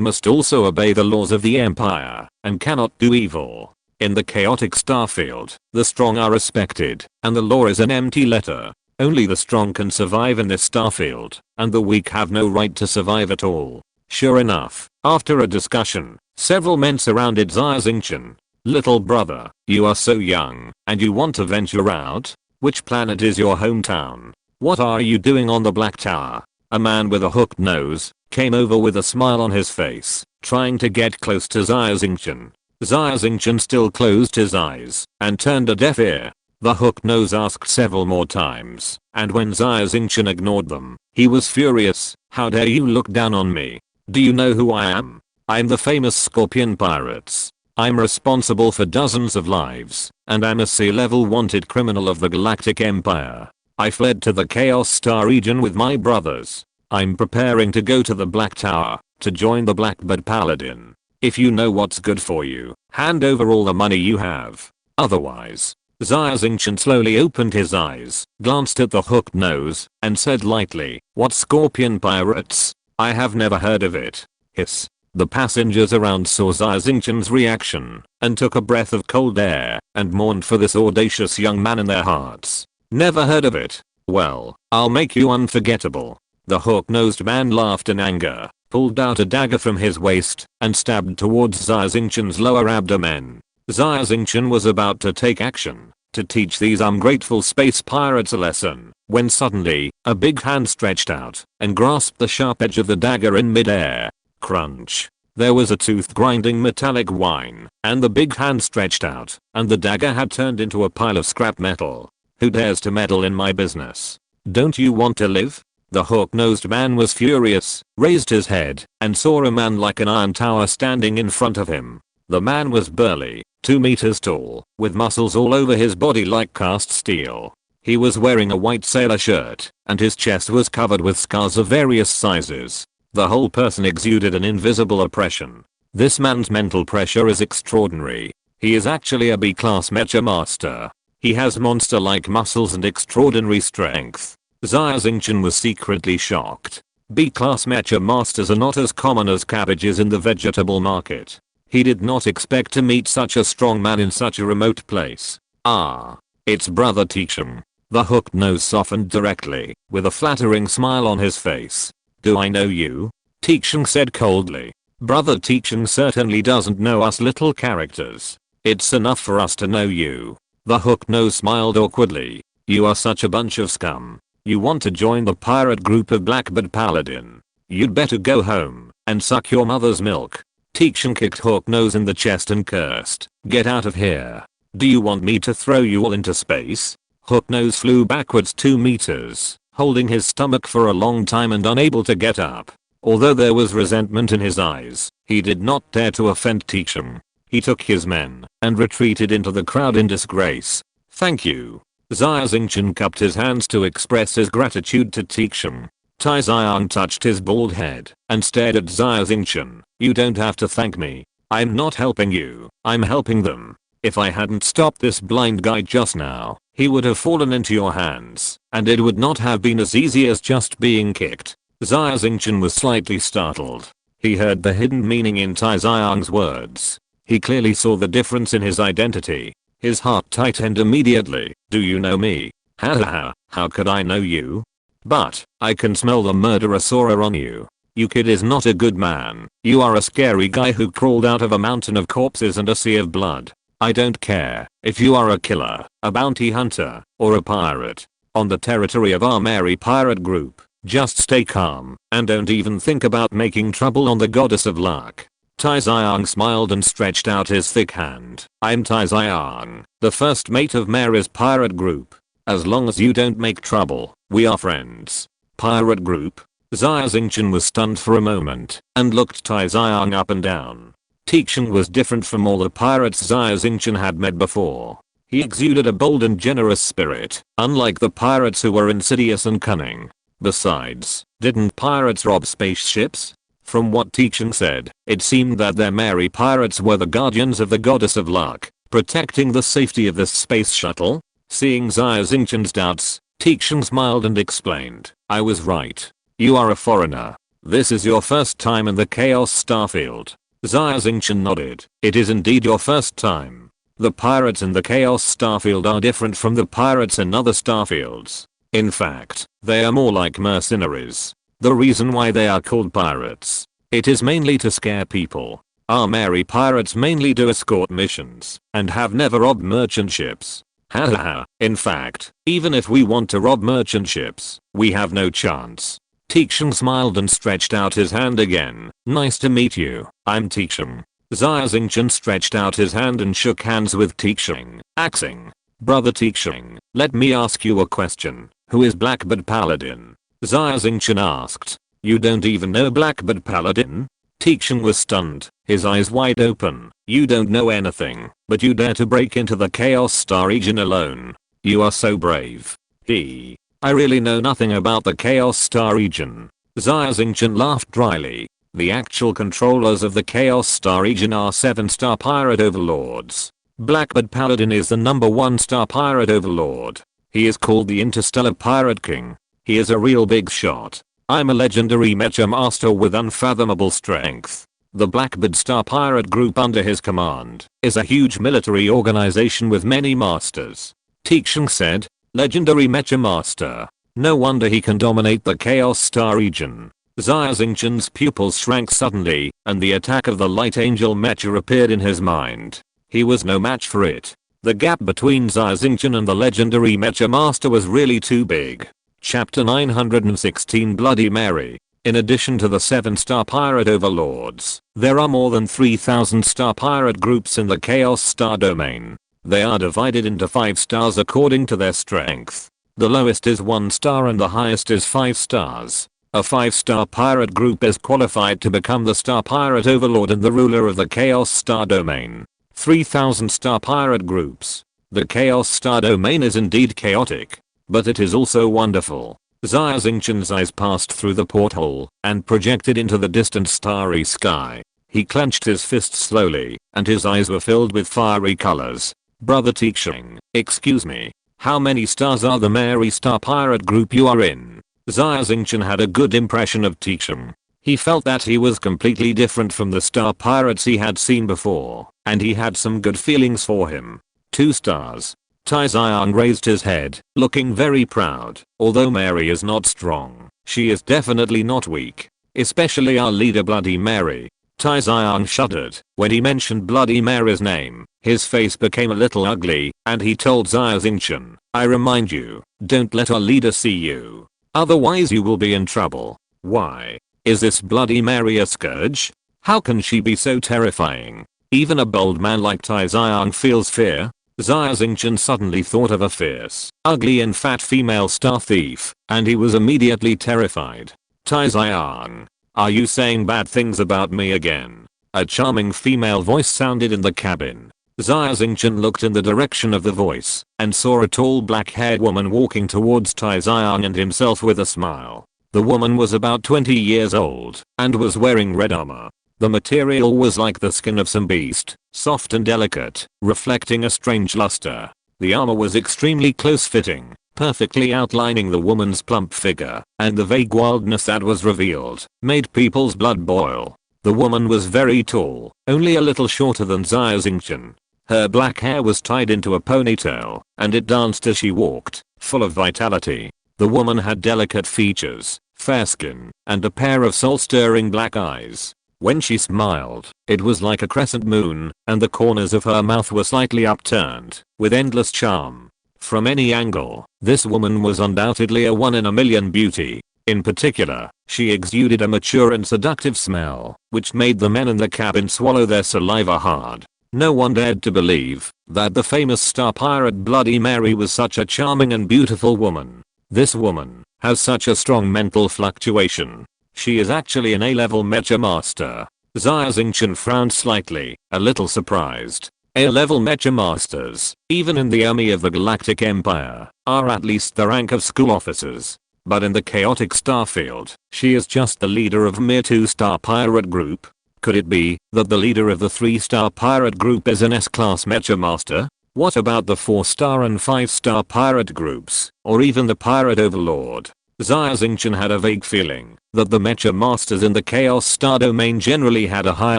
must also obey the laws of the Empire, and cannot do evil. In the chaotic starfield, the strong are respected, and the law is an empty letter. Only the strong can survive in this starfield, and the weak have no right to survive at all. Sure enough, after a discussion, several men surrounded Xia Xingchen. Little brother, you are so young, and you want to venture out? Which planet is your hometown? What are you doing on the Black Tower? A man with a hooked nose came over with a smile on his face, trying to get close to Xia Xingchen. Xia Xingchen still closed his eyes and turned a deaf ear. The hooked nose asked several more times, and when Xia Xingchen ignored them, he was furious. How dare you look down on me? Do you know who I am? I'm the famous Scorpion Pirates. I'm responsible for dozens of lives, and I'm a C-level wanted criminal of the Galactic Empire. I fled to the Chaos Star region with my brothers. I'm preparing to go to the Black Tower to join the Blackbird Paladin. If you know what's good for you, hand over all the money you have. Otherwise. Xia Xingchen slowly opened his eyes, glanced at the hooked nose, and said lightly, "What Scorpion Pirates? I have never heard of it." Hiss. The passengers around saw Xia Xingchen's reaction, and took a breath of cold air, and mourned for this audacious young man in their hearts. Never heard of it? Well, I'll make you unforgettable. The hook-nosed man laughed in anger, pulled out a dagger from his waist, and stabbed towards Xia Xingchen's lower abdomen. Xia Xingchen was about to take action, to teach these ungrateful space pirates a lesson, when suddenly, a big hand stretched out, and grasped the sharp edge of the dagger in midair. Crunch. There was a tooth-grinding metallic whine, and the big hand stretched out, and the dagger had turned into a pile of scrap metal. Who dares to meddle in my business? Don't you want to live? The hook-nosed man was furious, raised his head, and saw a man like an iron tower standing in front of him. The man was burly, 2 meters tall, with muscles all over his body like cast steel. He was wearing a white sailor shirt, and his chest was covered with scars of various sizes. The whole person exuded an invisible oppression. This man's mental pressure is extraordinary. He is actually a B-class mecha master. He has monster-like muscles and extraordinary strength. Xia Xingchen was secretly shocked. B-class mecha masters are not as common as cabbages in the vegetable market. He did not expect to meet such a strong man in such a remote place. Ah, it's Brother Xingchen. The hooked nose softened directly, with a flattering smile on his face. Do I know you? Xingchen said coldly. Brother Xingchen certainly doesn't know us little characters. It's enough for us to know you. The hooked nose smiled awkwardly. You are such a bunch of scum. You want to join the pirate group of Blackbird Paladin. You'd better go home and suck your mother's milk. Xingchen kicked Hook Nose in the chest and cursed. Get out of here. Do you want me to throw you all into space? Hook Nose flew backwards 2 meters, holding his stomach for a long time and unable to get up. Although there was resentment in his eyes, he did not dare to offend Xingchen. He took his men and retreated into the crowd in disgrace. Thank you. Xia Xingchen cupped his hands to express his gratitude to Xingchen. Tai Xiang touched his bald head and stared at Xia Xingchen. You don't have to thank me. I'm not helping you, I'm helping them. If I hadn't stopped this blind guy just now, he would have fallen into your hands, and it would not have been as easy as just being kicked. Xia Xingchen was slightly startled. He heard the hidden meaning in Tai Xiang's words. He clearly saw the difference in his identity. His heart tightened immediately. Do you know me? Ha, how could I know you? But, I can smell the murderous aura on you. You kid is not a good man. You are a scary guy who crawled out of a mountain of corpses and a sea of blood. I don't care if you are a killer, a bounty hunter, or a pirate. On the territory of our merry pirate group, just stay calm and don't even think about making trouble on the goddess of luck. Tai Xiang smiled and stretched out his thick hand. I'm Tai Xiang, the first mate of Mary's pirate group. As long as you don't make trouble, we are friends. Pirate group? Xia Xingchen was stunned for a moment and looked Tai Xiang up and down. Xingchen was different from all the pirates Xia Xingchen had met before. He exuded a bold and generous spirit, unlike the pirates who were insidious and cunning. Besides, didn't pirates rob spaceships? From what Xingchen said, it seemed that their merry pirates were the guardians of the goddess of luck, protecting the safety of this space shuttle. Seeing Xia Xingchen's doubts, Xingchen smiled and explained, I was right. You are a foreigner. This is your first time in the Chaos Starfield. Xia Xingchen nodded. It is indeed your first time. The pirates in the Chaos Starfield are different from the pirates in other starfields. In fact, they are more like mercenaries. The reason why they are called pirates. It is mainly to scare people. Our merry pirates mainly do escort missions and have never robbed merchant ships. Hahaha. In fact, even if we want to rob merchant ships, we have no chance. Xingchen smiled and stretched out his hand again. Nice to meet you. I'm Xingchen. Xia Xingchen stretched out his hand and shook hands with Xingchen, axing. Brother Xingchen, let me ask you a question. Who is Blackbeard Paladin? Xia Xingchen asked. You don't even know Blackbeard Paladin? Xingchen was stunned, his eyes wide open. You don't know anything, but you dare to break into the Chaos Star region alone. You are so brave. I really know nothing about the Chaos Star region. Xia Xingchen laughed dryly. The actual controllers of the Chaos Star region are 7-star pirate overlords. Blackbeard Paladin is the number 1-star pirate overlord. He is called the Interstellar Pirate King. He is a real big shot. I'm a legendary mecha master with unfathomable strength. The Blackbeard Star Pirate Group under his command is a huge military organization with many masters. Xingchen said, legendary mecha master. No wonder he can dominate the Chaos Star region. Xia Xingchen's pupils shrank suddenly, and the attack of the Light Angel mecha appeared in his mind. He was no match for it. The gap between Xia Xingchen and the legendary mecha master was really too big. Chapter 916 Bloody Mary. In addition to the 7-star pirate overlords, there are more than 3,000-star pirate groups in the Chaos Star domain. They are divided into 5 stars according to their strength. The lowest is 1 star and the highest is 5 stars. A 5-star pirate group is qualified to become the Star Pirate Overlord and the ruler of the Chaos Star domain. 3,000-star pirate groups. The Chaos Star domain is indeed chaotic, but it is also wonderful. Xia Xingchen's eyes passed through the porthole and projected into the distant starry sky. He clenched his fists slowly, and his eyes were filled with fiery colors. Brother Xingchen, excuse me, how many stars are the Mary Star Pirate group you are in? Xia Xingchen had a good impression of Xingchen. He felt that he was completely different from the star pirates he had seen before, and he had some good feelings for him. 2 stars. Tai Xiang raised his head, looking very proud. Although Mary is not strong, she is definitely not weak. Especially our leader Bloody Mary. Tai Xiang shuddered when he mentioned Bloody Mary's name. His face became a little ugly, and he told Xia Xingchen, I remind you, don't let our leader see you. Otherwise you will be in trouble. Why? Is this Bloody Mary a scourge? How can she be so terrifying? Even a bold man like Tai Xiang feels fear. Xia Xingchen suddenly thought of a fierce, ugly and fat female star thief, and he was immediately terrified. Tai Xiang, are you saying bad things about me again? A charming female voice sounded in the cabin. Xia Xingchen looked in the direction of the voice and saw a tall black-haired woman walking towards Tai Xiang and himself with a smile. The woman was about 20 years old and was wearing red armor. The material was like the skin of some beast, soft and delicate, reflecting a strange luster. The armor was extremely close-fitting, perfectly outlining the woman's plump figure, and the vague wildness that was revealed made people's blood boil. The woman was very tall, only a little shorter than Xia Xingchen. Her black hair was tied into a ponytail, and it danced as she walked, full of vitality. The woman had delicate features, fair skin, and a pair of soul-stirring black eyes. When she smiled, it was like a crescent moon, and the corners of her mouth were slightly upturned, with endless charm. From any angle, this woman was undoubtedly a 1 in a million beauty. In particular, she exuded a mature and seductive smell, which made the men in the cabin swallow their saliva hard. No one dared to believe that the famous star pirate Bloody Mary was such a charming and beautiful woman. This woman has such a strong mental fluctuation. She is actually an A-level mecha master. Xia Xingchen frowned slightly, a little surprised. A-level mecha masters, even in the army of the Galactic Empire, are at least the rank of school officers. But in the chaotic starfield, she is just the leader of mere 2-star pirate group. Could it be that the leader of the 3-star pirate group is an S-class mecha master? What about the 4-star and 5-star pirate groups, or even the pirate overlord? Xia Xingchen had a vague feeling that the mecha masters in the Chaos Star domain generally had a higher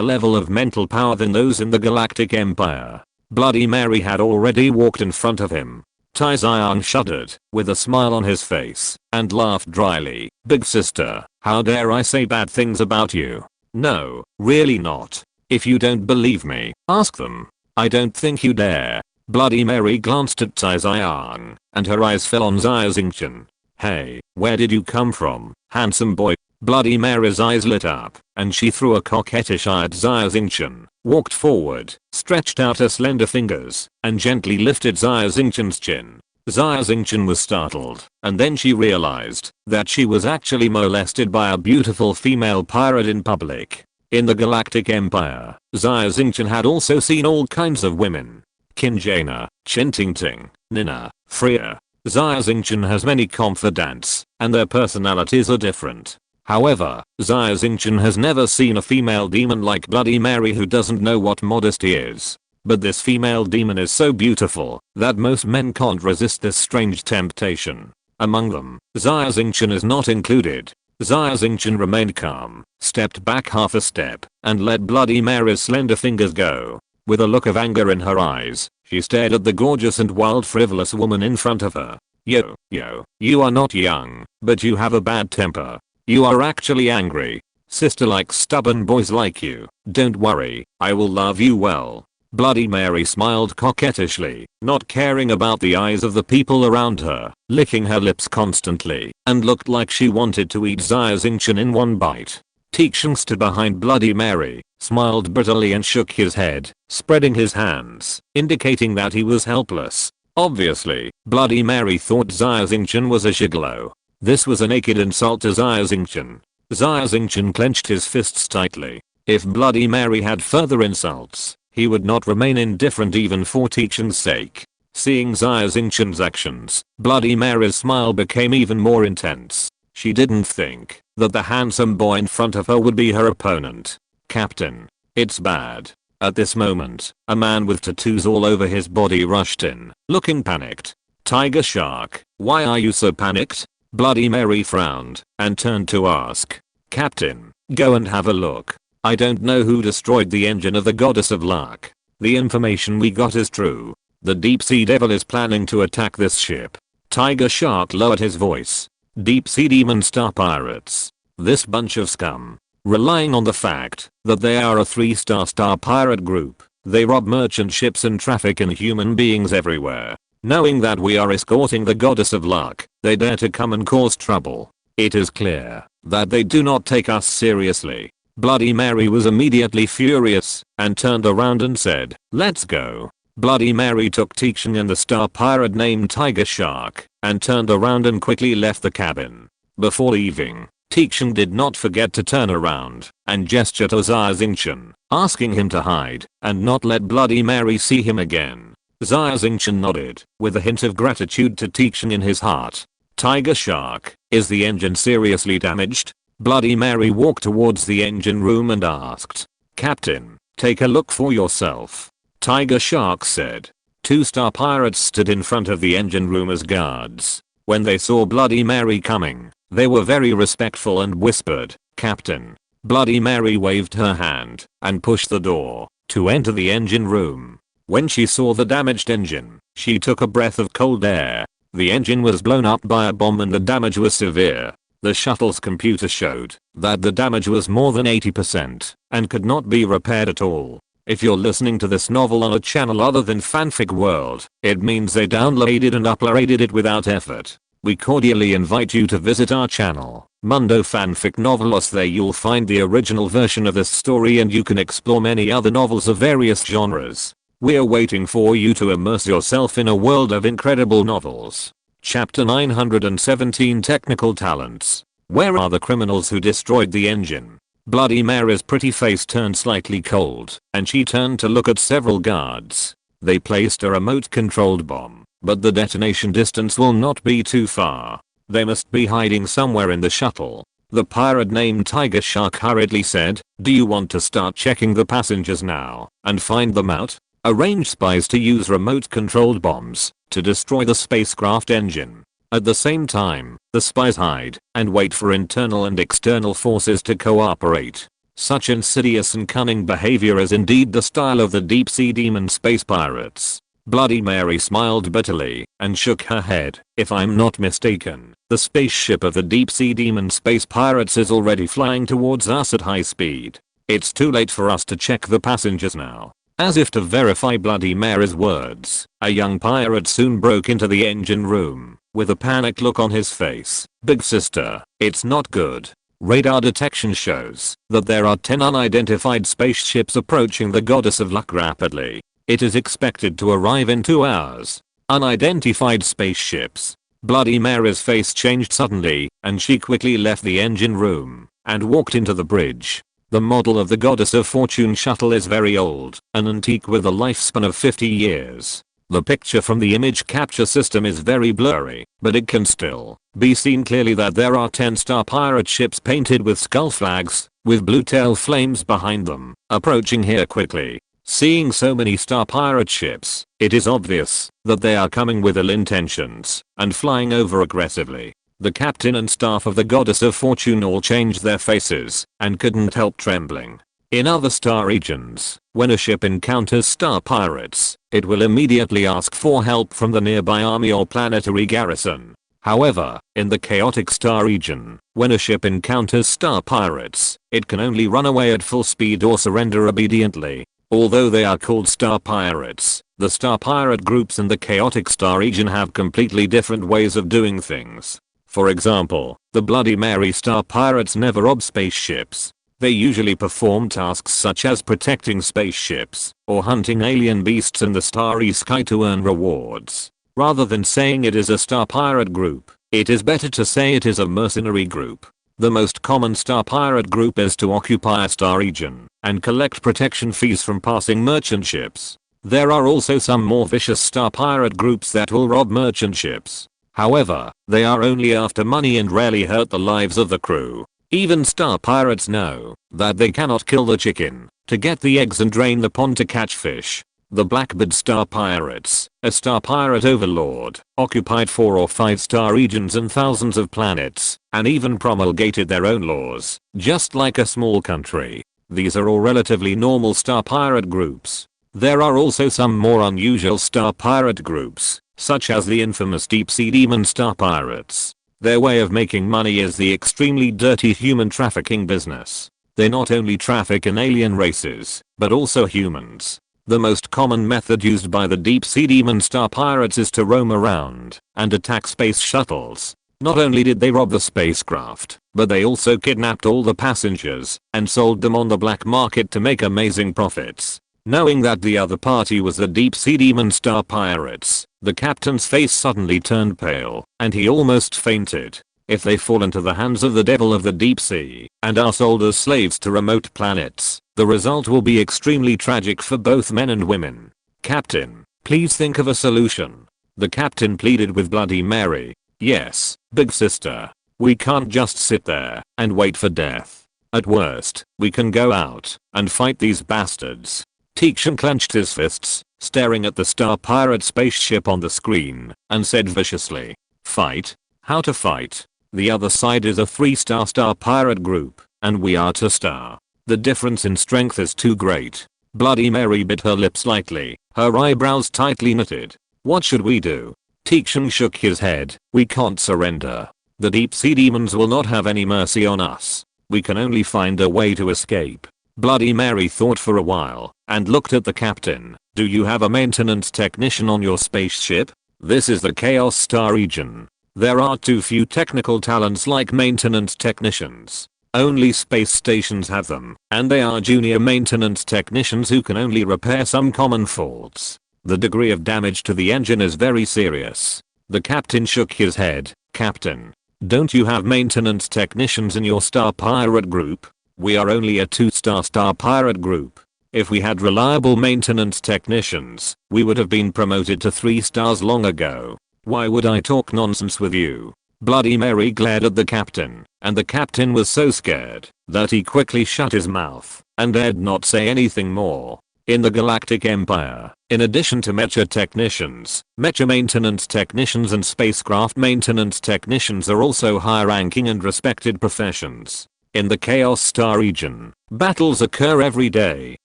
level of mental power than those in the Galactic Empire. Bloody Mary had already walked in front of him. Tai Xiang shuddered, with a smile on his face, and laughed dryly. Big sister, how dare I say bad things about you? No, really not. If you don't believe me, ask them. I don't think you dare. Bloody Mary glanced at Tai Xiang, and her eyes fell on Xia Xingchen. Hey, where did you come from, handsome boy? Bloody Mary's eyes lit up, and she threw a coquettish eye at Xia Xingchen, walked forward, stretched out her slender fingers, and gently lifted Xia Xingchen's chin. Xia Xingchen was startled, and then she realized that she was actually molested by a beautiful female pirate in public. In the Galactic Empire, Xia Xingchen had also seen all kinds of women. Kinjana, Chintingting, Nina, Freya. Xia Xingchen has many confidants, and their personalities are different. However, Xia Xingchen has never seen a female demon like Bloody Mary who doesn't know what modesty is. But this female demon is so beautiful that most men can't resist this strange temptation. Among them, Xia Xingchen is not included. Xia Xingchen remained calm, stepped back half a step, and let Bloody Mary's slender fingers go. With a look of anger in her eyes, she stared at the gorgeous and wild frivolous woman in front of her. Yo, you are not young, but you have a bad temper. You are actually angry. Sister likes stubborn boys like you. Don't worry, I will love you well. Bloody Mary smiled coquettishly, not caring about the eyes of the people around her, licking her lips constantly, and looked like she wanted to eat Xia Xingchen in one bite. Tixing stood behind Bloody Mary, smiled bitterly and shook his head, spreading his hands, indicating that he was helpless. Obviously, Bloody Mary thought Xia Xingchen was a gigolo. This was a naked insult to Xia Xingchen. Xia Xingchen clenched his fists tightly. If Bloody Mary had further insults, he would not remain indifferent even for Tixing's sake. Seeing Xia Xingchen's actions, Bloody Mary's smile became even more intense. She didn't think that the handsome boy in front of her would be her opponent. Captain, it's bad. At this moment, a man with tattoos all over his body rushed in, looking panicked. Tiger Shark, why are you so panicked? Bloody Mary frowned and turned to ask. Captain, go and have a look. I don't know who destroyed the engine of the Goddess of Luck. The information we got is true. The Deep Sea Devil is planning to attack this ship. Tiger Shark lowered his voice. Deep Sea Demon Star Pirates. This bunch of scum. Relying on the fact that they are a 3-star star pirate group, they rob merchant ships and traffic in human beings everywhere. Knowing that we are escorting the Goddess of Luck, they dare to come and cause trouble. It is clear that they do not take us seriously. Bloody Mary was immediately furious and turned around and said, let's go. Bloody Mary took Tixing and the star pirate named Tiger Shark and turned around and quickly left the cabin. Before leaving, Tixing did not forget to turn around and gesture to Xia Xingchen, asking him to hide and not let Bloody Mary see him again. Xia Xingchen nodded, with a hint of gratitude to Tixing in his heart. Tiger Shark, is the engine seriously damaged? Bloody Mary walked towards the engine room and asked. Captain, take a look for yourself. Tiger Shark said. 2-star pirates stood in front of the engine room as guards. When they saw Bloody Mary coming, they were very respectful and whispered, Captain. Bloody Mary waved her hand and pushed the door to enter the engine room. When she saw the damaged engine, she took a breath of cold air. The engine was blown up by a bomb and the damage was severe. The shuttle's computer showed that the damage was more than 80% and could not be repaired at all. If you're listening to this novel on a channel other than Fanfic World, it means they downloaded and uploaded it without effort. We cordially invite you to visit our channel, Mundo Fanfic Novelos. There you'll find the original version of this story and you can explore many other novels of various genres. We're waiting for you to immerse yourself in a world of incredible novels. Chapter 917 Technical Talents. Where are the criminals who destroyed the engine? Bloody Mary's pretty face turned slightly cold, and she turned to look at several guards. They placed a remote-controlled bomb, but the detonation distance will not be too far. They must be hiding somewhere in the shuttle. The pirate named Tiger Shark hurriedly said, do you want to start checking the passengers now and find them out? arrange spies to use remote-controlled bombs to destroy the spacecraft engine. At the same time, the spies hide and wait for internal and external forces to cooperate. Such insidious and cunning behavior is indeed the style of the deep-sea demon space pirates. Bloody Mary smiled bitterly and shook her head. If I'm not mistaken, the spaceship of the deep-sea demon space pirates is already flying towards us at high speed. It's too late for us to check the passengers now. As if to verify Bloody Mary's words, a young pirate soon broke into the engine room with a panicked look on his face. Big sister, it's not good. Radar detection shows that there are 10 unidentified spaceships approaching the Goddess of Luck rapidly. It is expected to arrive in 2 hours. Unidentified spaceships. Bloody Mary's face changed suddenly, and she quickly left the engine room and walked into the bridge. The model of the Goddess of Fortune shuttle is very old, an antique with a lifespan of 50 years. The picture from the image capture system is very blurry, but it can still be seen clearly that there are 10 star pirate ships painted with skull flags, with blue tail flames behind them, approaching here quickly. Seeing so many star pirate ships, it is obvious that they are coming with ill intentions and flying over aggressively. The captain and staff of the Goddess of Fortune all changed their faces and couldn't help trembling. In other star regions, when a ship encounters star pirates, it will immediately ask for help from the nearby army or planetary garrison. However, in the chaotic star region, when a ship encounters star pirates, it can only run away at full speed or surrender obediently. Although they are called star pirates, the star pirate groups in the chaotic star region have completely different ways of doing things. For example, the Bloody Mary star pirates never rob spaceships. They usually perform tasks such as protecting spaceships or hunting alien beasts in the starry sky to earn rewards. Rather than saying it is a star pirate group, it is better to say it is a mercenary group. The most common star pirate group is to occupy a star region and collect protection fees from passing merchant ships. There are also some more vicious star pirate groups that will rob merchant ships. However, they are only after money and rarely hurt the lives of the crew. Even star pirates know that they cannot kill the chicken to get the eggs and drain the pond to catch fish. The Blackbird star pirates, a star pirate overlord, occupied 4 or 5 star regions and thousands of planets, and even promulgated their own laws, just like a small country. These are all relatively normal star pirate groups. There are also some more unusual star pirate groups, such as the infamous deep-sea demon star pirates. Their way of making money is the extremely dirty human trafficking business. They not only traffic in alien races, but also humans. The most common method used by the deep-sea demon star pirates is to roam around and attack space shuttles. Not only did they rob the spacecraft, but they also kidnapped all the passengers and sold them on the black market to make amazing profits. Knowing that the other party was the deep-sea demon star pirates, the captain's face suddenly turned pale, and he almost fainted. If they fall into the hands of the devil of the deep sea and are sold as slaves to remote planets, the result will be extremely tragic for both men and women. Captain, please think of a solution. The captain pleaded with Bloody Mary. Yes, big sister. We can't just sit there and wait for death. At worst, we can go out and fight these bastards. Xia clenched his fists, staring at the star pirate spaceship on the screen, and said viciously, "Fight? How to fight? The other side is a 3-star star pirate group, and we are 2-star. The difference in strength is too great." Bloody Mary bit her lip slightly, her eyebrows tightly knitted. "What should we do?" Xia shook his head. "We can't surrender. The deep-sea demons will not have any mercy on us. We can only find a way to escape." Bloody Mary thought for a while and looked at the captain. "Do you have a maintenance technician on your spaceship? This is the Chaos Star region. There are too few technical talents like maintenance technicians. Only space stations have them, and they are junior maintenance technicians who can only repair some common faults. The degree of damage to the engine is very serious." The captain shook his head. "Captain, don't you have maintenance technicians in your star pirate group? We are only a 2-star star pirate group. If we had reliable maintenance technicians, we would have been promoted to 3 stars long ago. Why would I talk nonsense with you?" Bloody Mary glared at the captain, and the captain was so scared that he quickly shut his mouth and dared not say anything more. In the Galactic Empire, in addition to mecha technicians, mecha maintenance technicians and spacecraft maintenance technicians are also high-ranking and respected professions. In the Chaos Star region, battles occur every day,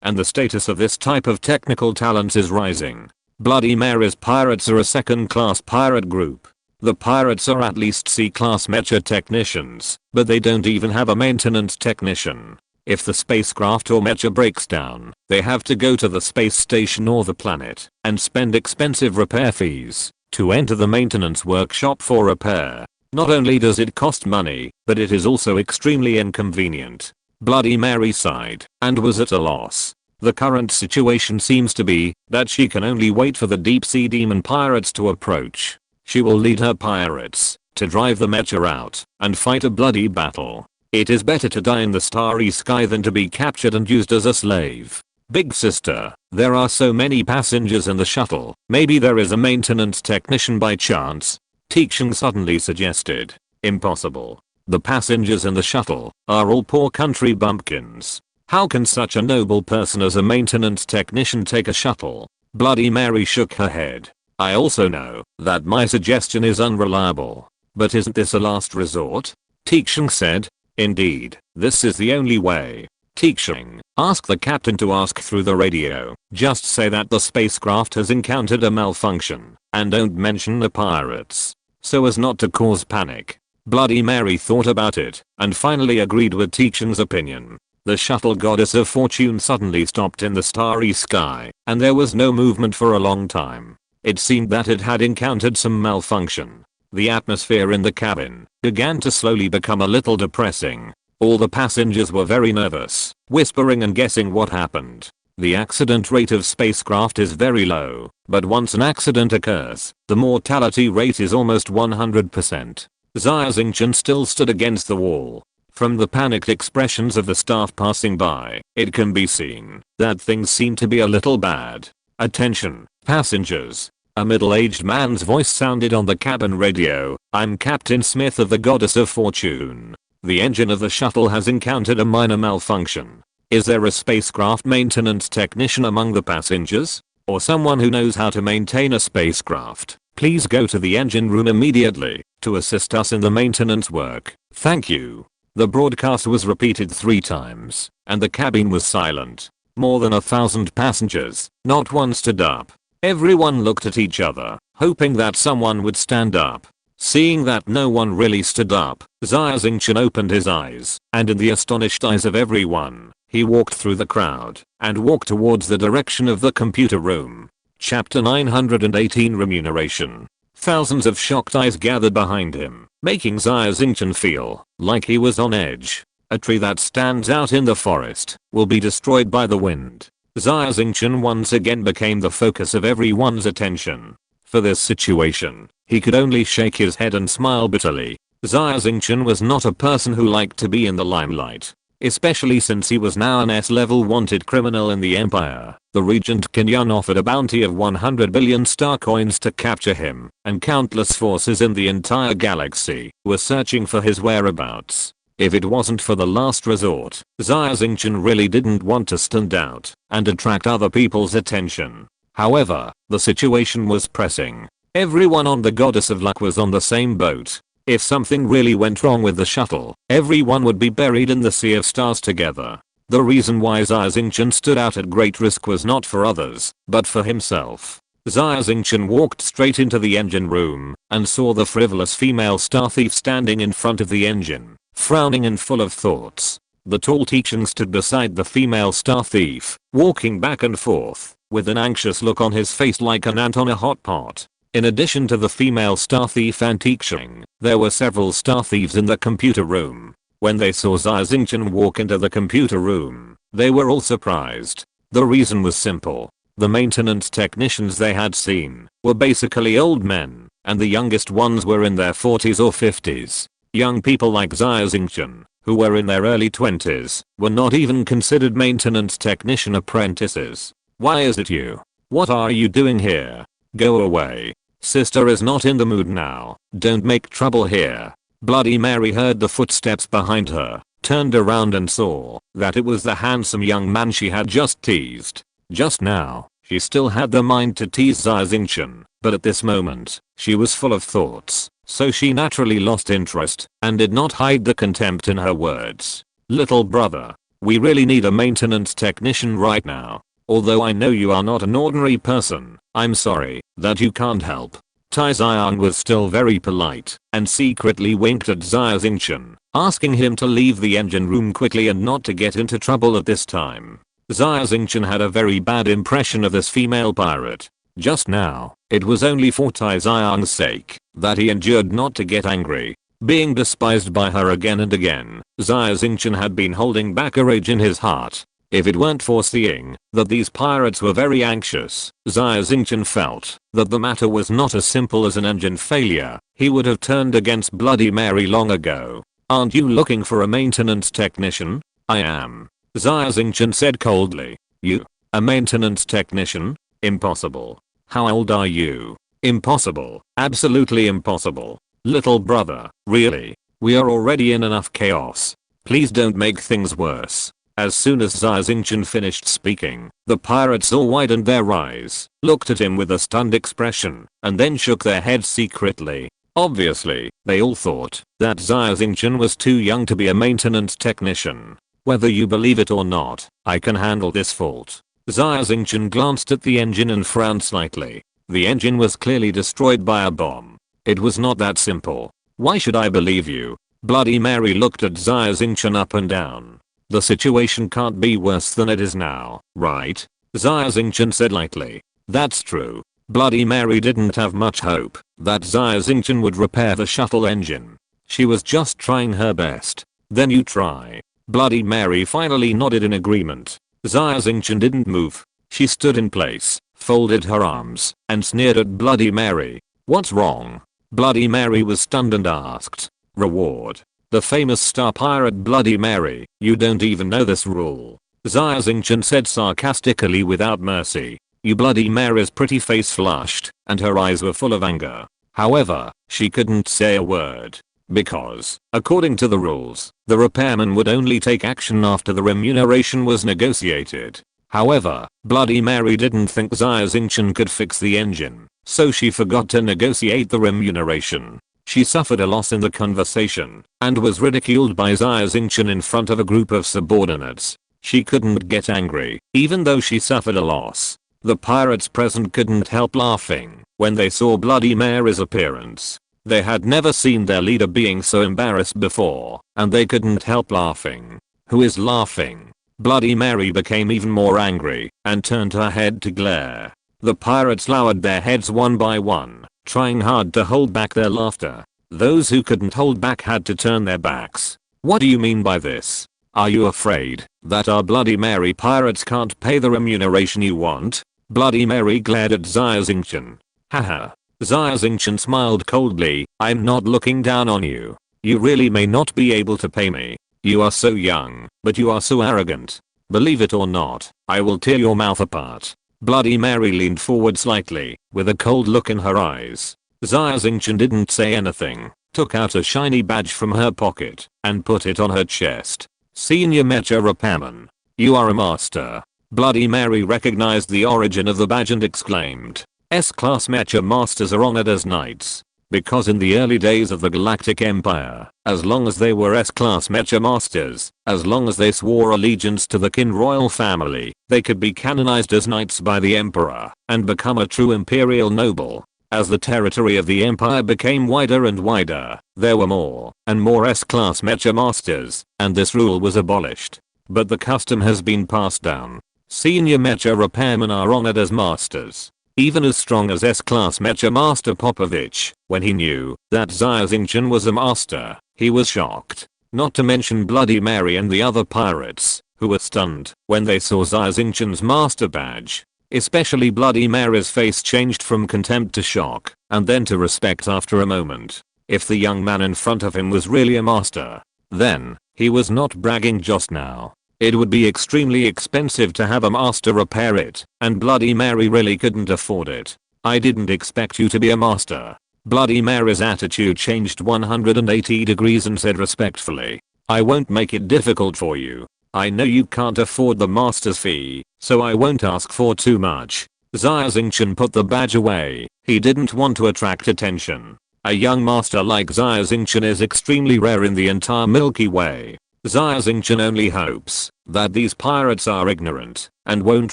and the status of this type of technical talents is rising. Bloody Mary's pirates are a second-class pirate group. The pirates are at least C-class mecha technicians, but they don't even have a maintenance technician. If the spacecraft or mecha breaks down, they have to go to the space station or the planet and spend expensive repair fees to enter the maintenance workshop for repair. Not only does it cost money, but it is also extremely inconvenient. Bloody Mary sighed and was at a loss. The current situation seems to be that she can only wait for the deep sea demon pirates to approach. She will lead her pirates to drive the mecha out and fight a bloody battle. It is better to die in the starry sky than to be captured and used as a slave. Big sister, there are so many passengers in the shuttle. Maybe there is a maintenance technician by chance. Xia suddenly suggested. Impossible. The passengers in the shuttle are all poor country bumpkins. How can such a noble person as a maintenance technician take a shuttle? Bloody Mary shook her head. I also know that my suggestion is unreliable. But isn't this a last resort? Xia said. Indeed, this is the only way. Xia, ask the captain to ask through the radio. Just say that the spacecraft has encountered a malfunction, and don't mention the pirates, so as not to cause panic. Bloody Mary thought about it, and finally agreed with Xia's opinion. The shuttle goddess of fortune suddenly stopped in the starry sky, and there was no movement for a long time. It seemed that it had encountered some malfunction. The atmosphere in the cabin began to slowly become a little depressing. All the passengers were very nervous, whispering and guessing what happened. The accident rate of spacecraft is very low, but once an accident occurs, the mortality rate is almost 100%. Xia Xingchen still stood against the wall. From the panicked expressions of the staff passing by, it can be seen that things seem to be a little bad. Attention, passengers. A middle-aged man's voice sounded on the cabin radio. I'm Captain Smith of the Goddess of Fortune. The engine of the shuttle has encountered a minor malfunction. Is there a spacecraft maintenance technician among the passengers? Or someone who knows how to maintain a spacecraft? Please go to the engine room immediately to assist us in the maintenance work. Thank you. The broadcast was repeated 3 times, and the cabin was silent. More than 1,000 passengers, not one stood up. Everyone looked at each other, hoping that someone would stand up. Seeing that no one really stood up, Xia Xingchen opened his eyes, and in the astonished eyes of everyone, he walked through the crowd and walked towards the direction of the computer room. Chapter 918 Remuneration. Thousands of shocked eyes gathered behind him, making Xia Xingchen feel like he was on edge. A tree that stands out in the forest will be destroyed by the wind. Xia Xingchen once again became the focus of everyone's attention. For this situation, he could only shake his head and smile bitterly. Xia Xingchen was not a person who liked to be in the limelight, especially since he was now an S-level wanted criminal in the Empire. The Regent Kinyan offered a bounty of 100 billion star coins to capture him, and countless forces in the entire galaxy were searching for his whereabouts. If it wasn't for the last resort, Xia Xingchen really didn't want to stand out and attract other people's attention. However, the situation was pressing. Everyone on the Goddess of Luck was on the same boat. If something really went wrong with the shuttle, everyone would be buried in the sea of stars together. The reason why Xia Xingchen stood out at great risk was not for others, but for himself. Xia Xingchen walked straight into the engine room and saw the frivolous female star thief standing in front of the engine, frowning and full of thoughts. The tall Xia stood beside the female star thief, walking back and forth, with an anxious look on his face like an ant on a hot pot. In addition to the female star thief and Xia, there were several star thieves in the computer room. When they saw Xia Xingchen walk into the computer room, they were all surprised. The reason was simple. The maintenance technicians they had seen were basically old men, and the youngest ones were in their 40s or 50s. Young people like Xia Xingchen, who were in their early 20s, were not even considered maintenance technician apprentices. Why is it you? What are you doing here? Go away. Sister is not in the mood now. Don't make trouble here. Bloody Mary heard the footsteps behind her, turned around and saw that it was the handsome young man she had just teased. Just now, she still had the mind to tease Xia Xingchen, but at this moment, she was full of thoughts, so she naturally lost interest and did not hide the contempt in her words. Little brother, we really need a maintenance technician right now. Although I know you are not an ordinary person, I'm sorry that you can't help. Tai Xiang was still very polite and secretly winked at Xia Xingchen, asking him to leave the engine room quickly and not to get into trouble at this time. Xia Xingchen had a very bad impression of this female pirate. Just now, it was only for Tai Xiang's sake that he endured not to get angry. Being despised by her again and again, Xia Xingchen had been holding back a rage in his heart. If it weren't for seeing that these pirates were very anxious, Xia Xingchen felt that the matter was not as simple as an engine failure. He would have turned against Bloody Mary long ago. Aren't you looking for a maintenance technician? I am. Xia Xingchen said coldly. You? A maintenance technician? Impossible. How old are you? Impossible. Absolutely impossible. Little brother, really? We are already in enough chaos. Please don't make things worse. As soon as Xia Xingchen finished speaking, the pirates all widened their eyes, looked at him with a stunned expression, and then shook their heads secretly. Obviously, they all thought that Xia Xingchen was too young to be a maintenance technician. Whether you believe it or not, I can handle this fault. Xia Xingchen glanced at the engine and frowned slightly. The engine was clearly destroyed by a bomb. It was not that simple. Why should I believe you? Bloody Mary looked at Xia Xingchen up and down. The situation can't be worse than it is now, right? Xia Xingchen said lightly. That's true. Bloody Mary didn't have much hope that Xia Xingchen would repair the shuttle engine. She was just trying her best. Then you try. Bloody Mary finally nodded in agreement. Xia Xingchen didn't move. She stood in place, folded her arms, and sneered at Bloody Mary. What's wrong? Bloody Mary was stunned and asked. Reward. The famous star pirate Bloody Mary, you don't even know this rule. Xia Xingchen said sarcastically without mercy. You Bloody Mary's pretty face flushed, and her eyes were full of anger. However, she couldn't say a word. Because, according to the rules, the repairman would only take action after the remuneration was negotiated. However, Bloody Mary didn't think Xia Xingchen could fix the engine, so she forgot to negotiate the remuneration. She suffered a loss in the conversation, and was ridiculed by Xia Xingchen in front of a group of subordinates. She couldn't get angry, even though she suffered a loss. The pirates present couldn't help laughing when they saw Bloody Mary's appearance. They had never seen their leader being so embarrassed before, and they couldn't help laughing. Who is laughing? Bloody Mary became even more angry, and turned her head to glare. The pirates lowered their heads one by one, trying hard to hold back their laughter. Those who couldn't hold back had to turn their backs. What do you mean by this? Are you afraid that our Bloody Mary pirates can't pay the remuneration you want? Bloody Mary glared at Xia Xingchen. Haha. Xia Xingchen smiled coldly. I'm not looking down on you. You really may not be able to pay me. You are so young, but you are so arrogant. Believe it or not, I will tear your mouth apart. Bloody Mary leaned forward slightly, with a cold look in her eyes. Xia Xingchen didn't say anything, took out a shiny badge from her pocket, and put it on her chest. Senior Mecha Repairman. You are a master. Bloody Mary recognized the origin of the badge and exclaimed. S-class Mecha masters are honored as knights. Because in the early days of the Galactic Empire, as long as they were S-class Mecha masters, as long as they swore allegiance to the Qin royal family, they could be canonized as knights by the emperor, and become a true imperial noble. As the territory of the empire became wider and wider, there were more and more S-class Mecha masters, and this rule was abolished. But the custom has been passed down. Senior Mecha Repairmen are honored as masters. Even as strong as S-class Mecha Master Popovich, when he knew that Xia Xingchen was a master, he was shocked. Not to mention Bloody Mary and the other pirates, who were stunned when they saw Xia Xingchen's master badge. Especially Bloody Mary's face changed from contempt to shock, and then to respect after a moment. If the young man in front of him was really a master, then he was not bragging just now. It would be extremely expensive to have a master repair it, and Bloody Mary really couldn't afford it. I didn't expect you to be a master. Bloody Mary's attitude changed 180 degrees and said respectfully. I won't make it difficult for you. I know you can't afford the master's fee, so I won't ask for too much. Xia Xingchen put the badge away. He didn't want to attract attention. A young master like Xia Xingchen is extremely rare in the entire Milky Way. Xia Xingchen only hopes that these pirates are ignorant and won't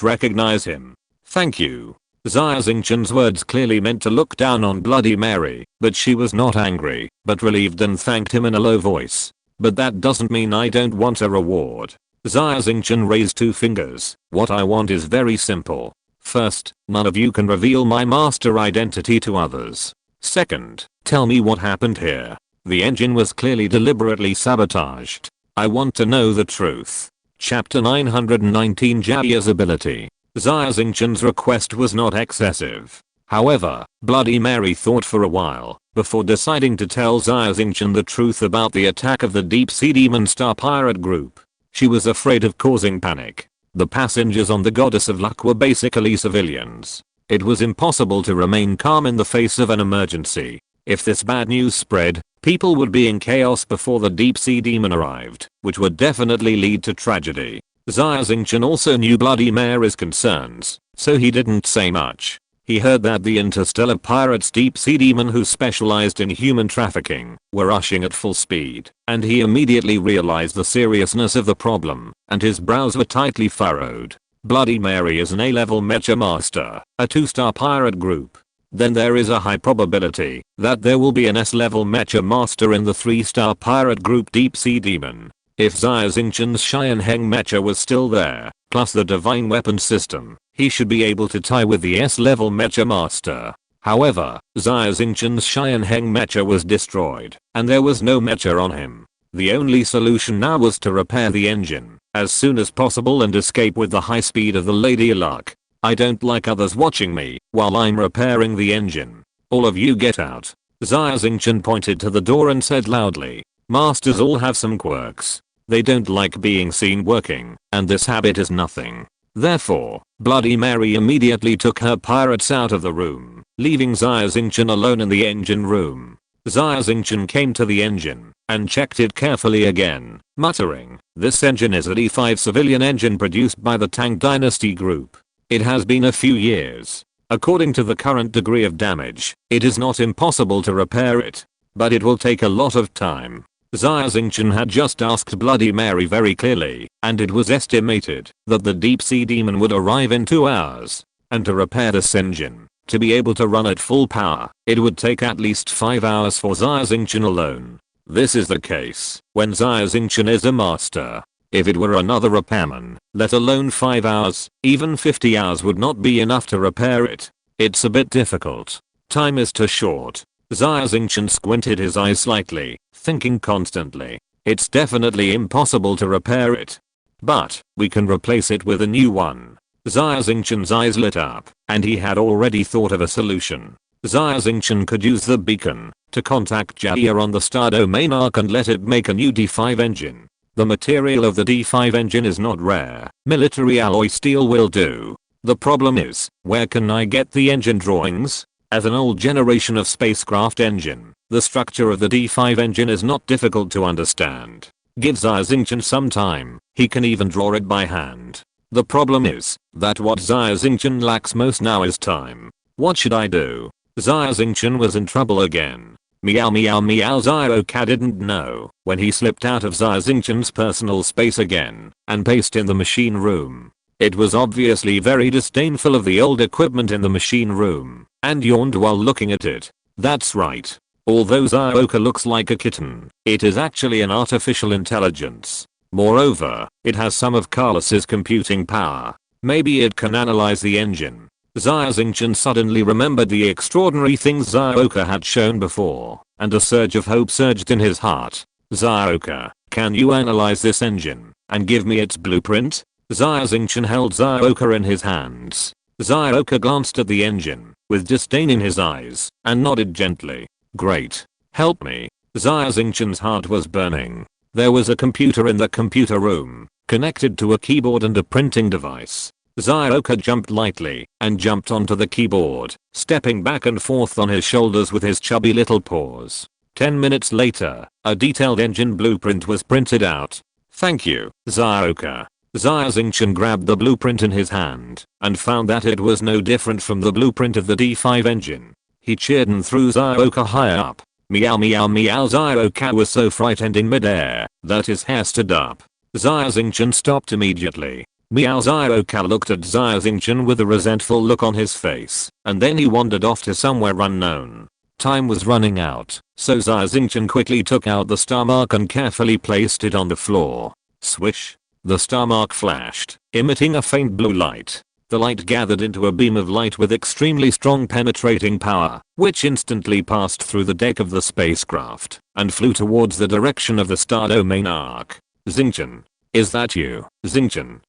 recognize him. Thank you. Xia Xingchen's words clearly meant to look down on Bloody Mary, but she was not angry, but relieved and thanked him in a low voice. But that doesn't mean I don't want a reward. Xia Xingchen raised 2 fingers. What I want is very simple. First, none of you can reveal my master identity to others. Second, tell me what happened here. The engine was clearly deliberately sabotaged. I want to know the truth. Chapter 919 Jia's ability. Xia Xingchen's request was not excessive. However, Bloody Mary thought for a while before deciding to tell Xia Xingchen the truth about the attack of the Deep Sea Demon Star Pirate group. She was afraid of causing panic. The passengers on the Goddess of Luck were basically civilians. It was impossible to remain calm in the face of an emergency. If this bad news spread, people would be in chaos before the Deep Sea Demon arrived, which would definitely lead to tragedy. Xia Xingchen also knew Bloody Mary's concerns, so he didn't say much. He heard that the interstellar pirates Deep Sea Demon who specialized in human trafficking were rushing at full speed, and he immediately realized the seriousness of the problem, and his brows were tightly furrowed. Bloody Mary is an A-level mecha master, a 2-star pirate group. Then there is a high probability that there will be an S-level mecha master in the 3-star pirate group Deep Sea Demon. If Xia Xingchen's Xianheng mecha was still there, plus the divine weapon system, he should be able to tie with the S-level mecha master. However, Xia Xingchen's Xianheng mecha was destroyed, and there was no mecha on him. The only solution now was to repair the engine as soon as possible and escape with the high speed of the Lady Luck. I don't like others watching me while I'm repairing the engine. All of you get out. Xia Xingchen pointed to the door and said loudly, masters all have some quirks. They don't like being seen working, and this habit is nothing. Therefore, Bloody Mary immediately took her pirates out of the room, leaving Xia Xingchen alone in the engine room. Xia Xingchen came to the engine and checked it carefully again, muttering, this engine is a D5 civilian engine produced by the Tang Dynasty Group. It has been a few years. According to the current degree of damage, it is not impossible to repair it, but it will take a lot of time. Xia Xingchen had just asked Bloody Mary very clearly, and it was estimated that the Deep Sea Demon would arrive in 2 hours. And to repair this engine, to be able to run at full power, it would take at least 5 hours for Xia Xingchen alone. This is the case when Xia Xingchen is a master. If it were another repairman, let alone 5 hours, even 50 hours would not be enough to repair it. It's a bit difficult. Time is too short. Xia Xingchen squinted his eyes slightly, thinking constantly. It's definitely impossible to repair it. But, we can replace it with a new one. Xia Xingchen's eyes lit up, and he had already thought of a solution. Xia Xingchen could use the beacon to contact Jia on the star domain arc and let it make a new D5 engine. The material of the D5 engine is not rare. Military alloy steel will do. The problem is, where can I get the engine drawings? As an old generation of spacecraft engine, the structure of the D5 engine is not difficult to understand. Give Xia Xingchen some time, he can even draw it by hand. The problem is that what Xia Xingchen lacks most now is time. What should I do? Xia Xingchen was in trouble again. Meow meow meow. Xia didn't know when he slipped out of Xia Xingchen's personal space again and paced in the machine room. It was obviously very disdainful of the old equipment in the machine room, and yawned while looking at it. That's right. Although Xia looks like a kitten, it is actually an artificial intelligence. Moreover, it has some of Carlos's computing power. Maybe it can analyze the engine. Xia Xingchen suddenly remembered the extraordinary things Xia had shown before, and a surge of hope surged in his heart. Xia, can you analyze this engine and give me its blueprint? Xia Xingchen held Xia in his hands. Xia glanced at the engine with disdain in his eyes and nodded gently. Great. Help me. Xia Xingchen's heart was burning. There was a computer in the computer room, connected to a keyboard and a printing device. Xia jumped lightly and jumped onto the keyboard, stepping back and forth on his shoulders with his chubby little paws. 10 minutes later, a detailed engine blueprint was printed out. Thank you, Zyaoka. Xia Xingchen grabbed the blueprint in his hand and found that it was no different from the blueprint of the D5 engine. He cheered and threw Zyaoka higher up. Meow meow meow. Zyaoka was so frightened in midair that his hair stood up. Xia Xingchen stopped immediately. Meow. Zyaoka looked at Xia Xingchen with a resentful look on his face, and then he wandered off to somewhere unknown. Time was running out, so Xia Xingchen quickly took out the star mark and carefully placed it on the floor. Swish. The star mark flashed, emitting a faint blue light. The light gathered into a beam of light with extremely strong penetrating power, which instantly passed through the deck of the spacecraft and flew towards the direction of the star domain arc. Xingchen. Is that you, Xingchen?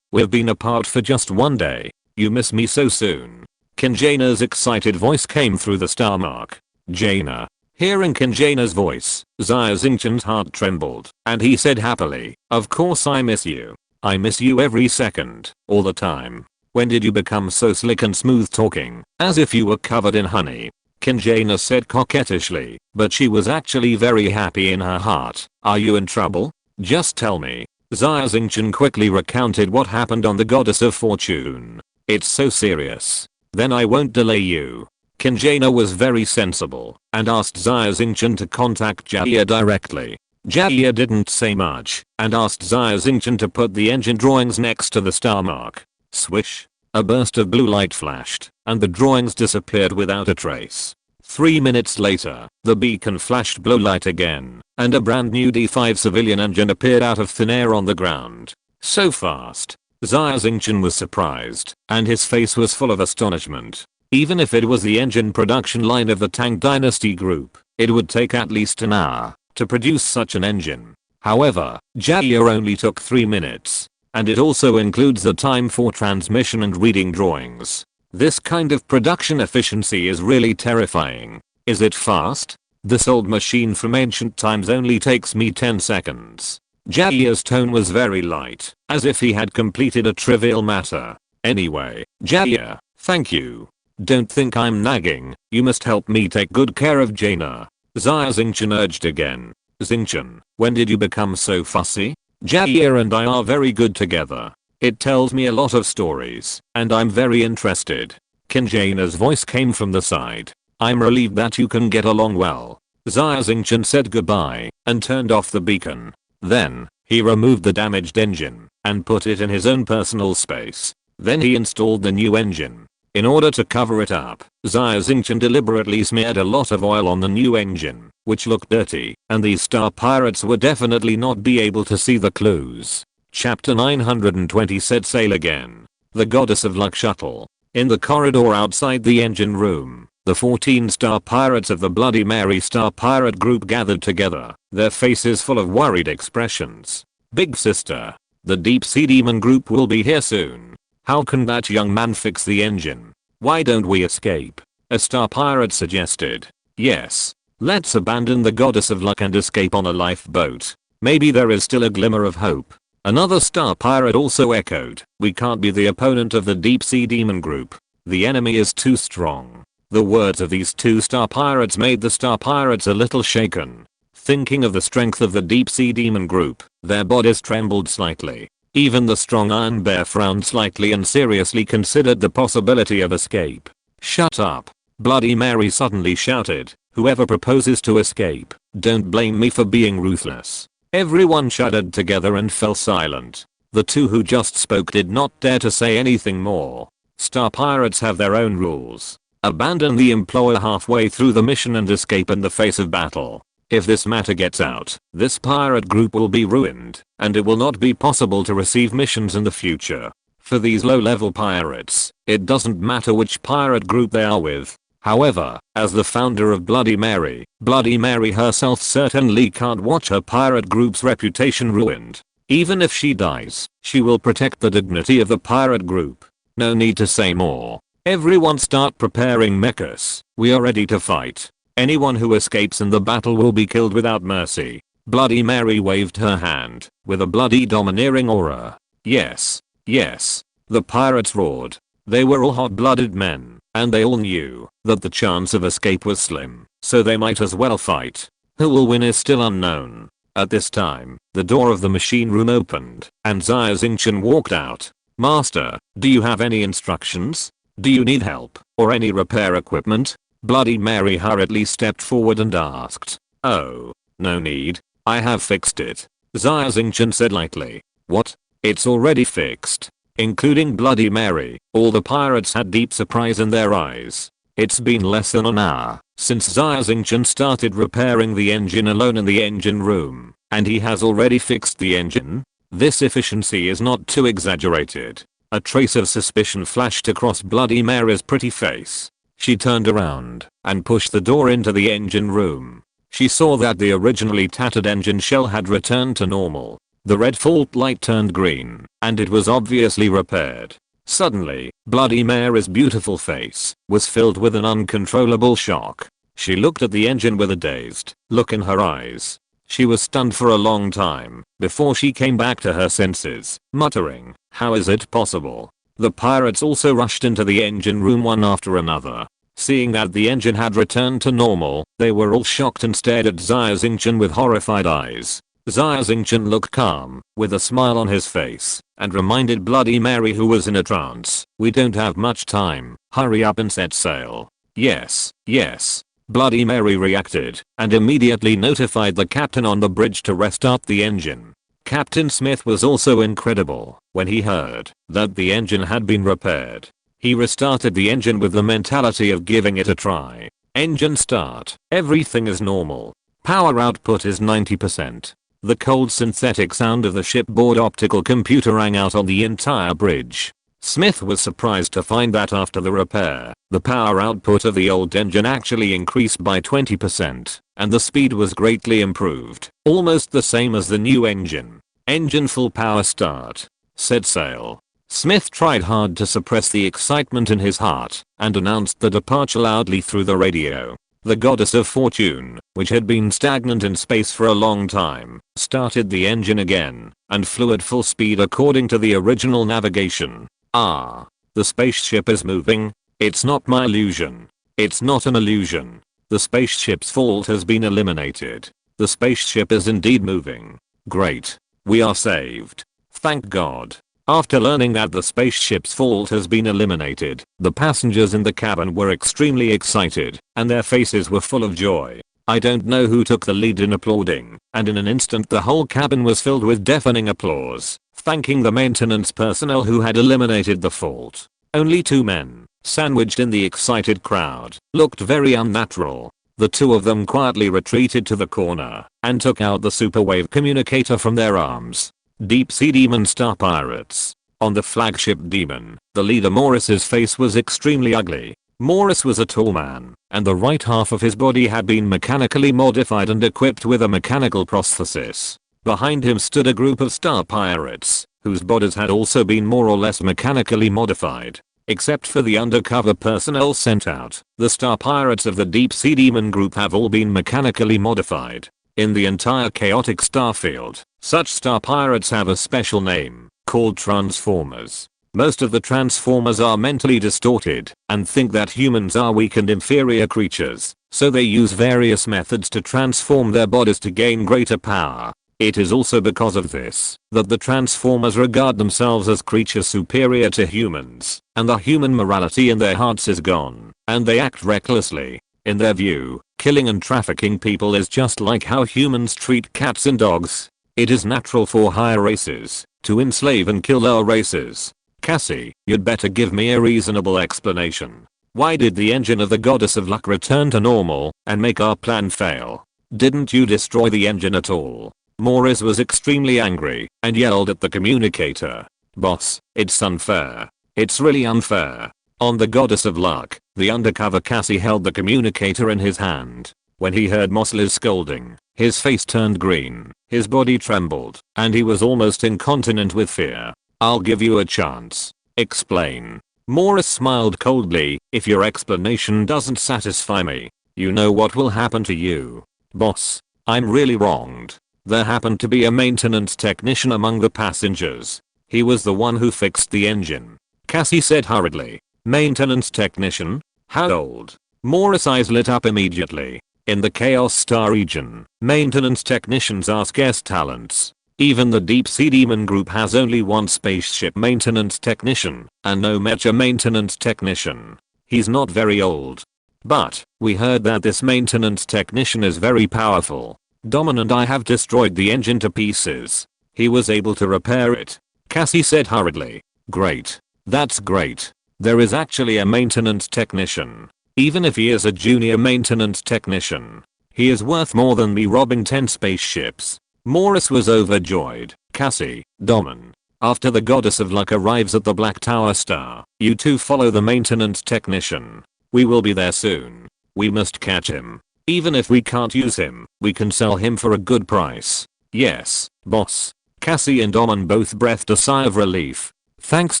We've been apart for just one day. You miss me so soon. Kinjaina's excited voice came through the star mark. Jaina. Hearing Kinjaina's voice, Xia Xingchen's heart trembled, and he said happily, "Of course I miss you. I miss you every second, all the time. When did you become so slick and smooth talking, as if you were covered in honey?" Kinjaina said coquettishly, but she was actually very happy in her heart. "Are you in trouble? Just tell me." Xia Xingchen quickly recounted what happened on the Goddess of Fortune. "It's so serious. Then I won't delay you." Kinjaina was very sensible and asked Xia Xingchen to contact Jia directly. Jia didn't say much and asked Xia Xingchen to put the engine drawings next to the star mark. Swish. A burst of blue light flashed and the drawings disappeared without a trace. 3 minutes later, the beacon flashed blue light again and a brand new D5 civilian engine appeared out of thin air on the ground. So fast. Xia Xingchen was surprised and his face was full of astonishment. Even if it was the engine production line of the Tang Dynasty group, it would take at least an hour to produce such an engine. However, Jia only took 3 minutes, and it also includes the time for transmission and reading drawings. This kind of production efficiency is really terrifying. Is it fast? This old machine from ancient times only takes me 10 seconds. Jia's tone was very light, as if he had completed a trivial matter. Anyway, Jia, thank you. Don't think I'm nagging, you must help me take good care of Jaina. Xia Xingchen urged again. Xingchen, when did you become so fussy? Jia and I are very good together. It tells me a lot of stories, and I'm very interested. Kinjaina's voice came from the side. I'm relieved that you can get along well. Xia Xingchen said goodbye and turned off the beacon. Then, he removed the damaged engine and put it in his own personal space. Then he installed the new engine. In order to cover it up, Xia Xingchen deliberately smeared a lot of oil on the new engine, which looked dirty, and these star pirates would definitely not be able to see the clues. Chapter 920 Set sail again. The Goddess of Luck shuttle. In the corridor outside the engine room, the 14 star pirates of the Bloody Mary star pirate group gathered together, their faces full of worried expressions. Big sister, the deep sea demon group will be here soon. How can that young man fix the engine? Why don't we escape? A star pirate suggested. Yes. Let's abandon the Goddess of Luck and escape on a lifeboat. Maybe there is still a glimmer of hope. Another star pirate also echoed. We can't be the opponent of the deep sea demon group. The enemy is too strong. The words of these 2 star pirates made the star pirates a little shaken. Thinking of the strength of the deep sea demon group, their bodies trembled slightly. Even the strong Iron Bear frowned slightly and seriously considered the possibility of escape. Shut up. Bloody Mary suddenly shouted. Whoever proposes to escape, don't blame me for being ruthless. Everyone shuddered together and fell silent. The 2 who just spoke did not dare to say anything more. Star pirates have their own rules. Abandon the employer halfway through the mission and escape in the face of battle. If this matter gets out, this pirate group will be ruined, and it will not be possible to receive missions in the future. For these low-level pirates, it doesn't matter which pirate group they are with. However, as the founder of Bloody Mary herself certainly can't watch her pirate group's reputation ruined. Even if she dies, she will protect the dignity of the pirate group. No need to say more. Everyone start preparing mechas. We are ready to fight. Anyone who escapes in the battle will be killed without mercy. Bloody Mary waved her hand with a bloody domineering aura. Yes. Yes. The pirates roared. They were all hot-blooded men, and they all knew that the chance of escape was slim, so they might as well fight. Who will win is still unknown. At this time, the door of the machine room opened, and Xia Xingchen walked out. "Master, do you have any instructions? Do you need help, or any repair equipment?" Bloody Mary hurriedly stepped forward and asked. "Oh, no need. I have fixed it," Xia Xingchen said lightly. "What? It's already fixed?" Including Bloody Mary, all the pirates had deep surprise in their eyes. It's been less than an hour since Xia Xingchen started repairing the engine alone in the engine room, and he has already fixed the engine? This efficiency is not too exaggerated. A trace of suspicion flashed across Bloody Mary's pretty face. She turned around and pushed the door into the engine room. She saw that the originally tattered engine shell had returned to normal. The red fault light turned green, and it was obviously repaired. Suddenly, Bloody Mary's beautiful face was filled with an uncontrollable shock. She looked at the engine with a dazed look in her eyes. She was stunned for a long time before she came back to her senses, muttering, "How is it possible?" The pirates also rushed into the engine room one after another. Seeing that the engine had returned to normal, they were all shocked and stared at Xia Xingchen with horrified eyes. Xia Xingchen looked calm, with a smile on his face, and reminded Bloody Mary, who was in a trance, "We don't have much time, hurry up and set sail." "Yes, yes." Bloody Mary reacted, and immediately notified the captain on the bridge to restart the engine. Captain Smith was also incredible when he heard that the engine had been repaired. He restarted the engine with the mentality of giving it a try. Engine start. Everything is normal. Power output is 90%. The cold synthetic sound of the shipboard optical computer rang out on the entire bridge. Smith was surprised to find that after the repair, the power output of the old engine actually increased by 20%, and the speed was greatly improved, almost the same as the new engine. "Engine full power start. Set sail." Smith tried hard to suppress the excitement in his heart, and announced the departure loudly through the radio. The goddess of fortune, which had been stagnant in space for a long time, started the engine again, and flew at full speed according to the original navigation. "Ah, the spaceship is moving. It's not my illusion. It's not an illusion. The spaceship's fault has been eliminated. The spaceship is indeed moving. Great. We are saved. Thank God." After learning that the spaceship's fault has been eliminated, the passengers in the cabin were extremely excited, and their faces were full of joy. I don't know who took the lead in applauding, and in an instant the whole cabin was filled with deafening applause, thanking the maintenance personnel who had eliminated the fault. Only two men, sandwiched in the excited crowd, looked very unnatural. The two of them quietly retreated to the corner, and took out the superwave communicator from their arms. Deep Sea Demon Star Pirates. On the flagship Demon, the leader Morris's face was extremely ugly. Morris was a tall man, and the right half of his body had been mechanically modified and equipped with a mechanical prosthesis. Behind him stood a group of star pirates, whose bodies had also been more or less mechanically modified. Except for the undercover personnel sent out, the star pirates of the Deep Sea Demon group have all been mechanically modified. In the entire chaotic starfield, such star pirates have a special name, called Transformers. Most of the Transformers are mentally distorted, and think that humans are weak and inferior creatures, so they use various methods to transform their bodies to gain greater power. It is also because of this, that the Transformers regard themselves as creatures superior to humans, and the human morality in their hearts is gone, and they act recklessly. In their view, killing and trafficking people is just like how humans treat cats and dogs. It is natural for higher races to enslave and kill lower races. Cassie, you'd better give me a reasonable explanation. Why did the engine of the Goddess of Luck return to normal and make our plan fail? Didn't you destroy the engine at all? Morris was extremely angry and yelled at the communicator. "Boss, it's unfair. It's really unfair." On the Goddess of Luck, the undercover Cassie held the communicator in his hand. When he heard Mosley's scolding, his face turned green, his body trembled, and he was almost incontinent with fear. "I'll give you a chance. Explain." Morris smiled coldly. "If your explanation doesn't satisfy me, you know what will happen to you." "Boss, I'm really wronged. There happened to be a maintenance technician among the passengers. He was the one who fixed the engine," Cassie said hurriedly. "Maintenance technician? How old?" Morris' eyes lit up immediately. In the Chaos Star region, maintenance technicians are scarce talents. Even the Deep Sea Demon Group has only one spaceship maintenance technician and no mecha maintenance technician. He's not very old. But we heard that this maintenance technician is very powerful. Domin and I have destroyed the engine to pieces. He was able to repair it. Cassie said hurriedly. Great. That's great. There is actually a maintenance technician. Even if he is a junior maintenance technician, he is worth more than me robbing 10 spaceships. Morris was overjoyed. Cassie, Domin. After the goddess of luck arrives at the Black Tower Star, you two follow the maintenance technician. We will be there soon. We must catch him. Even if we can't use him, we can sell him for a good price. Yes, boss. Cassie and Domin both breathed a sigh of relief. Thanks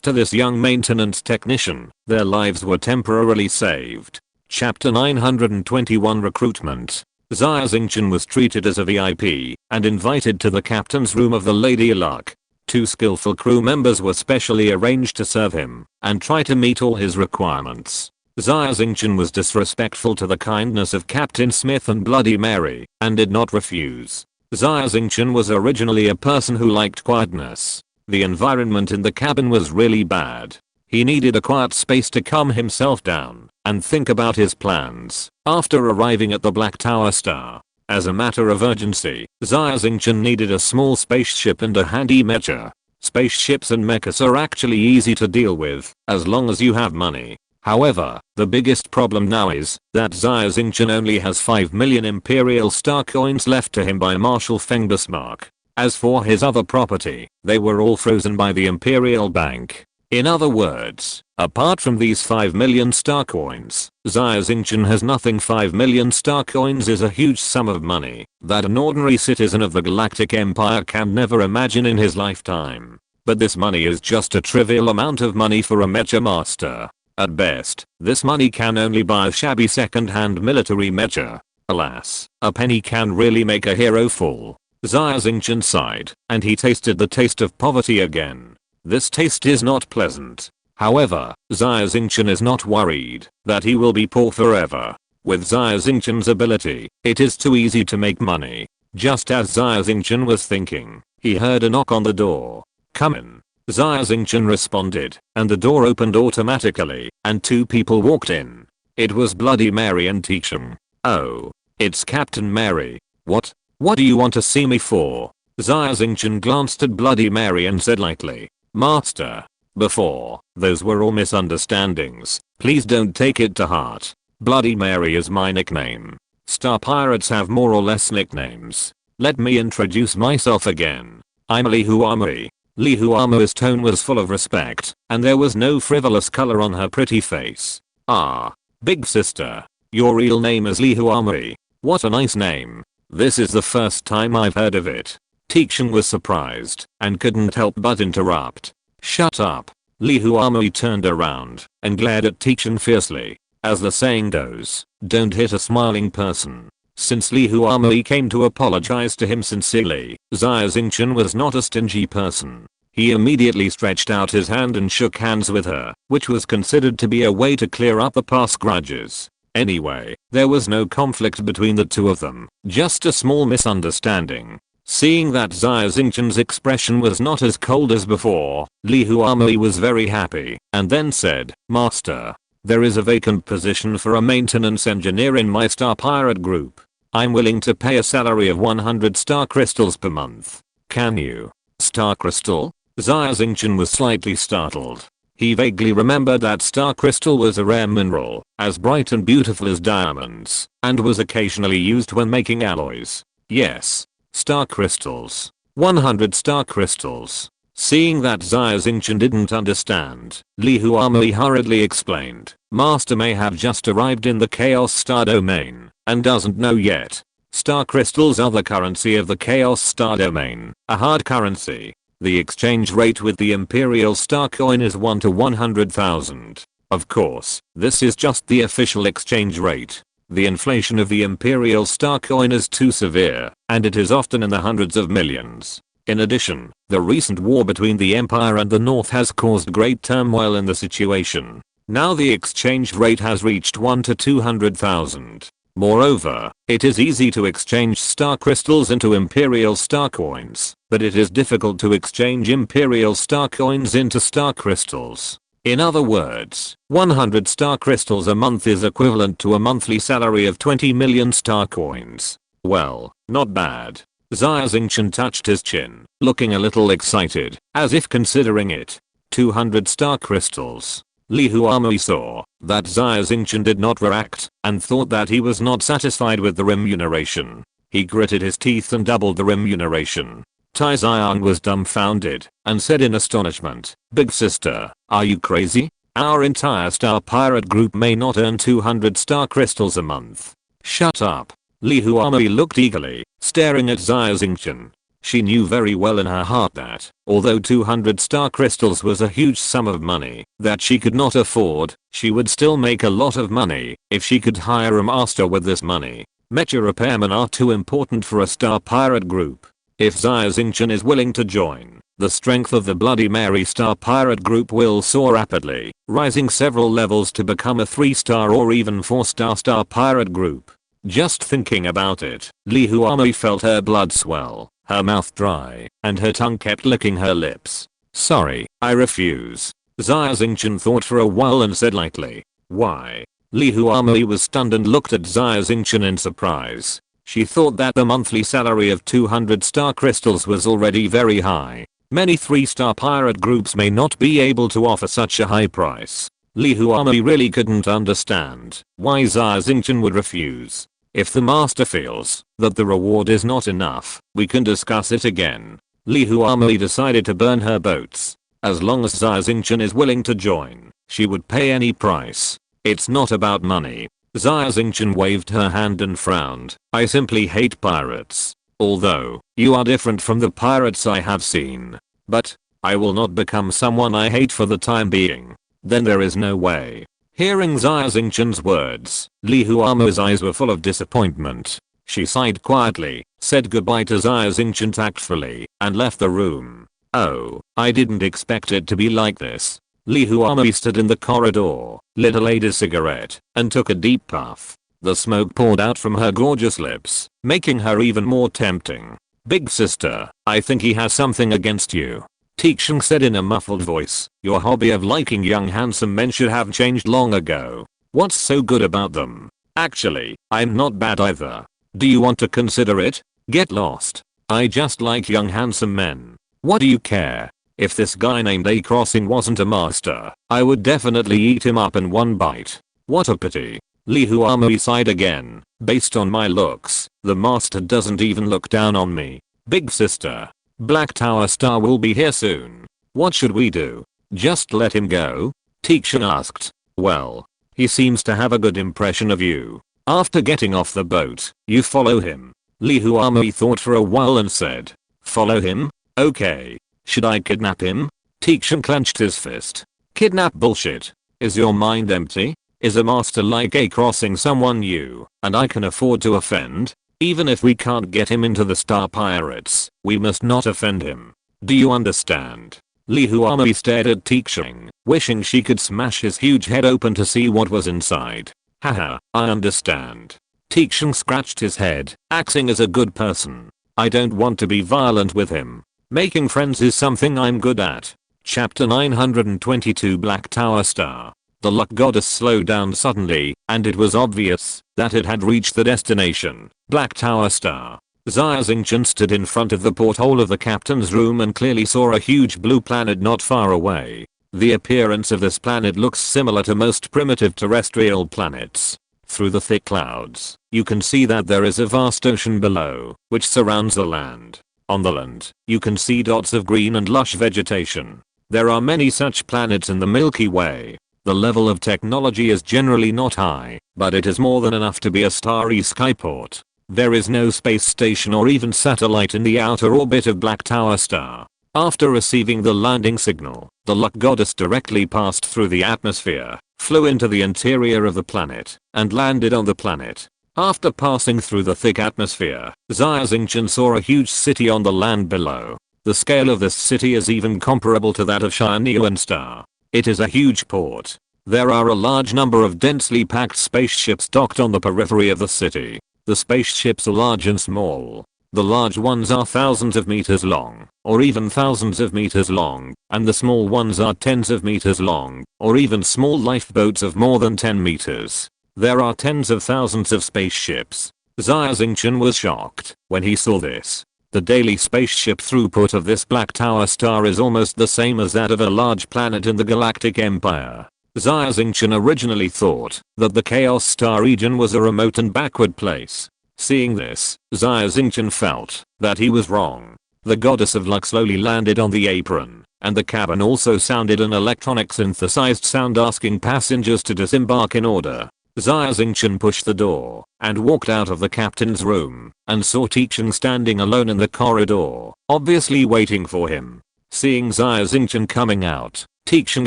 to this young maintenance technician, their lives were temporarily saved. Chapter 921 Recruitment. Xia Xingchen was treated as a VIP and invited to the captain's room of the Lady Luck. 2 skillful crew members were specially arranged to serve him and try to meet all his requirements. Xia Xingchen was disrespectful to the kindness of Captain Smith and Bloody Mary and did not refuse. Xia Xingchen was originally a person who liked quietness. The environment in the cabin was really bad. He needed a quiet space to calm himself down and think about his plans after arriving at the Black Tower Star. As a matter of urgency, Xia Xingchen needed a small spaceship and a handy mecha. Spaceships and mechas are actually easy to deal with as long as you have money. However, the biggest problem now is that Xia Xingchen only has 5 million Imperial Star coins left to him by Marshal Feng Bismarck. As for his other property, they were all frozen by the Imperial Bank. In other words, apart from these 5 million star coins, Xia Xingchen has nothing. 5 million star coins is a huge sum of money that an ordinary citizen of the Galactic Empire can never imagine in his lifetime. But this money is just a trivial amount of money for a mecha master. At best, this money can only buy a shabby second-hand military mecha. Alas, a penny can really make a hero fall. Xia Xingchen sighed, and he tasted the taste of poverty again. This taste is not pleasant. However, Xia Xingchen is not worried that he will be poor forever. With Xia Xingchen's ability, it is too easy to make money. Just as Xia Xingchen was thinking, he heard a knock on the door. Come in. Xia Xingchen responded, and the door opened automatically, and 2 people walked in. It was Bloody Mary and Xia. Oh, it's Captain Mary. What do you want to see me for? Xia Xingchen glanced at Bloody Mary and said lightly, Master. Before, those were all misunderstandings. Please don't take it to heart. Bloody Mary is my nickname. Star pirates have more or less nicknames. Let me introduce myself again. I'm Li Huami. Li Huami's tone was full of respect, and there was no frivolous color on her pretty face. Ah, big sister. Your real name is Li Huami. What a nice name. This is the first time I've heard of it. Xia was surprised and couldn't help but interrupt. Shut up. Li Huami turned around and glared at Xia fiercely. As the saying goes, don't hit a smiling person. Since Li Huami came to apologize to him sincerely, Xia Xingchen was not a stingy person. He immediately stretched out his hand and shook hands with her, which was considered to be a way to clear up the past grudges. Anyway, there was no conflict between the two of them, just a small misunderstanding. Seeing that Xia Xingchen's expression was not as cold as before, Li Huami was very happy, and then said, Master, there is a vacant position for a maintenance engineer in my star pirate group. I'm willing to pay a salary of 100 star crystals per month. Can you? Star crystal? Xia Xingchen was slightly startled. He vaguely remembered that star crystal was a rare mineral, as bright and beautiful as diamonds, and was occasionally used when making alloys. Yes. Star crystals. 100 star crystals. Seeing that Xia Xingchen didn't understand, Li Huami hurriedly explained, Master may have just arrived in the Chaos Star domain and doesn't know yet. Star crystals are the currency of the Chaos Star domain, a hard currency. The exchange rate with the Imperial Star coin is 1 to 100,000. Of course, this is just the official exchange rate. The inflation of the Imperial Star coin is too severe, and it is often in the hundreds of millions. In addition, the recent war between the Empire and the North has caused great turmoil in the situation. Now the exchange rate has reached 1 to 200,000. Moreover, it is easy to exchange star crystals into imperial star coins, but it is difficult to exchange imperial star coins into star crystals. In other words, 100 star crystals a month is equivalent to a monthly salary of 20 million star coins. Well, not bad. Xia Xingchen touched his chin, looking a little excited, as if considering it. 200 star crystals. Li Huamui saw that Xia Xingchen did not react and thought that he was not satisfied with the remuneration. He gritted his teeth and doubled the remuneration. Tai Xiang was dumbfounded and said in astonishment, "Big sister, are you crazy? Our entire star pirate group may not earn 200 star crystals a month." "Shut up." Li Huamui looked eagerly, staring at Xia Xingchen. She knew very well in her heart that, although 200 star crystals was a huge sum of money that she could not afford, she would still make a lot of money if she could hire a master with this money. Mecha repairmen are too important for a star pirate group. If Xia Xingchen is willing to join, the strength of the Bloody Mary star pirate group will soar rapidly, rising several levels to become a 3-star or even 4-star star pirate group. Just thinking about it, Li Huamui felt her blood swell, her mouth dry, and her tongue kept licking her lips. "Sorry, I refuse." Xia Xingchen thought for a while and said lightly, "Why?" Li Huamui was stunned and looked at Xia Xingchen in surprise. She thought that the monthly salary of 200 star crystals was already very high. Many 3-star pirate groups may not be able to offer such a high price. Li Huamui really couldn't understand why Xia Xingchen would refuse. If the master feels that the reward is not enough, we can discuss it again. Li Huamui decided to burn her boats. As long as Xia Xingchen is willing to join, she would pay any price. It's not about money. Xia Xingchen waved her hand and frowned. "I simply hate pirates. Although, you are different from the pirates I have seen. But, I will not become someone I hate for the time being." "Then there is no way." Hearing Xia Xingchen's words, Li Huamui's eyes were full of disappointment. She sighed quietly, said goodbye to Xia Xingchen tactfully, and left the room. "Oh, I didn't expect it to be like this." Li Huamui stood in the corridor, lit a lady's cigarette, and took a deep puff. The smoke poured out from her gorgeous lips, making her even more tempting. "Big sister, I think he has something against you." Xia said in a muffled voice, "Your hobby of liking young handsome men should have changed long ago. What's so good about them? Actually, I'm not bad either. Do you want to consider it? Get lost. I just like young handsome men. What do you care? If this guy named A Crossing wasn't a master, I would definitely eat him up in one bite. What a pity." Li Huamui sighed again. "Based on my looks, the master doesn't even look down on me." "Big sister, Black Tower Star will be here soon. What should we do? Just let him go?" Xia asked. "Well, he seems to have a good impression of you. After getting off the boat, you follow him." Li Huamui thought for a while and said, "Follow him? Okay. Should I kidnap him?" Xia clenched his fist. "Kidnap bullshit. Is your mind empty? Is a master like A Crossing someone you and I can afford to offend? Even if we can't get him into the Star Pirates, we must not offend him. Do you understand?" Li Huamui stared at Xia, wishing she could smash his huge head open to see what was inside. "Haha, I understand." Xia scratched his head, acting as a good person. "I don't want to be violent with him. Making friends is something I'm good at." Chapter 922 Black Tower Star. The luck goddess slowed down suddenly, and it was obvious that it had reached the destination, Black Tower Star. Xia Xingchen stood in front of the porthole of the captain's room and clearly saw a huge blue planet not far away. The appearance of this planet looks similar to most primitive terrestrial planets. Through the thick clouds, you can see that there is a vast ocean below, which surrounds the land. On the land, you can see dots of green and lush vegetation. There are many such planets in the Milky Way. The level of technology is generally not high, but it is more than enough to be a starry skyport. There is no space station or even satellite in the outer orbit of Black Tower Star. After receiving the landing signal, the luck goddess directly passed through the atmosphere, flew into the interior of the planet, and landed on the planet. After passing through the thick atmosphere, Xia Xingchen saw a huge city on the land below. The scale of this city is even comparable to that of Xianyuan Star. It is a huge port. There are a large number of densely packed spaceships docked on the periphery of the city. The spaceships are large and small. The large ones are thousands of meters long, or even thousands of meters long, and the small ones are tens of meters long, or even small lifeboats of more than 10 meters. There are tens of thousands of spaceships. Xia Xingchen was shocked when he saw this. The daily spaceship throughput of this Black Tower star is almost the same as that of a large planet in the Galactic Empire. Xia Xingchen originally thought that the Chaos Star region was a remote and backward place. Seeing this, Xia Xingchen felt that he was wrong. The goddess of luck slowly landed on the apron, and the cabin also sounded an electronic synthesized sound asking passengers to disembark in order. Xia Xingchen pushed the door and walked out of the captain's room and saw Ticheng standing alone in the corridor, obviously waiting for him. Seeing Xia Xingchen coming out, Ticheng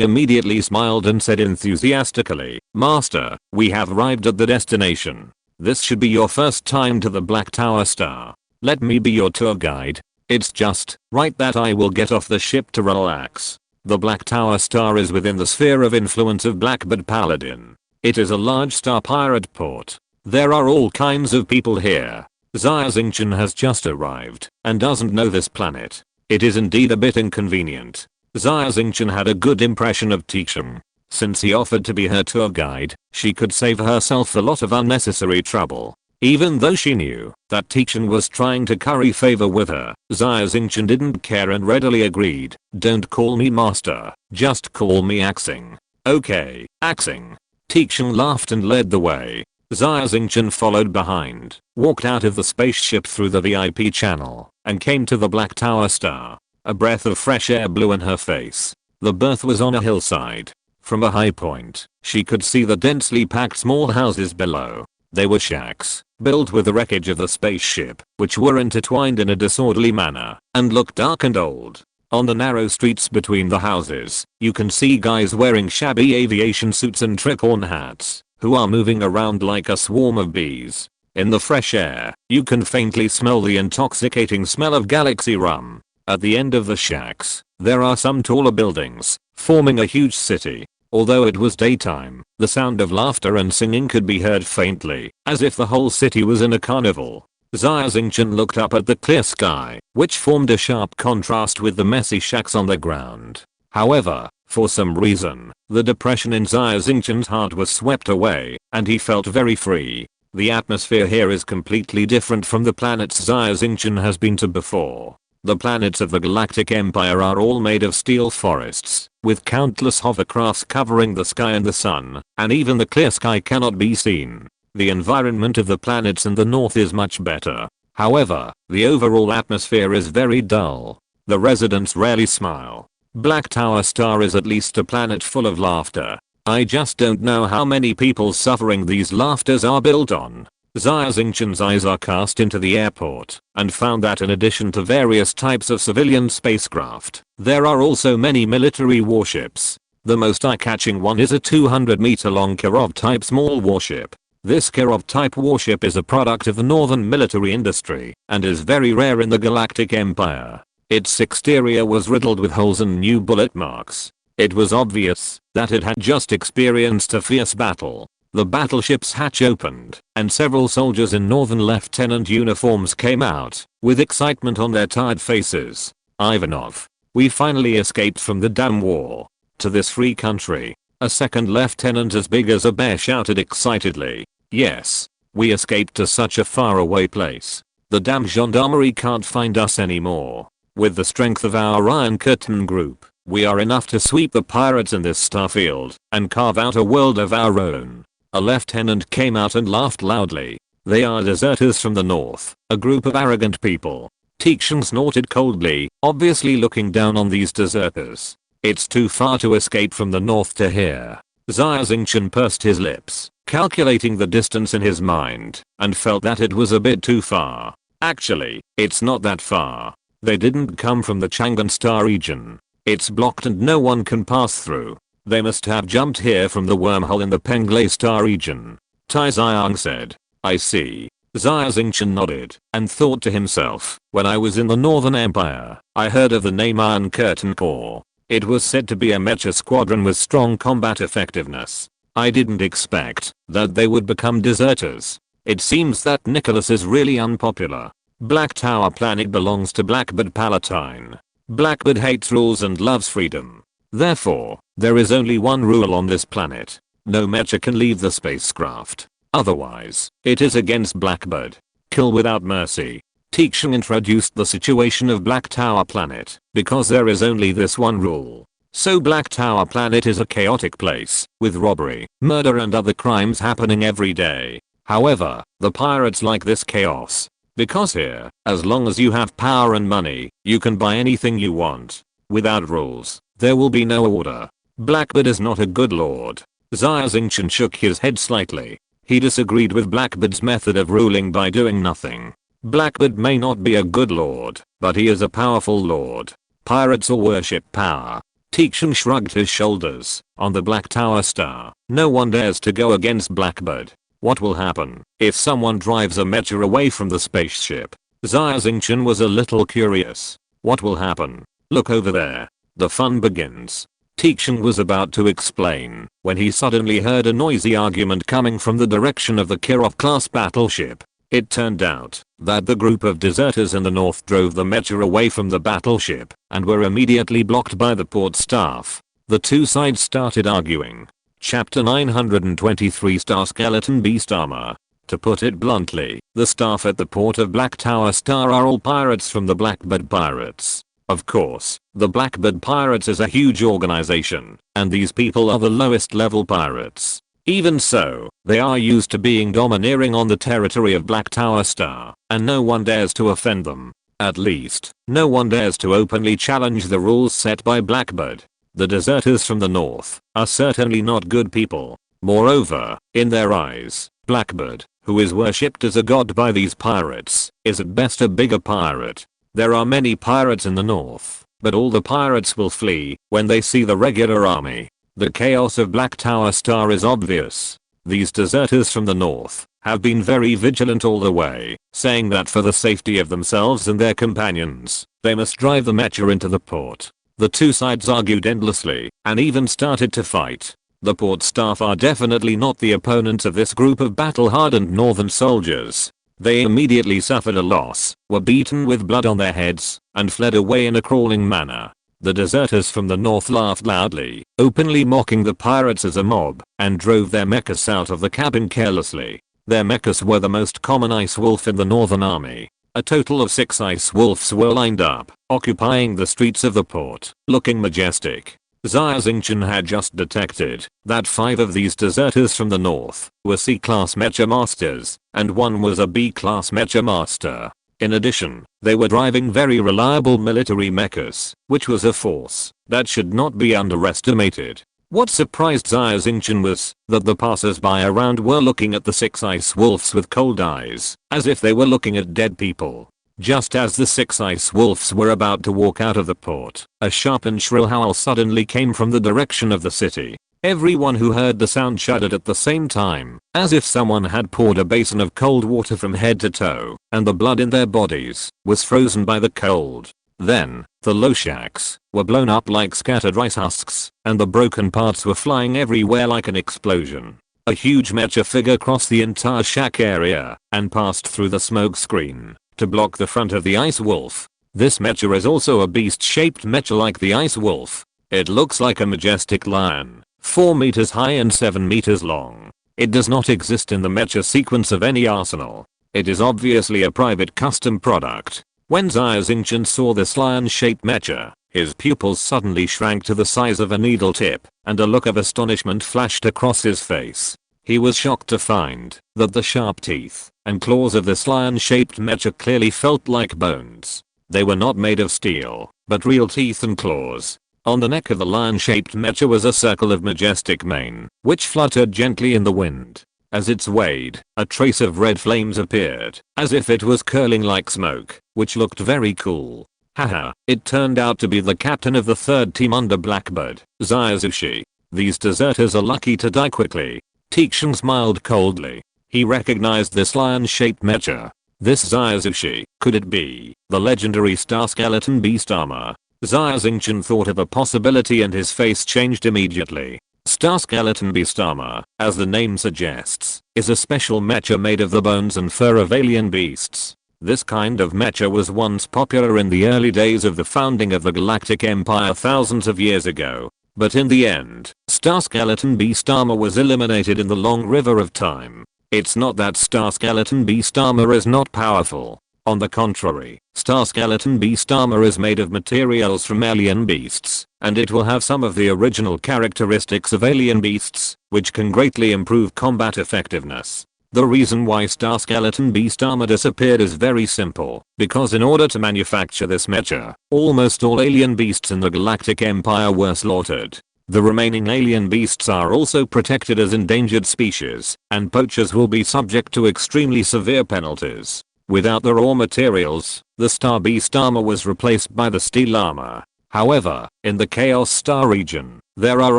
immediately smiled and said enthusiastically, "Master, we have arrived at the destination. This should be your first time to the Black Tower Star. Let me be your tour guide. It's just right that I will get off the ship to relax." The Black Tower Star is within the sphere of influence of Blackbird Paladin. It is a large star pirate port. There are all kinds of people here. Xia Xingchen has just arrived and doesn't know this planet. It is indeed a bit inconvenient. Xia Xingchen had a good impression of Ticheng. Since he offered to be her tour guide, she could save herself a lot of unnecessary trouble. Even though she knew that Ticheng was trying to curry favor with her, Xia Xingchen didn't care and readily agreed. "Don't call me master, just call me Axing." "Okay, Axing." Ticheng laughed and led the way. Xia Xingchen followed behind, walked out of the spaceship through the VIP channel, and came to the Black Tower Star. A breath of fresh air blew in her face. The berth was on a hillside. From a high point, she could see the densely packed small houses below. They were shacks, built with the wreckage of the spaceship, which were intertwined in a disorderly manner, and looked dark and old. On the narrow streets between the houses, you can see guys wearing shabby aviation suits and tricorn hats, who are moving around like a swarm of bees. In the fresh air, you can faintly smell the intoxicating smell of galaxy rum. At the end of the shacks, there are some taller buildings, forming a huge city. Although it was daytime, the sound of laughter and singing could be heard faintly, as if the whole city was in a carnival. Xia Xingchen looked up at the clear sky, which formed a sharp contrast with the messy shacks on the ground. However, for some reason, the depression in Xia Xingchen's heart was swept away, and he felt very free. The atmosphere here is completely different from the planets Xia Xingchen has been to before. The planets of the Galactic Empire are all made of steel forests, with countless hovercrafts covering the sky and the sun, and even the clear sky cannot be seen. The environment of the planets in the north is much better. However, the overall atmosphere is very dull. The residents rarely smile. Black Tower Star is at least a planet full of laughter. I just don't know how many people's suffering these laughters are built on. Xia Xingchen's eyes are cast into the airport, and found that in addition to various types of civilian spacecraft, there are also many military warships. The most eye-catching one is a 200-meter-long Kirov-type small warship. This Kirov-type warship is a product of the northern military industry, and is very rare in the Galactic Empire. Its exterior was riddled with holes and new bullet marks. It was obvious that it had just experienced a fierce battle. The battleship's hatch opened, and several soldiers in northern lieutenant uniforms came out, with excitement on their tired faces. "Ivanov, we finally escaped from the damn war. To this free country." A second lieutenant as big as a bear shouted excitedly. "Yes, we escaped to such a faraway place. The damn gendarmerie can't find us anymore. With the strength of our Iron Curtain group, we are enough to sweep the pirates in this starfield, and carve out a world of our own." A lieutenant came out and laughed loudly. "They are deserters from the north, a group of arrogant people." Ticheng snorted coldly, obviously looking down on these deserters. "It's too far to escape from the north to here." Xia Xingchen pursed his lips, calculating the distance in his mind, and felt that it was a bit too far. Actually, it's not that far. They didn't come from the Chang'an Star region. It's blocked and no one can pass through. They must have jumped here from the wormhole in the Penglai Star region. Tai Xiang said. "I see." Xia Xingchen nodded, and thought to himself, "When I was in the Northern Empire, I heard of the name Iron Curtain Corps. It was said to be a mecha squadron with strong combat effectiveness. I didn't expect that they would become deserters. It seems that Nicholas is really unpopular. Black Tower planet belongs to Blackbird Palatine. Blackbird hates rules and loves freedom. Therefore, there is only one rule on this planet. No mecha can leave the spacecraft. Otherwise, it is against Blackbird. Kill without mercy. Xia introduced the situation of Black Tower planet because there is only this one rule. So Black Tower planet is a chaotic place with robbery, murder and other crimes happening every day. However, the pirates like this chaos. Because here, as long as you have power and money, you can buy anything you want. Without rules, there will be no order. Blackbird is not a good lord. Xia Xingchen shook his head slightly. He disagreed with Blackbird's method of ruling by doing nothing. Blackbird may not be a good lord, but he is a powerful lord. Pirates all worship power. Xia shrugged his shoulders. On the Black Tower star, no one dares to go against Blackbird. What will happen if someone drives a mecha away from the spaceship? Xia Xingchen was a little curious. What will happen? Look over there. The fun begins. Xia was about to explain when he suddenly heard a noisy argument coming from the direction of the Kirov-class battleship. It turned out that the group of deserters in the north drove the mecha away from the battleship and were immediately blocked by the port staff. The two sides started arguing. Chapter 923 Star Skeleton Beast Armor. To put it bluntly, the staff at the port of Black Tower Star are all pirates from the Blackbird Pirates. Of course, the Blackbird Pirates is a huge organization, and these people are the lowest level pirates. Even so, they are used to being domineering on the territory of Black Tower Star, and no one dares to offend them. At least, no one dares to openly challenge the rules set by Blackbird. The deserters from the north are certainly not good people. Moreover, in their eyes, Blackbird, who is worshipped as a god by these pirates, is at best a bigger pirate. There are many pirates in the north, but all the pirates will flee when they see the regular army. The chaos of Black Tower Star is obvious. These deserters from the north have been very vigilant all the way, saying that for the safety of themselves and their companions, they must drive the mecha into the port. The two sides argued endlessly and even started to fight. The port staff are definitely not the opponents of this group of battle-hardened northern soldiers. They immediately suffered a loss, were beaten with blood on their heads, and fled away in a crawling manner. The deserters from the north laughed loudly, openly mocking the pirates as a mob, and drove their mechas out of the cabin carelessly. Their mechas were the most common ice wolf in the northern army. A total of 6 ice wolves were lined up, occupying the streets of the port, looking majestic. Xia Xingchen had just detected that 5 of these deserters from the north were C-class mecha masters, and 1 was a B-class mecha master. In addition, they were driving very reliable military mechas, which was a force that should not be underestimated. What surprised Xia Xingchen was that the passers-by around were looking at the 6 ice wolves with cold eyes, as if they were looking at dead people. Just as the 6 ice wolves were about to walk out of the port, a sharp and shrill howl suddenly came from the direction of the city. Everyone who heard the sound shuddered at the same time, as if someone had poured a basin of cold water from head to toe, and the blood in their bodies was frozen by the cold. Then, the low shacks were blown up like scattered rice husks, and the broken parts were flying everywhere like an explosion. A huge mecha figure crossed the entire shack area and passed through the smoke screen to block the front of the ice wolf. This mecha is also a beast-shaped mecha like the ice wolf. It looks like a majestic lion, 4 meters high and 7 meters long. It does not exist in the mecha sequence of any arsenal. It is obviously a private custom product. When Xia Xingchen saw this lion-shaped mecha, his pupils suddenly shrank to the size of a needle tip, and a look of astonishment flashed across his face. He was shocked to find that the sharp teeth and claws of this lion-shaped mecha clearly felt like bones. They were not made of steel, but real teeth and claws. On the neck of the lion-shaped mecha was a circle of majestic mane, which fluttered gently in the wind. As it swayed, a trace of red flames appeared, as if it was curling like smoke, which looked very cool. Haha, it turned out to be the captain of the 3rd team under Blackbird, Xia. These deserters are lucky to die quickly. Xia smiled coldly. He recognized this lion-shaped mecha. This Xia, could it be the legendary Star Skeleton Beast Armor? Xia Xingchen thought of a possibility and his face changed immediately. Star Skeleton Beast Armor, as the name suggests, is a special mecha made of the bones and fur of alien beasts. This kind of mecha was once popular in the early days of the founding of the Galactic Empire thousands of years ago. But in the end, Star Skeleton Beast Armor was eliminated in the long river of time. It's not that Star Skeleton Beast Armor is not powerful. On the contrary, Star Skeleton Beast Armor is made of materials from alien beasts, and it will have some of the original characteristics of alien beasts, which can greatly improve combat effectiveness. The reason why Star Skeleton Beast Armor disappeared is very simple, because in order to manufacture this mecha, almost all alien beasts in the Galactic Empire were slaughtered. The remaining alien beasts are also protected as endangered species, and poachers will be subject to extremely severe penalties. Without the raw materials, the Star Beast Armor was replaced by the Steel Armor. However, in the Chaos Star region, there are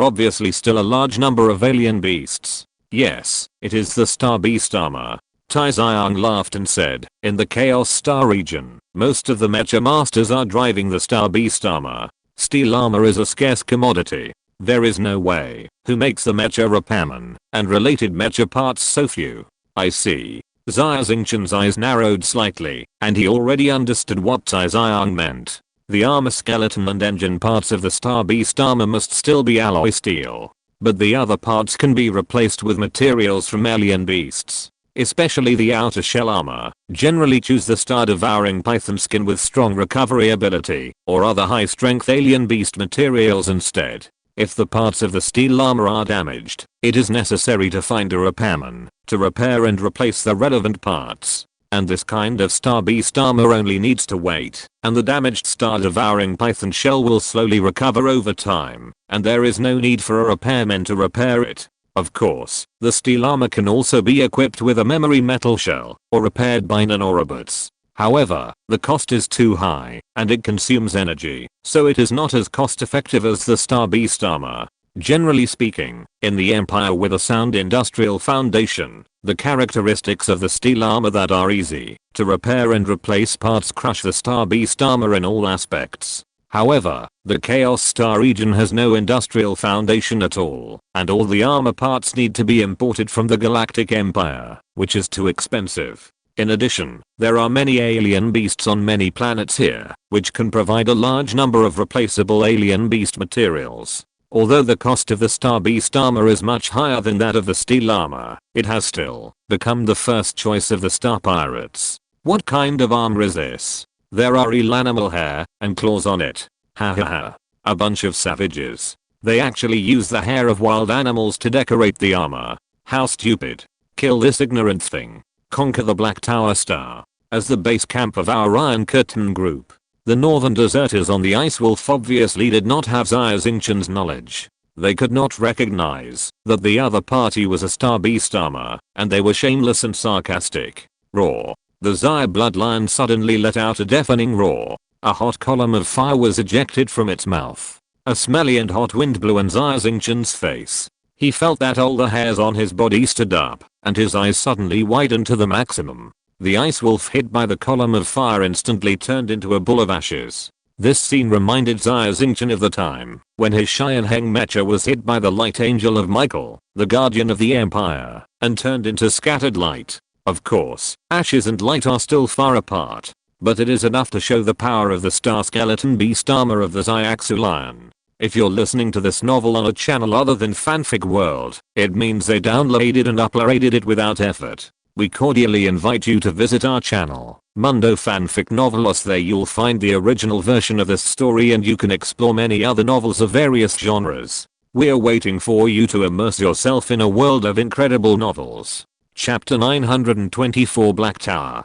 obviously still a large number of alien beasts. Yes, it is the Star Beast Armor. Tai Xiang laughed and said, in the Chaos Star region, most of the mecha masters are driving the Star Beast Armor. Steel Armor is a scarce commodity. There is no way. Who makes the mecha repairman, and related mecha parts so few? I see. Xia Xingchen's eyes narrowed slightly, and he already understood what Tai Xiang meant. The armor skeleton and engine parts of the Star Beast Armor must still be alloy steel. But the other parts can be replaced with materials from alien beasts. Especially the outer shell armor. Generally choose the Star Devouring Python skin with strong recovery ability, or other high strength alien beast materials instead. If the parts of the steel armor are damaged, it is necessary to find a repairman to repair and replace the relevant parts. And this kind of Star Beast Armor only needs to wait, and the damaged Star Devouring Python shell will slowly recover over time, and there is no need for a repairman to repair it. Of course, the steel armor can also be equipped with a memory metal shell, or repaired by nanorobots. However, the cost is too high, and it consumes energy, so it is not as cost effective as the Star Beast Armor. Generally speaking, in the Empire with a sound industrial foundation, the characteristics of the steel armor that are easy to repair and replace parts crush the Star Beast Armor in all aspects. However, the Chaos Star region has no industrial foundation at all, and all the armor parts need to be imported from the Galactic Empire, which is too expensive. In addition, there are many alien beasts on many planets here, which can provide a large number of replaceable alien beast materials. Although the cost of the Star Beast Armor is much higher than that of the Steel Armor, it has still become the first choice of the Star Pirates. What kind of armor is this? There are real animal hair and claws on it. Ha ha ha. A bunch of savages. They actually use the hair of wild animals to decorate the armor. How stupid. Kill this ignorant thing. Conquer the Black Tower Star. As the base camp of our Iron Curtain group, the northern deserters on the Ice Wolf obviously did not have Xia Xingchen's knowledge. They could not recognize that the other party was a Star Beast Armor, and they were shameless and sarcastic. Roar. The Xia bloodline suddenly let out a deafening roar. A hot column of fire was ejected from its mouth. A smelly and hot wind blew in Xia Xingchen's face. He felt that all the hairs on his body stood up, and his eyes suddenly widened to the maximum. The Ice Wolf hit by the column of fire instantly turned into a ball of ashes. This scene reminded Xia Xingchen of the time when his Xianheng mecha was hit by the light angel of Michael, the guardian of the Empire, and turned into scattered light. Of course, ashes and light are still far apart, but it is enough to show the power of the Star Skeleton Beast Armor of the Xiaxu Lion. If you're listening to this novel on a channel other than Fanfic World, it means they downloaded and uploaded it without effort. We cordially invite you to visit our channel, Mundo Fanfic Novelos. There you'll find the original version of this story and you can explore many other novels of various genres. We're waiting for you to immerse yourself in a world of incredible novels. Chapter 924 Black Tower.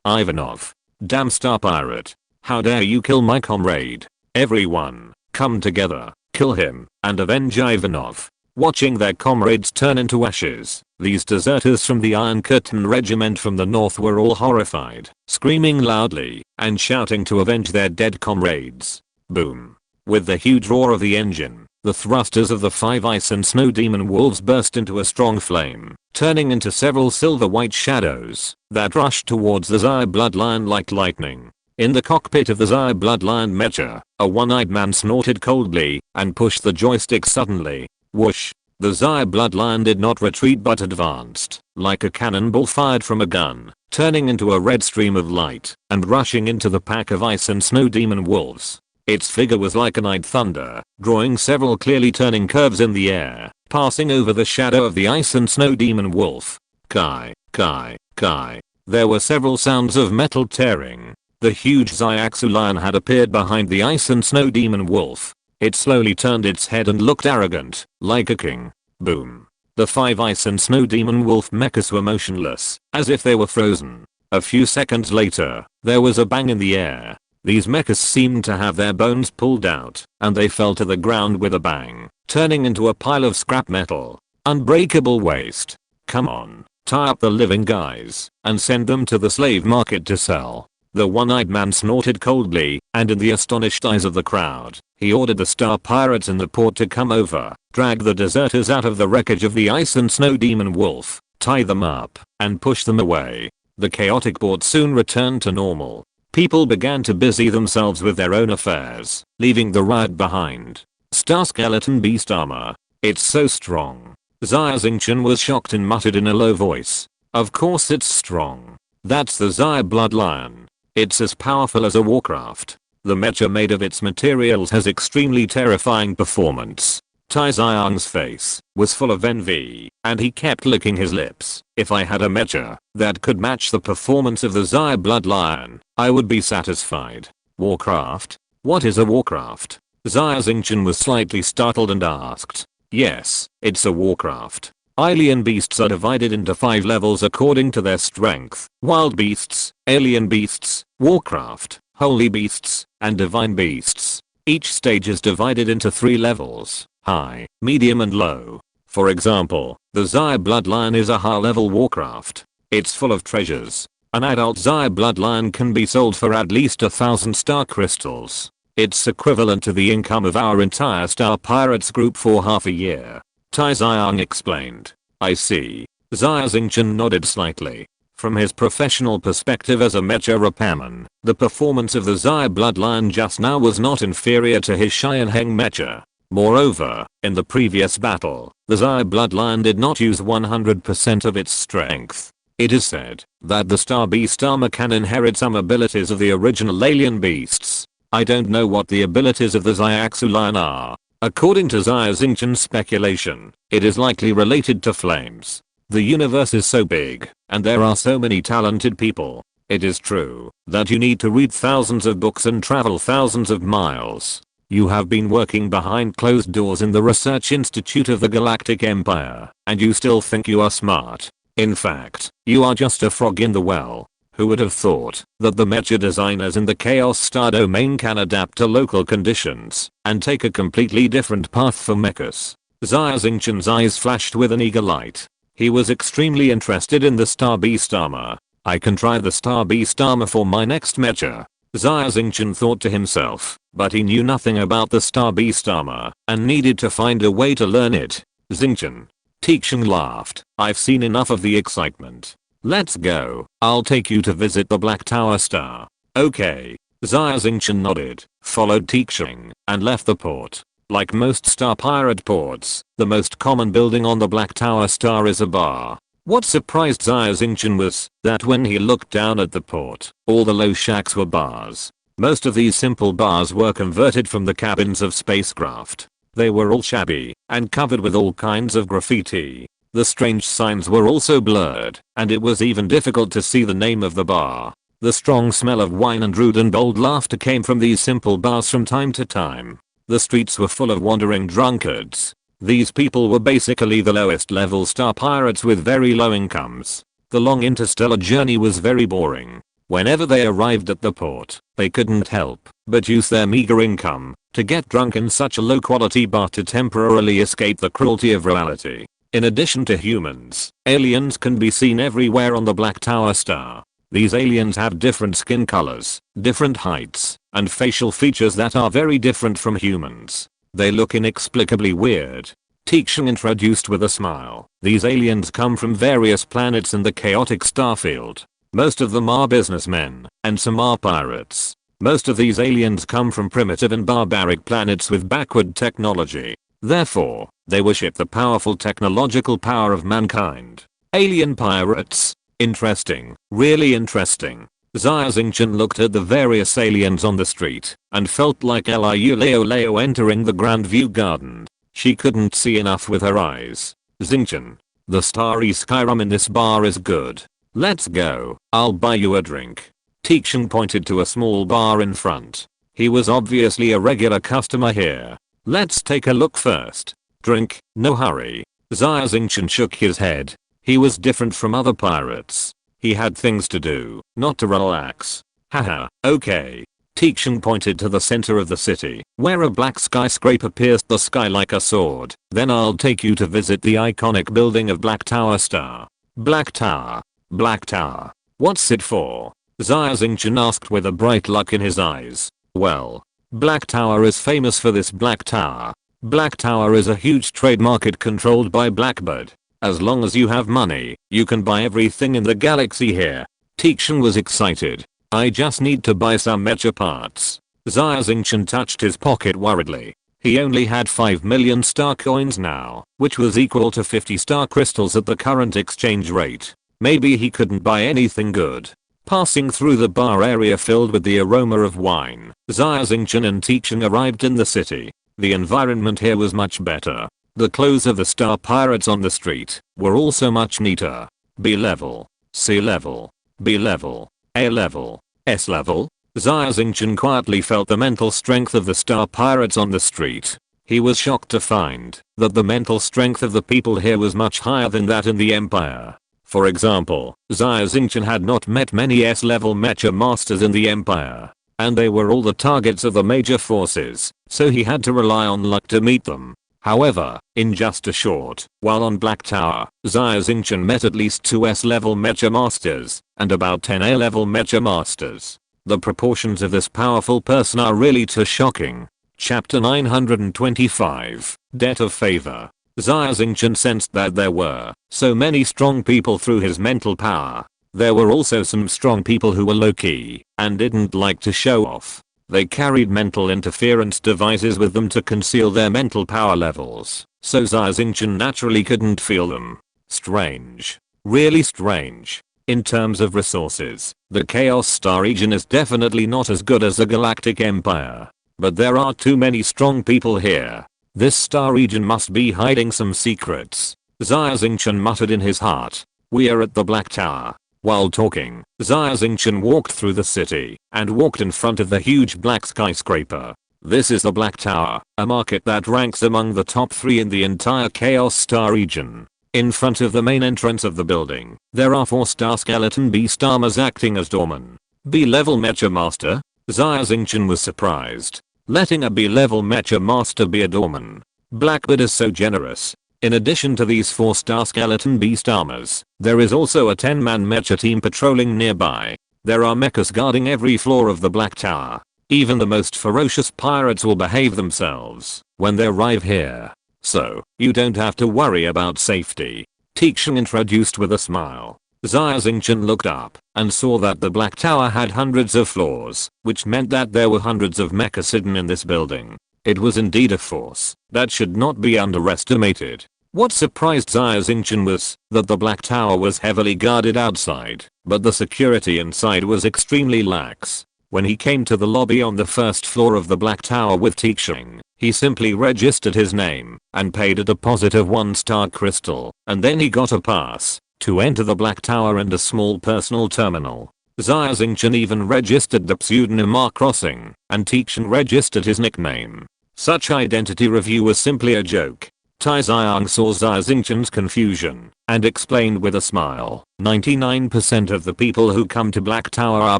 Ivanov. Damn Star Pirate. How dare you kill my comrade. Everyone, come together, kill him, and avenge Ivanov. Watching their comrades turn into ashes, these deserters from the Iron Curtain regiment from the north were all horrified, screaming loudly, and shouting to avenge their dead comrades. Boom. With the huge roar of the engine, the thrusters of the 5 ice and snow demon wolves burst into a strong flame, turning into several silver-white shadows that rushed towards the Xia bloodline like lightning. In the cockpit of the Xia Bloodline Mecha, a one-eyed man snorted coldly and pushed the joystick suddenly. Whoosh. The Xia Bloodline did not retreat but advanced, like a cannonball fired from a gun, turning into a red stream of light and rushing into the pack of ice and snow demon wolves. Its figure was like a night thunder, drawing several clearly turning curves in the air, passing over the shadow of the ice and snow demon wolf. Kai, kai, kai. There were several sounds of metal tearing. The huge Xiaxu lion had appeared behind the ice and snow demon wolf. It slowly turned its head and looked arrogant, like a king. Boom. The 5 ice and snow demon wolf mechas were motionless, as if they were frozen. A few seconds later, there was a bang in the air. These mechas seemed to have their bones pulled out, and they fell to the ground with a bang, turning into a pile of scrap metal. Unbreakable waste. Come on, tie up the living guys, and send them to the slave market to sell. The one-eyed man snorted coldly, and in the astonished eyes of the crowd, he ordered the star pirates in the port to come over, drag the deserters out of the wreckage of the ice and snow demon wolf, tie them up, and push them away. The chaotic port soon returned to normal. People began to busy themselves with their own affairs, leaving the riot behind. Star skeleton beast armor. It's so strong. Xia Xingchen was shocked and muttered in a low voice. Of course it's strong. That's the Xia Bloodline. It's as powerful as a warcraft. The mecha made of its materials has extremely terrifying performance. Tai Xiang's face was full of envy, and he kept licking his lips. If I had a mecha that could match the performance of the Xia Bloodline, I would be satisfied. Warcraft? What is a warcraft? Xia Xingchen was slightly startled and asked. Yes, it's a warcraft. Alien beasts are divided into 5 levels according to their strength. Wild beasts, alien beasts, warcraft, holy beasts, and divine beasts. Each stage is divided into 3 levels, high, medium and low. For example, the Xia Bloodline is a high-level warcraft. It's full of treasures. An adult Xia Bloodline can be sold for at least 1,000 star crystals. It's equivalent to the income of our entire Star Pirates group for half a year. Tai Xiang explained. I see. Xia Xingchen nodded slightly. From his professional perspective as a mecha repairman, the performance of the Xia Bloodline just now was not inferior to his Xianheng mecha. Moreover, in the previous battle, the Xia Bloodline did not use 100% of its strength. It is said that the Star Beast armor can inherit some abilities of the original alien beasts. I don't know what the abilities of the Xiaxu lion are. According to Xia Xingchen's speculation, it is likely related to flames. The universe is so big, and there are so many talented people. It is true that you need to read thousands of books and travel thousands of miles. You have been working behind closed doors in the Research Institute of the Galactic Empire, and you still think you are smart. In fact, you are just a frog in the well. Who would have thought that the mecha designers in the Chaos Star domain can adapt to local conditions and take a completely different path for mechas? Xia Xingchen's eyes flashed with an eager light. He was extremely interested in the Star Beast armor. I can try the Star Beast armor for my next mecha. Xia Xingchen thought to himself, but he knew nothing about the Star Beast armor and needed to find a way to learn it. Xingchen. Tixing laughed. I've seen enough of the excitement. Let's go. I'll take you to visit the Black Tower Star. Okay. Xia Xingchen nodded, followed Tixing, and left the port. Like most Star Pirate ports, the most common building on the Black Tower Star is a bar. What surprised Xia Xingchen was that when he looked down at the port, all the low shacks were bars. Most of these simple bars were converted from the cabins of spacecraft. They were all shabby and covered with all kinds of graffiti. The strange signs were also blurred, and it was even difficult to see the name of the bar. The strong smell of wine and rude and bold laughter came from these simple bars from time to time. The streets were full of wandering drunkards. These people were basically the lowest level Star Pirates with very low incomes. The long interstellar journey was very boring. Whenever they arrived at the port, they couldn't help but use their meager income to get drunk in such a low quality bar to temporarily escape the cruelty of reality. In addition to humans, aliens can be seen everywhere on the Black Tower Star. These aliens have different skin colors, different heights, and facial features that are very different from humans. They look inexplicably weird. Tixing introduced with a smile. These aliens come from various planets in the chaotic starfield. Most of them are businessmen, and some are pirates. Most of these aliens come from primitive and barbaric planets with backward technology. Therefore, they worship the powerful technological power of mankind. Alien pirates. Interesting, really interesting. Xia Xingchen looked at the various aliens on the street and felt like Liu Leo entering the Grand View Garden. She couldn't see enough with her eyes. Xingchen, the starry skyrim in this bar is good. Let's go, I'll buy you a drink. Xingchen pointed to a small bar in front. He was obviously a regular customer here. Let's take a look first. Drink, no hurry. Xia Xingchen shook his head. He was different from other pirates. He had things to do, not to relax. Haha, okay. Xingchen pointed to the center of the city, where a black skyscraper pierced the sky like a sword. Then I'll take you to visit the iconic building of Black Tower Star. Black Tower. Black Tower. What's it for? Xia Xingchen asked with a bright look in his eyes. Well, Black Tower is famous for this Black Tower. Black Tower is a huge trade market controlled by Blackbird. As long as you have money, you can buy everything in the galaxy here. Xingchen was excited. I just need to buy some mecha parts. Xia Xingchen touched his pocket worriedly. He only had 5 million star coins now, which was equal to 50 star crystals at the current exchange rate. Maybe he couldn't buy anything good. Passing through the bar area filled with the aroma of wine, Xia Xingchen and Xingchen arrived in the city. The environment here was much better. The clothes of the star pirates on the street were also much neater. B level, C level, B level, A level, S level. Xia Xingchen quietly felt the mental strength of the star pirates on the street. He was shocked to find that the mental strength of the people here was much higher than that in the Empire. For example, Xia Xingchen had not met many S-level mecha masters in the Empire, and they were all the targets of the major forces, so he had to rely on luck to meet them. However, in just a short while on Black Tower, Xia Xingchen met at least 2 S-level mecha masters and about 10 A-level mecha masters. The proportions of this powerful person are really too shocking. Chapter 925, Debt of Favor. Xia Xingchen sensed that there were so many strong people through his mental power. There were also some strong people who were low-key and didn't like to show off. They carried mental interference devices with them to conceal their mental power levels, so Xia Xingchen naturally couldn't feel them. Strange. Really strange. In terms of resources, the Chaos Star region is definitely not as good as the Galactic Empire. But there are too many strong people here. This star region must be hiding some secrets. Xia Xingchen muttered in his heart. We are at the Black Tower. While talking, Xia Xingchen walked through the city and walked in front of the huge black skyscraper. This is the Black Tower, a market that ranks among the top 3 in the entire Chaos Star region. In front of the main entrance of the building, there are 4-star skeleton beast armors acting as doormen. B-level mecha master? Xia Xingchen was surprised. Letting a B-level mecha master be a doorman. Blackbird is so generous. In addition to these 4-star skeleton beast armors, there is also a 10-man mecha team patrolling nearby. There are mechas guarding every floor of the Black Tower. Even the most ferocious pirates will behave themselves when they arrive here. So, you don't have to worry about safety. Xingchen introduced with a smile. Xia Xingchen looked up and saw that the Black Tower had hundreds of floors, which meant that there were hundreds of mechas hidden in this building. It was indeed a force that should not be underestimated. What surprised Xia Xingchen was that the Black Tower was heavily guarded outside, but the security inside was extremely lax. When he came to the lobby on the first floor of the Black Tower with Xingchen, he simply registered his name and paid a deposit of 1-star crystal, and then he got a pass to enter the Black Tower and a small personal terminal. Xia Xingchen even registered the pseudonym R Crossing, and Xingchen registered his nickname. Such identity review was simply a joke. Tai Xiang saw Xia Xingchen's confusion and explained with a smile. 99% of the people who come to Black Tower are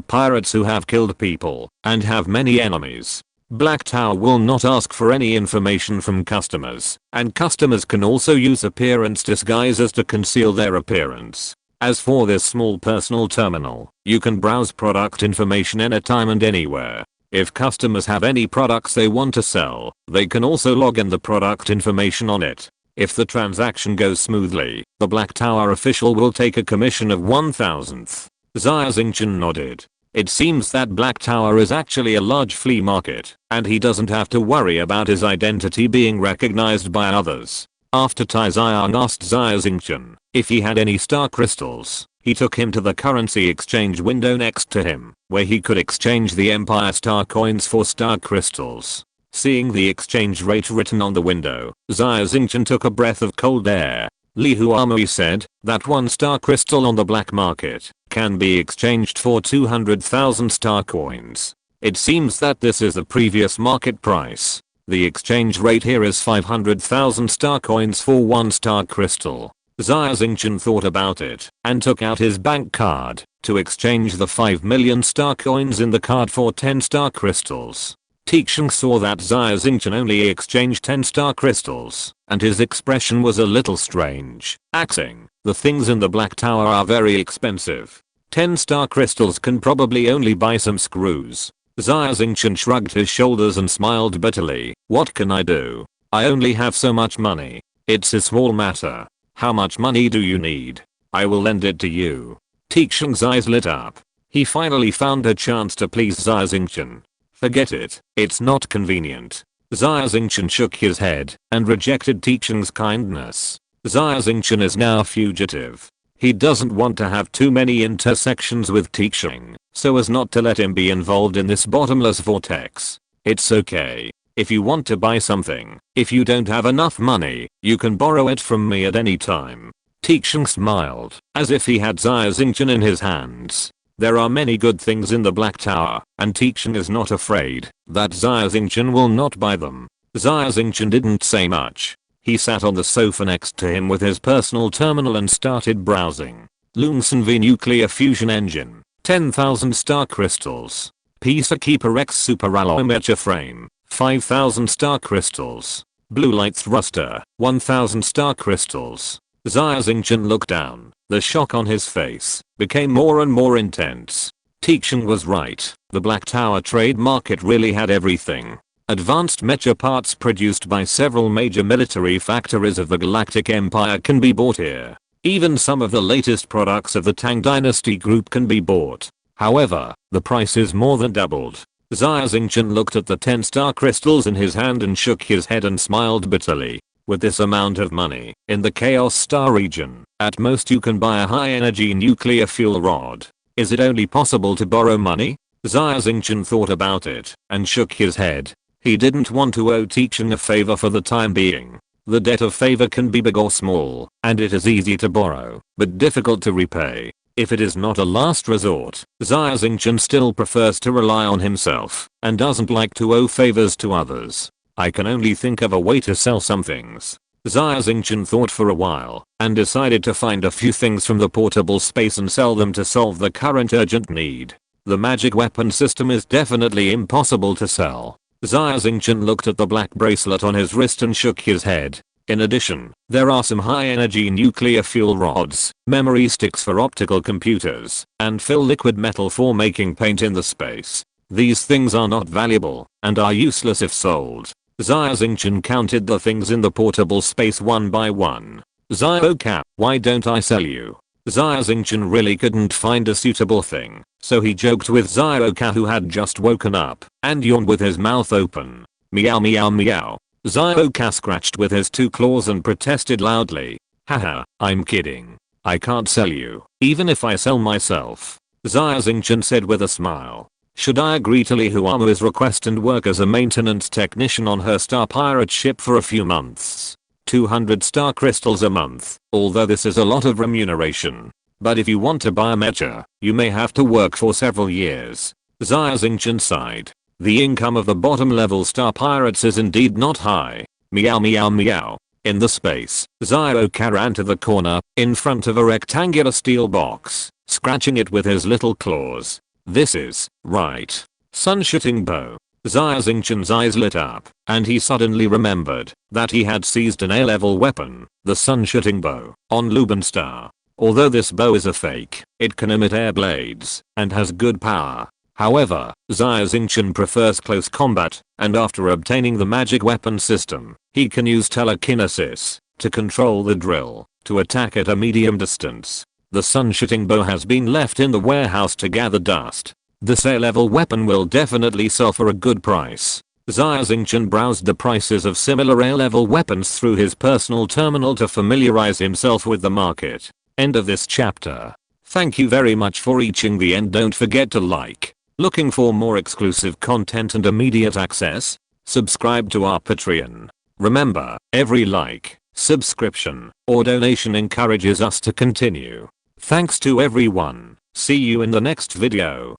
pirates who have killed people and have many enemies. Black Tower will not ask for any information from customers, and customers can also use appearance disguises to conceal their appearance. As for this small personal terminal, you can browse product information anytime and anywhere. If customers have any products they want to sell, they can also log in the product information on it. If the transaction goes smoothly, the Black Tower official will take a commission of 1,000th. Xia Xingchen nodded. It seems that Black Tower is actually a large flea market, and he doesn't have to worry about his identity being recognized by others. After Tai Xiang asked Xia Xingchen if he had any star crystals, he took him to the currency exchange window next to him, where he could exchange the Empire Star coins for star crystals. Seeing the exchange rate written on the window, Xia Xingchen took a breath of cold air. Li Huamui said that 1 star crystal on the black market can be exchanged for 200,000 star coins. It seems that this is the previous market price. The exchange rate here is 500,000 star coins for 1 star crystal. Xia Xingchen thought about it and took out his bank card to exchange the 5 million star coins in the card for 10 star crystals. Tixing saw that Xia Xingchen only exchanged 10 star crystals, and his expression was a little strange. Axing, the things in the Black Tower are very expensive. 10 star crystals can probably only buy some screws. Xia Xingchen shrugged his shoulders and smiled bitterly. What can I do? I only have so much money. It's a small matter. How much money do you need? I will lend it to you. Tixing's eyes lit up. He finally found a chance to please Xia Xingchen. Forget it, it's not convenient. Xia Xingchen shook his head and rejected Tixing's kindness. Xia Xingchen is now a fugitive. He doesn't want to have too many intersections with Tixing, so as not to let him be involved in this bottomless vortex. It's okay. If you want to buy something, if you don't have enough money, you can borrow it from me at any time. Tixing smiled, as if he had Xia Xingchen in his hands. There are many good things in the Black Tower, and Tixing is not afraid that Xia Xingchen will not buy them. Xia Xingchen didn't say much. He sat on the sofa next to him with his personal terminal and started browsing. Lungsen V nuclear fusion engine, 10,000 star crystals. Peacekeeper X super alloy mecha frame, 5,000 star crystals. Blue light thruster, 1,000 star crystals. Xia Xingchen looked down. The shock on his face became more and more intense. Tixing was right. The Black Tower trade market really had everything. Advanced mecha parts produced by several major military factories of the Galactic Empire can be bought here. Even some of the latest products of the Tang Dynasty group can be bought. However, the price is more than doubled. Xia Xingchen looked at the 10 star crystals in his hand and shook his head and smiled bitterly. With this amount of money, in the Chaos Star region, at most you can buy a high-energy nuclear fuel rod. Is it only possible to borrow money? Xia Xingchen thought about it, and shook his head. He didn't want to owe Tixing a favor for the time being. The debt of favor can be big or small, and it is easy to borrow, but difficult to repay. If it is not a last resort, Xia Xingchen still prefers to rely on himself, and doesn't like to owe favors to others. I can only think of a way to sell some things. Xia Xingchen thought for a while, and decided to find a few things from the portable space and sell them to solve the current urgent need. The magic weapon system is definitely impossible to sell. Xia Xingchen looked at the black bracelet on his wrist and shook his head. In addition, there are some high-energy nuclear fuel rods, memory sticks for optical computers, and fill liquid metal for making paint in the space. These things are not valuable, and are useless if sold. Xia Xingchen counted the things in the portable space one by one. Xia, why don't I sell you? Xia Xingchen really couldn't find a suitable thing, so he joked with Xia, who had just woken up, and yawned with his mouth open. Meow meow meow. Xia scratched with his 2 claws and protested loudly. Haha, I'm kidding. I can't sell you, even if I sell myself. Xia Xingchen said with a smile. Should I agree to Li Huamui's request and work as a maintenance technician on her star pirate ship for a few months? 200 star crystals a month, although this is a lot of remuneration. But if you want to buy a mecha, you may have to work for several years. Xia Xingchen sighed. The income of the bottom level star pirates is indeed not high. Meow meow meow. In the space, Xia ran to the corner, in front of a rectangular steel box, scratching it with his little claws. This is, right. Sun shooting bow. Xia Xingchen's eyes lit up, and he suddenly remembered that he had seized an A-level weapon, the sun shooting bow, on Luban Star. Although this bow is a fake, it can emit air blades, and has good power. However, Xia Xingchen prefers close combat, and after obtaining the magic weapon system, he can use telekinesis to control the drill, to attack at a medium distance. The sun-shooting bow has been left in the warehouse to gather dust. This A-level weapon will definitely sell for a good price. Xia Xingchen browsed the prices of similar A-level weapons through his personal terminal to familiarize himself with the market. End of this chapter. Thank you very much for reaching the end. Don't forget to like. Looking for more exclusive content and immediate access? Subscribe to our Patreon. Remember, every like, subscription, or donation encourages us to continue. Thanks to everyone. See you in the next video.